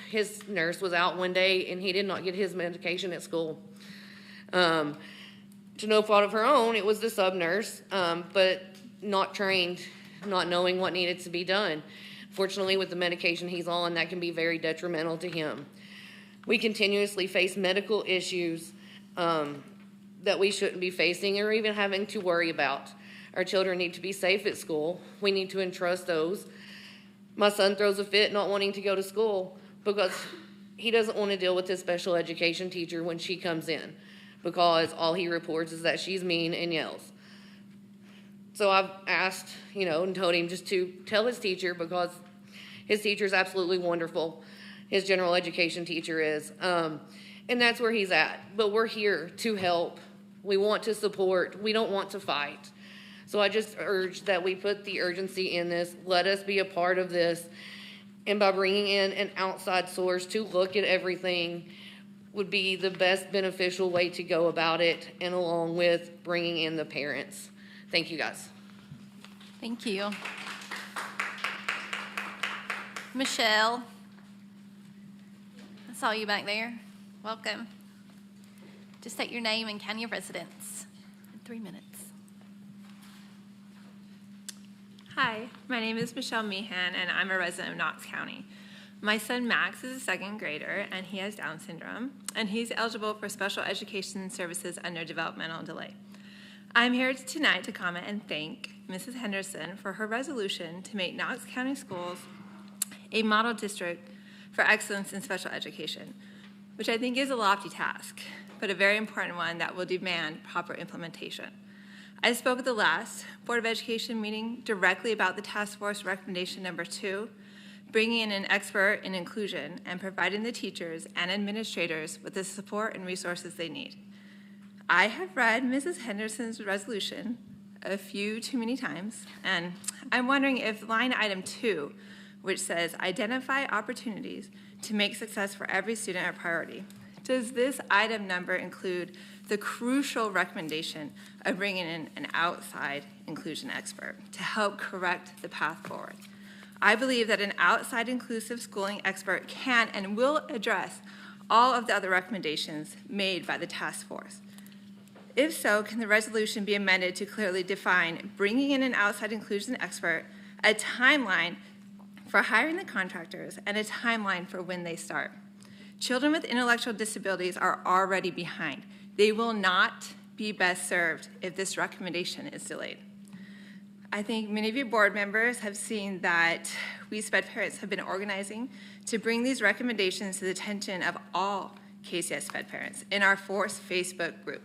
His nurse was out one day and he did not get his medication at school. To no fault of her own, it was the sub-nurse, but not trained, not knowing what needed to be done. Fortunately, with the medication he's on, that can be very detrimental to him. We continuously face medical issues that we shouldn't be facing or even having to worry about. Our children need to be safe at school. We need to entrust those. My son throws a fit not wanting to go to school because he doesn't want to deal with his special education teacher when she comes in, because all he reports is that she's mean and yells. So I've asked, and told him just to tell his teacher, because his teacher is absolutely wonderful. His general education teacher is. And that's where he's at. But we're here to help. We want to support. We don't want to fight. So I just urge that we put the urgency in this. Let us be a part of this. And by bringing in an outside source to look at everything would be the best beneficial way to go about it, and along with bringing in the parents. Thank you, guys. Thank you. Michelle. I saw you back there. Welcome. Just state your name and county of residence in 3 minutes. Hi, my name is Michelle Meehan, and I'm a resident of Knox County. My son Max is a second grader, and he has Down syndrome, and he's eligible for special education services under developmental delay. I'm here tonight to comment and thank Mrs. Henderson for her resolution to make Knox County Schools a model district for excellence in special education, which I think is a lofty task, but a very important one that will demand proper implementation. I spoke at the last Board of Education meeting directly about the task force recommendation number 2, bringing in an expert in inclusion, and providing the teachers and administrators with the support and resources they need. I have read Mrs. Henderson's resolution a few too many times, and I'm wondering if line item 2, which says identify opportunities to make success for every student a priority, does this item number include the crucial recommendation of bringing in an outside inclusion expert to help correct the path forward? I believe that an outside inclusive schooling expert can and will address all of the other recommendations made by the task force. If so, can the resolution be amended to clearly define bringing in an outside inclusion expert, a timeline for hiring the contractors, and a timeline for when they start? Children with intellectual disabilities are already behind. They will not be best served if this recommendation is delayed. I think many of you board members have seen that we SPED parents have been organizing to bring these recommendations to the attention of all KCS SPED parents in our Force Facebook group.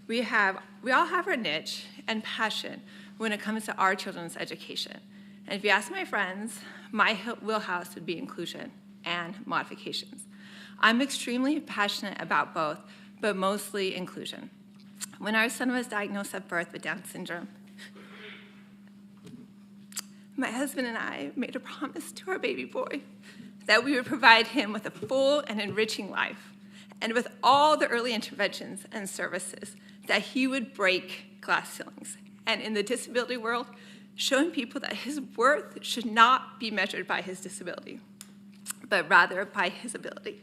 We all have our niche and passion when it comes to our children's education. And if you ask my friends, my wheelhouse would be inclusion and modifications. I'm extremely passionate about both, but mostly inclusion. When our son was diagnosed at birth with Down syndrome, my husband and I made a promise to our baby boy that we would provide him with a full and enriching life, and with all the early interventions and services, that he would break glass ceilings. And in the disability world, showing people that his worth should not be measured by his disability, but rather by his ability.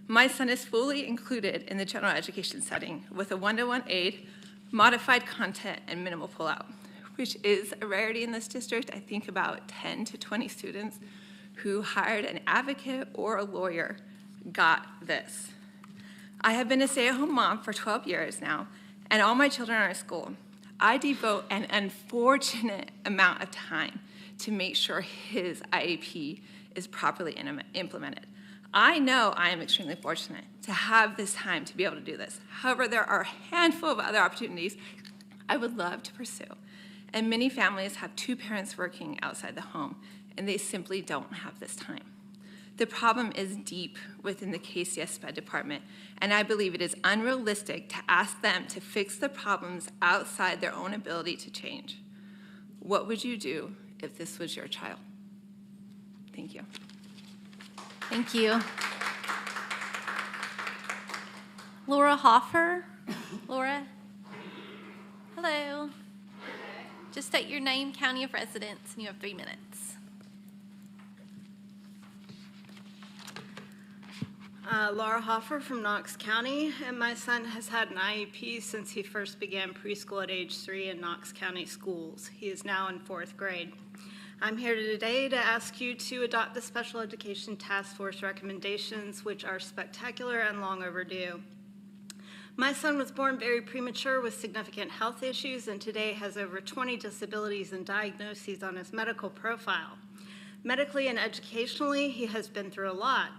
My son is fully included in the general education setting with a one-to-one aid, modified content, and minimal pullout, which is a rarity in this district. I think about 10 to 20 students who hired an advocate or a lawyer got this. I have been a stay-at-home mom for 12 years now, and all my children are in school. I devote an unfortunate amount of time to make sure his IEP is properly implemented. I know I am extremely fortunate to have this time to be able to do this. However, there are a handful of other opportunities I would love to pursue. And many families have two parents working outside the home, and they simply don't have this time. The problem is deep within the KCS SPED department, and I believe it is unrealistic to ask them to fix the problems outside their own ability to change. What would you do if this was your child? Thank you. Thank you. Laura Hoffer. Laura? Hello. Just state your name, county of residence, and you have 3 minutes. Laura Hoffer from Knox County, and my son has had an IEP since he first began preschool at age 3 in Knox County schools. He is now in 4th grade. I'm here today to ask you to adopt the Special Education Task Force recommendations, which are spectacular and long overdue. My son was born very premature with significant health issues and today has over 20 disabilities and diagnoses on his medical profile. Medically and educationally, he has been through a lot.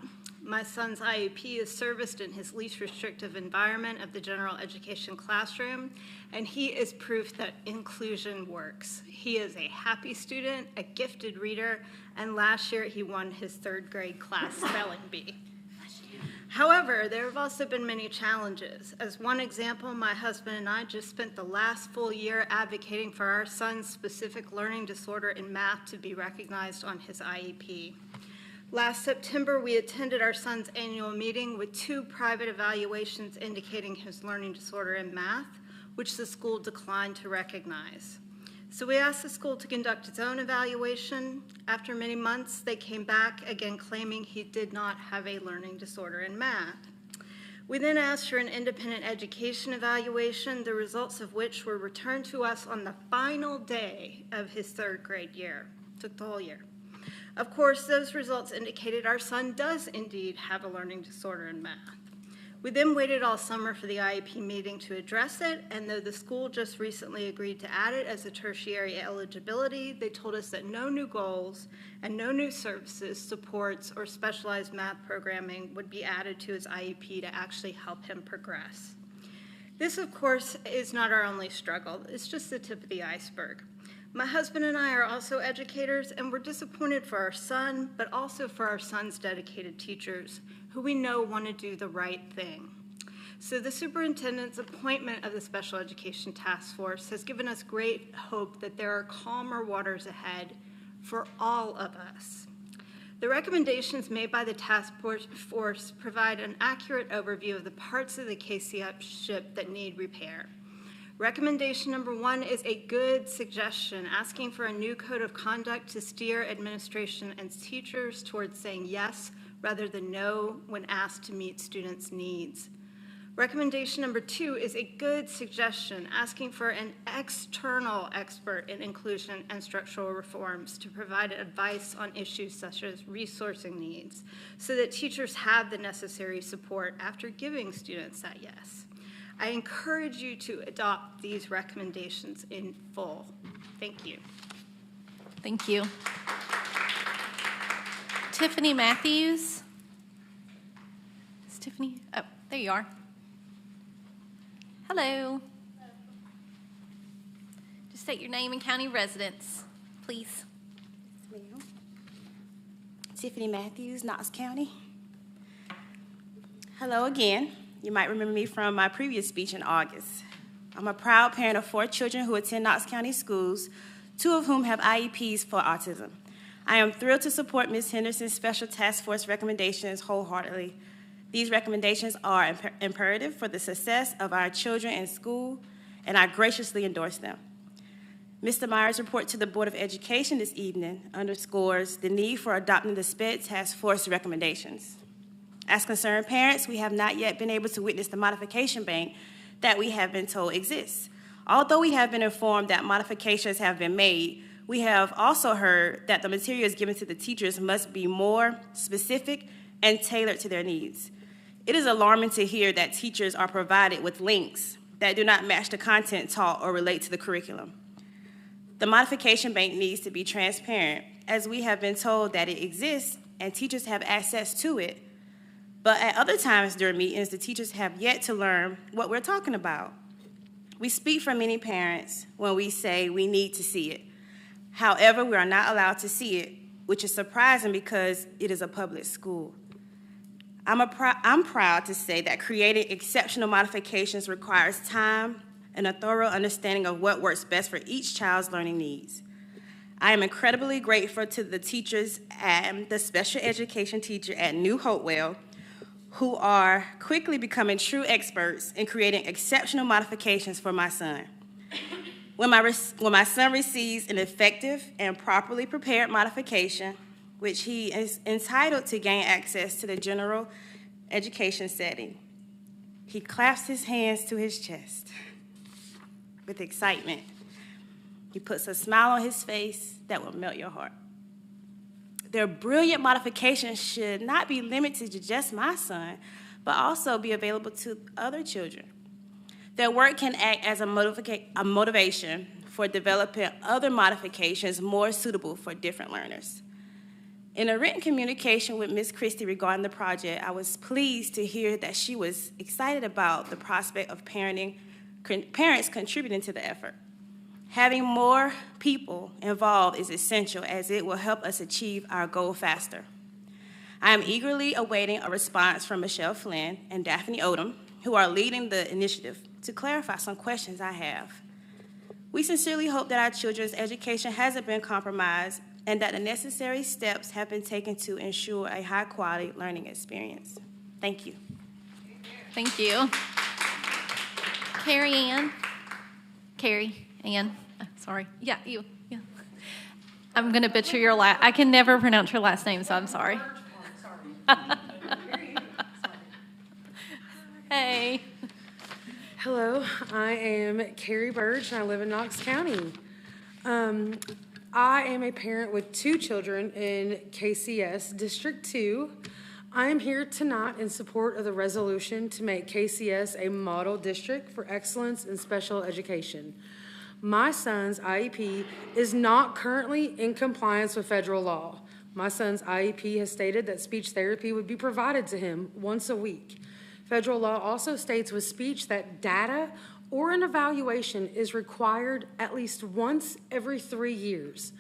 My son's IEP is serviced in his least restrictive environment of the general education classroom, and he is proof that inclusion works. He is a happy student, a gifted reader, and last year he won his 3rd grade class spelling bee. However, there have also been many challenges. As one example, my husband and I just spent the last full year advocating for our son's specific learning disorder in math to be recognized on his IEP. Last September, we attended our son's annual meeting with 2 private evaluations indicating his learning disorder in math, which the school declined to recognize. So we asked the school to conduct its own evaluation. After many months, they came back again claiming he did not have a learning disorder in math. We then asked for an independent education evaluation, the results of which were returned to us on the final day of his 3rd grade year. Took the whole year. Of course, those results indicated our son does indeed have a learning disorder in math. We then waited all summer for the IEP meeting to address it, and though the school just recently agreed to add it as a tertiary eligibility, they told us that no new goals and no new services, supports, or specialized math programming would be added to his IEP to actually help him progress. This, of course, is not our only struggle. It's just the tip of the iceberg. My husband and I are also educators, and we're disappointed for our son, but also for our son's dedicated teachers, who we know want to do the right thing. So the superintendent's appointment of the Special Education Task Force has given us great hope that there are calmer waters ahead for all of us. The recommendations made by the task force provide an accurate overview of the parts of the KCS ship that need repair. Recommendation number 1 is a good suggestion, asking for a new code of conduct to steer administration and teachers towards saying yes rather than no when asked to meet students' needs. Recommendation number 2 is a good suggestion, asking for an external expert in inclusion and structural reforms to provide advice on issues such as resourcing needs, so that teachers have the necessary support after giving students that yes. I encourage you to adopt these recommendations in full. Thank you. Thank you. Tiffany Matthews. Is Tiffany? Oh, there you are. Hello. Just state your name and county residence, please. Tiffany Matthews, Knox County. Hello again. You might remember me from my previous speech in August. I'm a proud parent of 4 children who attend Knox County schools, 2 of whom have IEPs for autism. I am thrilled to support Ms. Henderson's Special Task Force recommendations wholeheartedly. These recommendations are imperative for the success of our children in school, and I graciously endorse them. Mr. Myers' report to the Board of Education this evening underscores the need for adopting the SPED Task Force recommendations. As concerned parents, we have not yet been able to witness the modification bank that we have been told exists. Although we have been informed that modifications have been made, we have also heard that the materials given to the teachers must be more specific and tailored to their needs. It is alarming to hear that teachers are provided with links that do not match the content taught or relate to the curriculum. The modification bank needs to be transparent, as we have been told that it exists and teachers have access to it. But at other times during meetings, the teachers have yet to learn what we're talking about. We speak for many parents when we say we need to see it. However, we are not allowed to see it, which is surprising because it is a public school. I'm proud to say that creating exceptional modifications requires time and a thorough understanding of what works best for each child's learning needs. I am incredibly grateful to the teachers and the special education teacher at New Hopewell, who are quickly becoming true experts in creating exceptional modifications for my son. When my son receives an effective and properly prepared modification, which he is entitled to gain access to the general education setting, he claps his hands to his chest with excitement. He puts a smile on his face that will melt your heart. Their brilliant modifications should not be limited to just my son, but also be available to other children. Their work can act as a motivation for developing other modifications more suitable for different learners. In a written communication with Ms. Christie regarding the project, I was pleased to hear that she was excited about the prospect of parents contributing to the effort. Having more people involved is essential, as it will help us achieve our goal faster. I am eagerly awaiting a response from Michelle Flynn and Daphne Odom, who are leading the initiative, to clarify some questions I have. We sincerely hope that our children's education hasn't been compromised and that the necessary steps have been taken to ensure a high-quality learning experience. Thank you. Thank you. Carrie Ann. Sorry. Yeah, you. Yeah. I'm going to butcher your last. I can never pronounce your last name, so I'm sorry. Hey. Hello, I am Carrie Burge, and I live in Knox County. I am a parent with 2 children in KCS District 2. I am here tonight in support of the resolution to make KCS a model district for excellence in special education. My son's IEP is not currently in compliance with federal law. My son's IEP has stated that speech therapy would be provided to him once a week. Federal law also states with speech that data or an evaluation is required at least once every 3 years.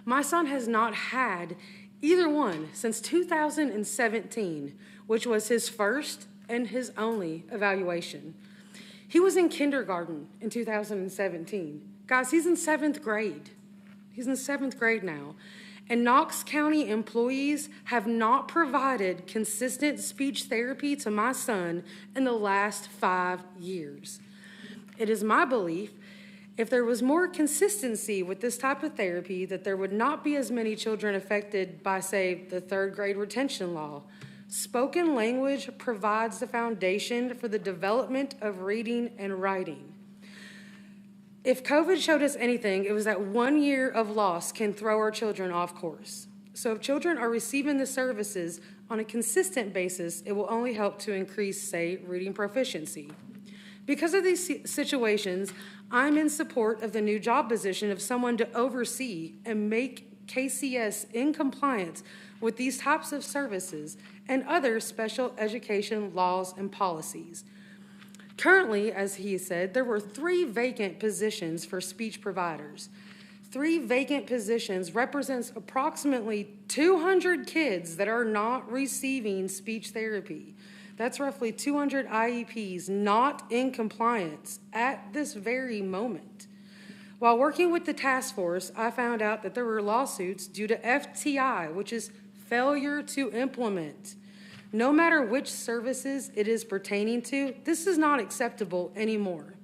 My son has not had either one since 2017, which was his first and his only evaluation. He was in kindergarten in 2017. Guys, he's in 7th grade. He's in 7th grade now. And Knox County employees have not provided consistent speech therapy to my son in the last 5 years. It is my belief if there was more consistency with this type of therapy, that there would not be as many children affected by, say, the 3rd grade retention law. Spoken language provides the foundation for the development of reading and writing. If COVID showed us anything, it was that 1 year of loss can throw our children off course. So if children are receiving the services on a consistent basis, it will only help to increase, say, reading proficiency. Because of these situations, I'm in support of the new job position of someone to oversee and make KCS in compliance with these types of services and other special education laws and policies. Currently, as he said, there were 3 vacant positions for speech providers. 3 vacant positions represents approximately 200 kids that are not receiving speech therapy. That's roughly 200 IEPs not in compliance at this very moment. While working with the task force, I found out that there were lawsuits due to FTI, which is failure to implement. No matter which services it is pertaining to, this is not acceptable anymore.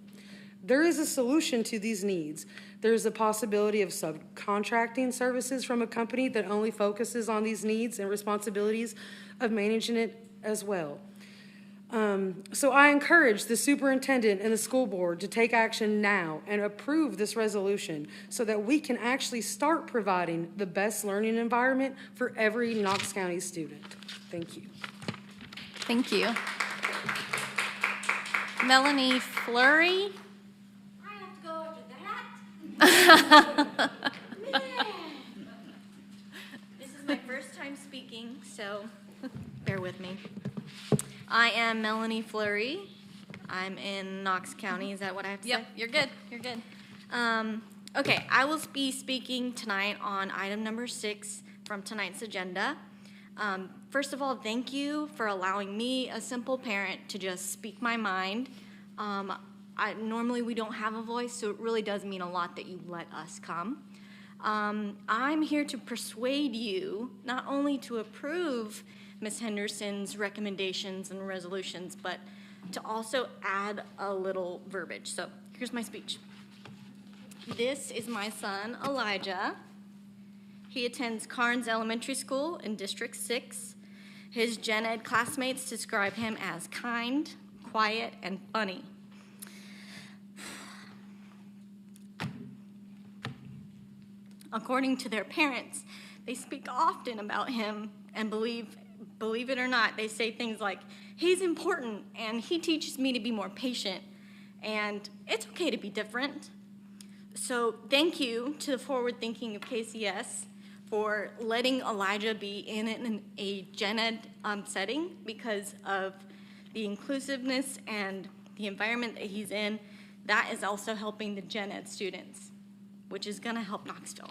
There is a solution to these needs. There is a possibility of subcontracting services from a company that only focuses on these needs and responsibilities of managing it as well. So I encourage the superintendent and the school board to take action now and approve this resolution so that we can actually start providing the best learning environment for every Knox County student. Thank you. Thank you. Melanie Fleury. I have to go after that. Man. This is my first time speaking, so bear with me. I am Melanie Fleury. I'm in Knox County. Is that what I have to say? Yep, you're good. You're good. Okay, I will be speaking tonight on item number 6 from tonight's agenda. First of all, thank you for allowing me, a simple parent, to just speak my mind. Normally we don't have a voice, so it really does mean a lot that you let us come. I'm here to persuade you not only to approve Ms. Henderson's recommendations and resolutions, but to also add a little verbiage. So here's my speech. This is my son, Elijah. He attends Carnes Elementary School in District 6. His gen ed classmates describe him as kind, quiet, and funny. According to their parents, they speak often about him and believe it or not, they say things like, he's important and he teaches me to be more patient and it's okay to be different. So thank you to the forward thinking of KCS for letting Elijah be in a gen ed setting because of the inclusiveness and the environment that he's in. That is also helping the gen ed students, which is going to help Knoxville.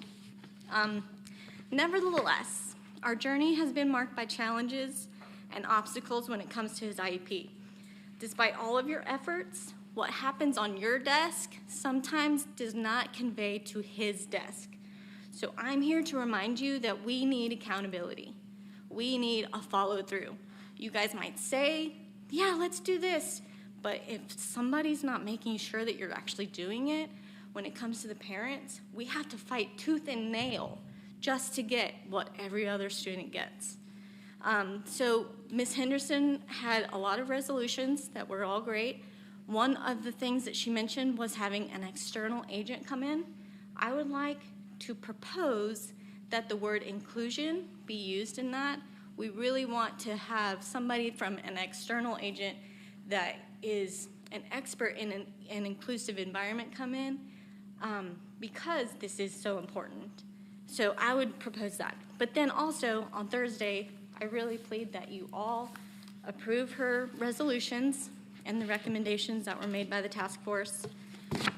Nevertheless, our journey has been marked by challenges and obstacles when it comes to his IEP. Despite all of your efforts, what happens on your desk sometimes does not convey to his desk. So I'm here to remind you that we need accountability. We need a follow-through. You guys might say, yeah, let's do this. But if somebody's not making sure that you're actually doing it, when it comes to the parents, we have to fight tooth and nail just to get what every other student gets. So Ms. Henderson had a lot of resolutions that were all great. One of the things that she mentioned was having an external agent come in. I would like to propose that the word inclusion be used in that. We really want to have somebody from an external agent that is an expert in an inclusive environment come in because this is so important. So I would propose that. But then also on Thursday, I really plead that you all approve her resolutions and the recommendations that were made by the task force.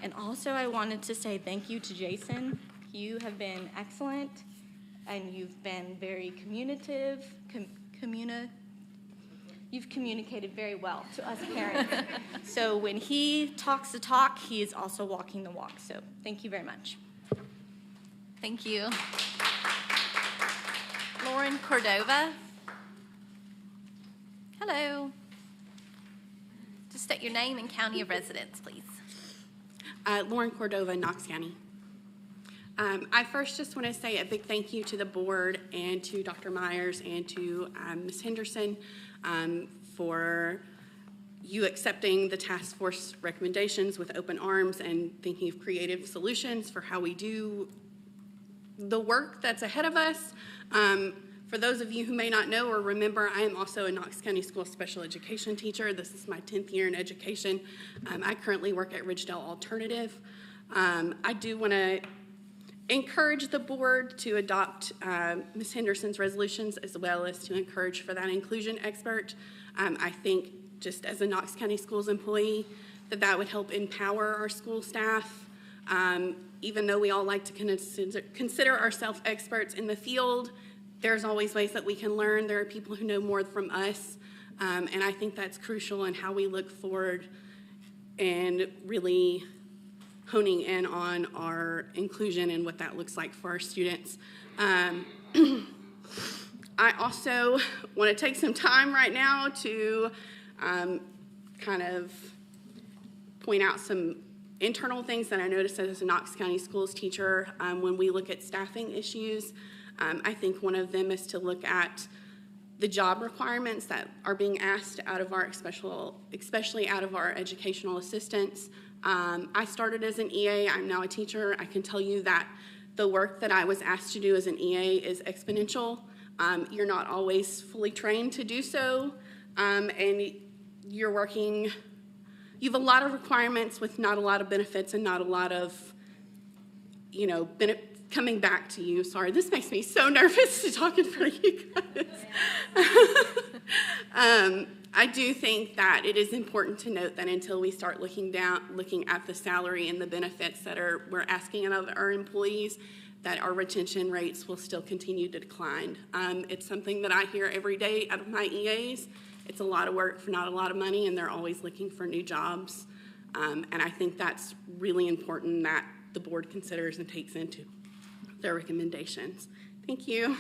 And also I wanted to say thank you to Jason. You have been excellent, and you've been very communicative, you've communicated very well to us parents. So when he talks the talk, he is also walking the walk. So thank you very much. Thank you. Lauren Cordova. Hello. Just state your name and county of residence, please. Lauren Cordova, Knox County. I first just want to say a big thank you to the board and to Dr. Myers and to Ms. Henderson for you accepting the task force recommendations with open arms and thinking of creative solutions for how we do the work that's ahead of us. For those of you who may not know or remember, I am also a Knox County School special education teacher. This is my 10th year in education. I currently work at Ridgedale Alternative. I do want to encourage the board to adopt Ms. Henderson's resolutions, as well as to encourage for that inclusion expert. I think just as a Knox County Schools employee, that would help empower our school staff. Even though we all like to consider ourselves experts in the field, there's always ways that we can learn. There are people who know more from us, and I think that's crucial in how we look forward and really honing in on our inclusion and what that looks like for our students. I also want to take some time right now to kind of point out some internal things that I noticed as a Knox County Schools teacher when we look at staffing issues. I think one of them is to look at the job requirements that are being asked out of our especially out of our educational assistants. I started as an EA. I'm now a teacher. I can tell you that the work that I was asked to do as an EA is exponential. You're not always fully trained to do so, and you're working. You have a lot of requirements with not a lot of benefits and not a lot of, coming back to you. Sorry, this makes me so nervous to talk in front of you guys. I do think that it is important to note that until we start looking at the salary and the benefits that we're asking of our employees, that our retention rates will still continue to decline. It's something that I hear every day out of my EAs. It's a lot of work for not a lot of money, and they're always looking for new jobs. And I think that's really important that the board considers and takes into their recommendations. Thank you.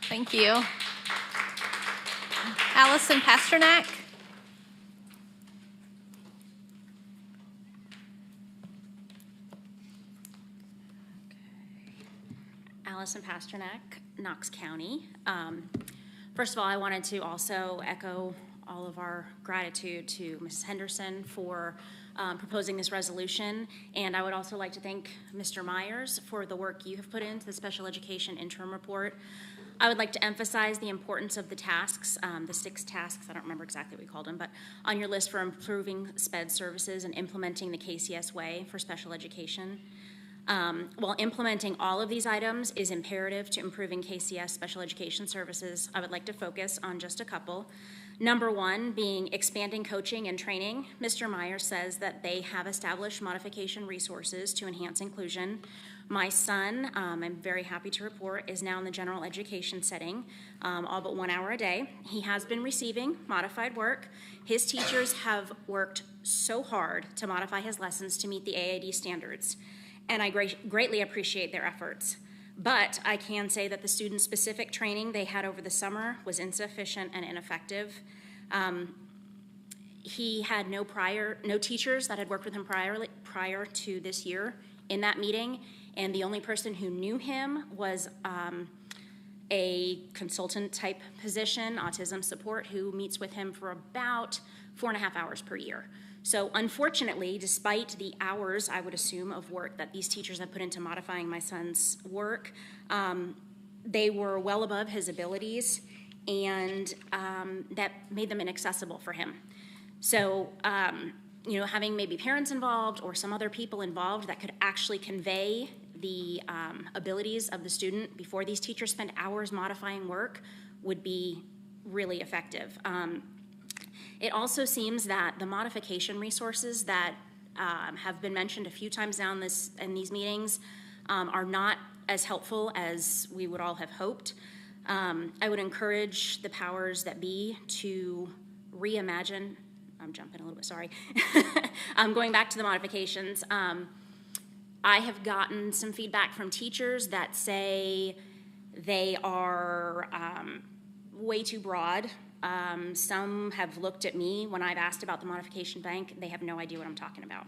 Thank you. Allison Pasternak. Allison Pasternak, Knox County. First of all, I wanted to also echo all of our gratitude to Mrs. Henderson for proposing this resolution, and I would also like to thank Mr. Myers for the work you have put into the special education interim report. I would like to emphasize the importance of the tasks, the 6 tasks, I don't remember exactly what we called them, but on your list for improving SPED services and implementing the KCS way for special education. While implementing all of these items is imperative to improving KCS special education services, I would like to focus on just a couple. Number 1 being expanding coaching and training. Mr. Myers says that they have established modification resources to enhance inclusion. My son, I'm very happy to report, is now in the general education setting, all but 1 hour a day. He has been receiving modified work. His teachers have worked so hard to modify his lessons to meet the AAD standards, and I greatly appreciate their efforts. But I can say that the student-specific training they had over the summer was insufficient and ineffective. He had no teachers that had worked with him prior to this year in that meeting, and the only person who knew him was a consultant-type position, autism support, who meets with him for about 4.5 hours per year. So unfortunately, despite the hours, I would assume, of work that these teachers have put into modifying my son's work, they were well above his abilities, and that made them inaccessible for him. So, having maybe parents involved or some other people involved that could actually convey the abilities of the student before these teachers spend hours modifying work would be really effective. It also seems that the modification resources that have been mentioned a few times now in these meetings are not as helpful as we would all have hoped. I would encourage the powers that be to reimagine. I'm jumping a little bit, sorry. Going back to the modifications. I have gotten some feedback from teachers that say they are way too broad. Some have looked at me when I've asked about the modification bank. They have no idea what I'm talking about.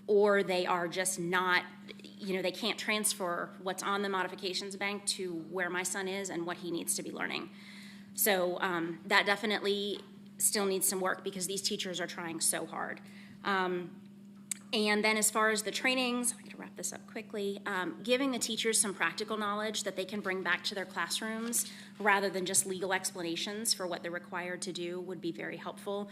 Or they are just not, they can't transfer what's on the modifications bank to where my son is and what he needs to be learning. So that definitely still needs some work because these teachers are trying so hard. And then as far as the trainings, I'm going to wrap this up quickly, giving the teachers some practical knowledge that they can bring back to their classrooms rather than just legal explanations for what they're required to do would be very helpful.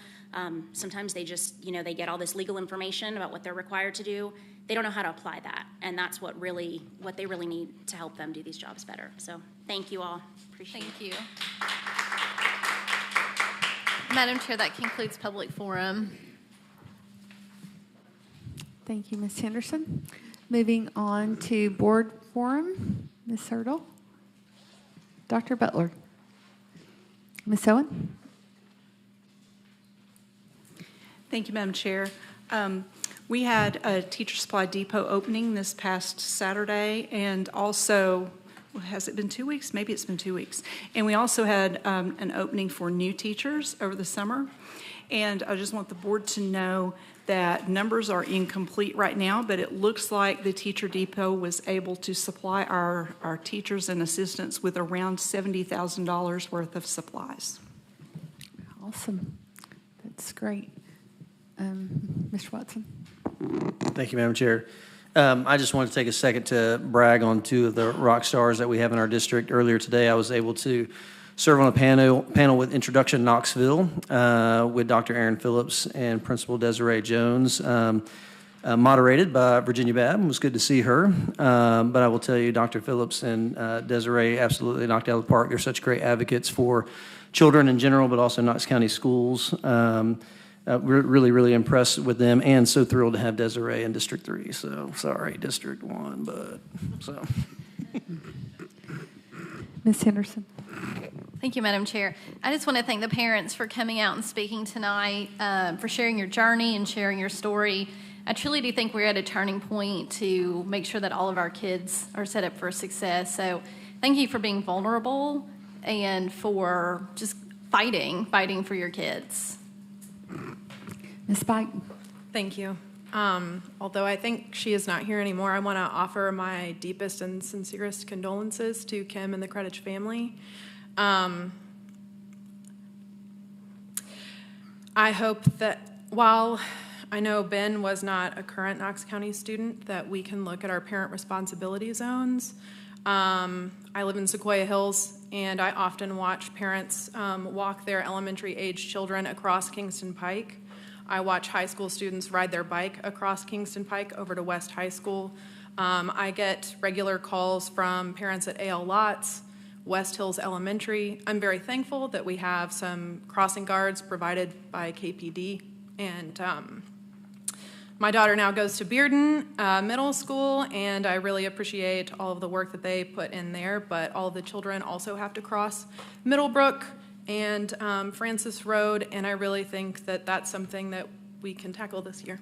Sometimes they just, they get all this legal information about what they're required to do. They don't know how to apply that, and that's what they really need to help them do these jobs better. So thank you all. Appreciate it. Thank you. Madam Chair, that concludes public forum. Thank you, Ms. Henderson. Moving on to board forum, Ms. Hurdle. Dr. Butler. Ms. Owen. Thank you, Madam Chair. We had a Teacher Supply Depot opening this past Saturday, and also, has it been 2 weeks? Maybe it's been 2 weeks. And we also had an opening for new teachers over the summer. And I just want the board to know that numbers are incomplete right now, but it looks like the Teacher Depot was able to supply our teachers and assistants with around $70,000 worth of supplies. Awesome. That's great. Mr. Watson. Thank you, Madam Chair. I just wanted to take a second to brag on two of the rock stars that we have in our district. Earlier today, I was able to serve on a panel with Introduction Knoxville with Dr. Aaron Phillips and Principal Desiree Jones, moderated by Virginia Babb. It was good to see her. But I will tell you, Dr. Phillips and Desiree absolutely knocked out of the park. They're such great advocates for children in general, but also Knox County schools. We're really, really impressed with them and so thrilled to have Desiree in District 3. So, sorry, District 1, but so. Ms. Henderson. Thank you, Madam Chair. I just want to thank the parents for coming out and speaking tonight, for sharing your journey and sharing your story. I truly do think we're at a turning point to make sure that all of our kids are set up for success. So thank you for being vulnerable and for just fighting for your kids. Ms. Pike. Thank you. Although I think she is not here anymore, I want to offer my deepest and sincerest condolences to Kim and the Credich family. I hope that while I know Ben was not a current Knox County student, that we can look at our parent responsibility zones. I live in Sequoia Hills, and I often watch parents walk their elementary-age children across Kingston Pike. I watch high school students ride their bike across Kingston Pike over to West High School. I get regular calls from parents at A.L. Lotz, West Hills Elementary. I'm very thankful that we have some crossing guards provided by KPD. And my daughter now goes to Bearden Middle School, and I really appreciate all of the work that they put in there. But all of the children also have to cross Middlebrook and Francis Road, and I really think that that's something that we can tackle this year.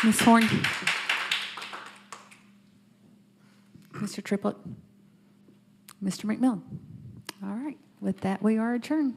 Ms. Horn. Mr. Triplett. Mr. McMillan. All right. With that, we are adjourned.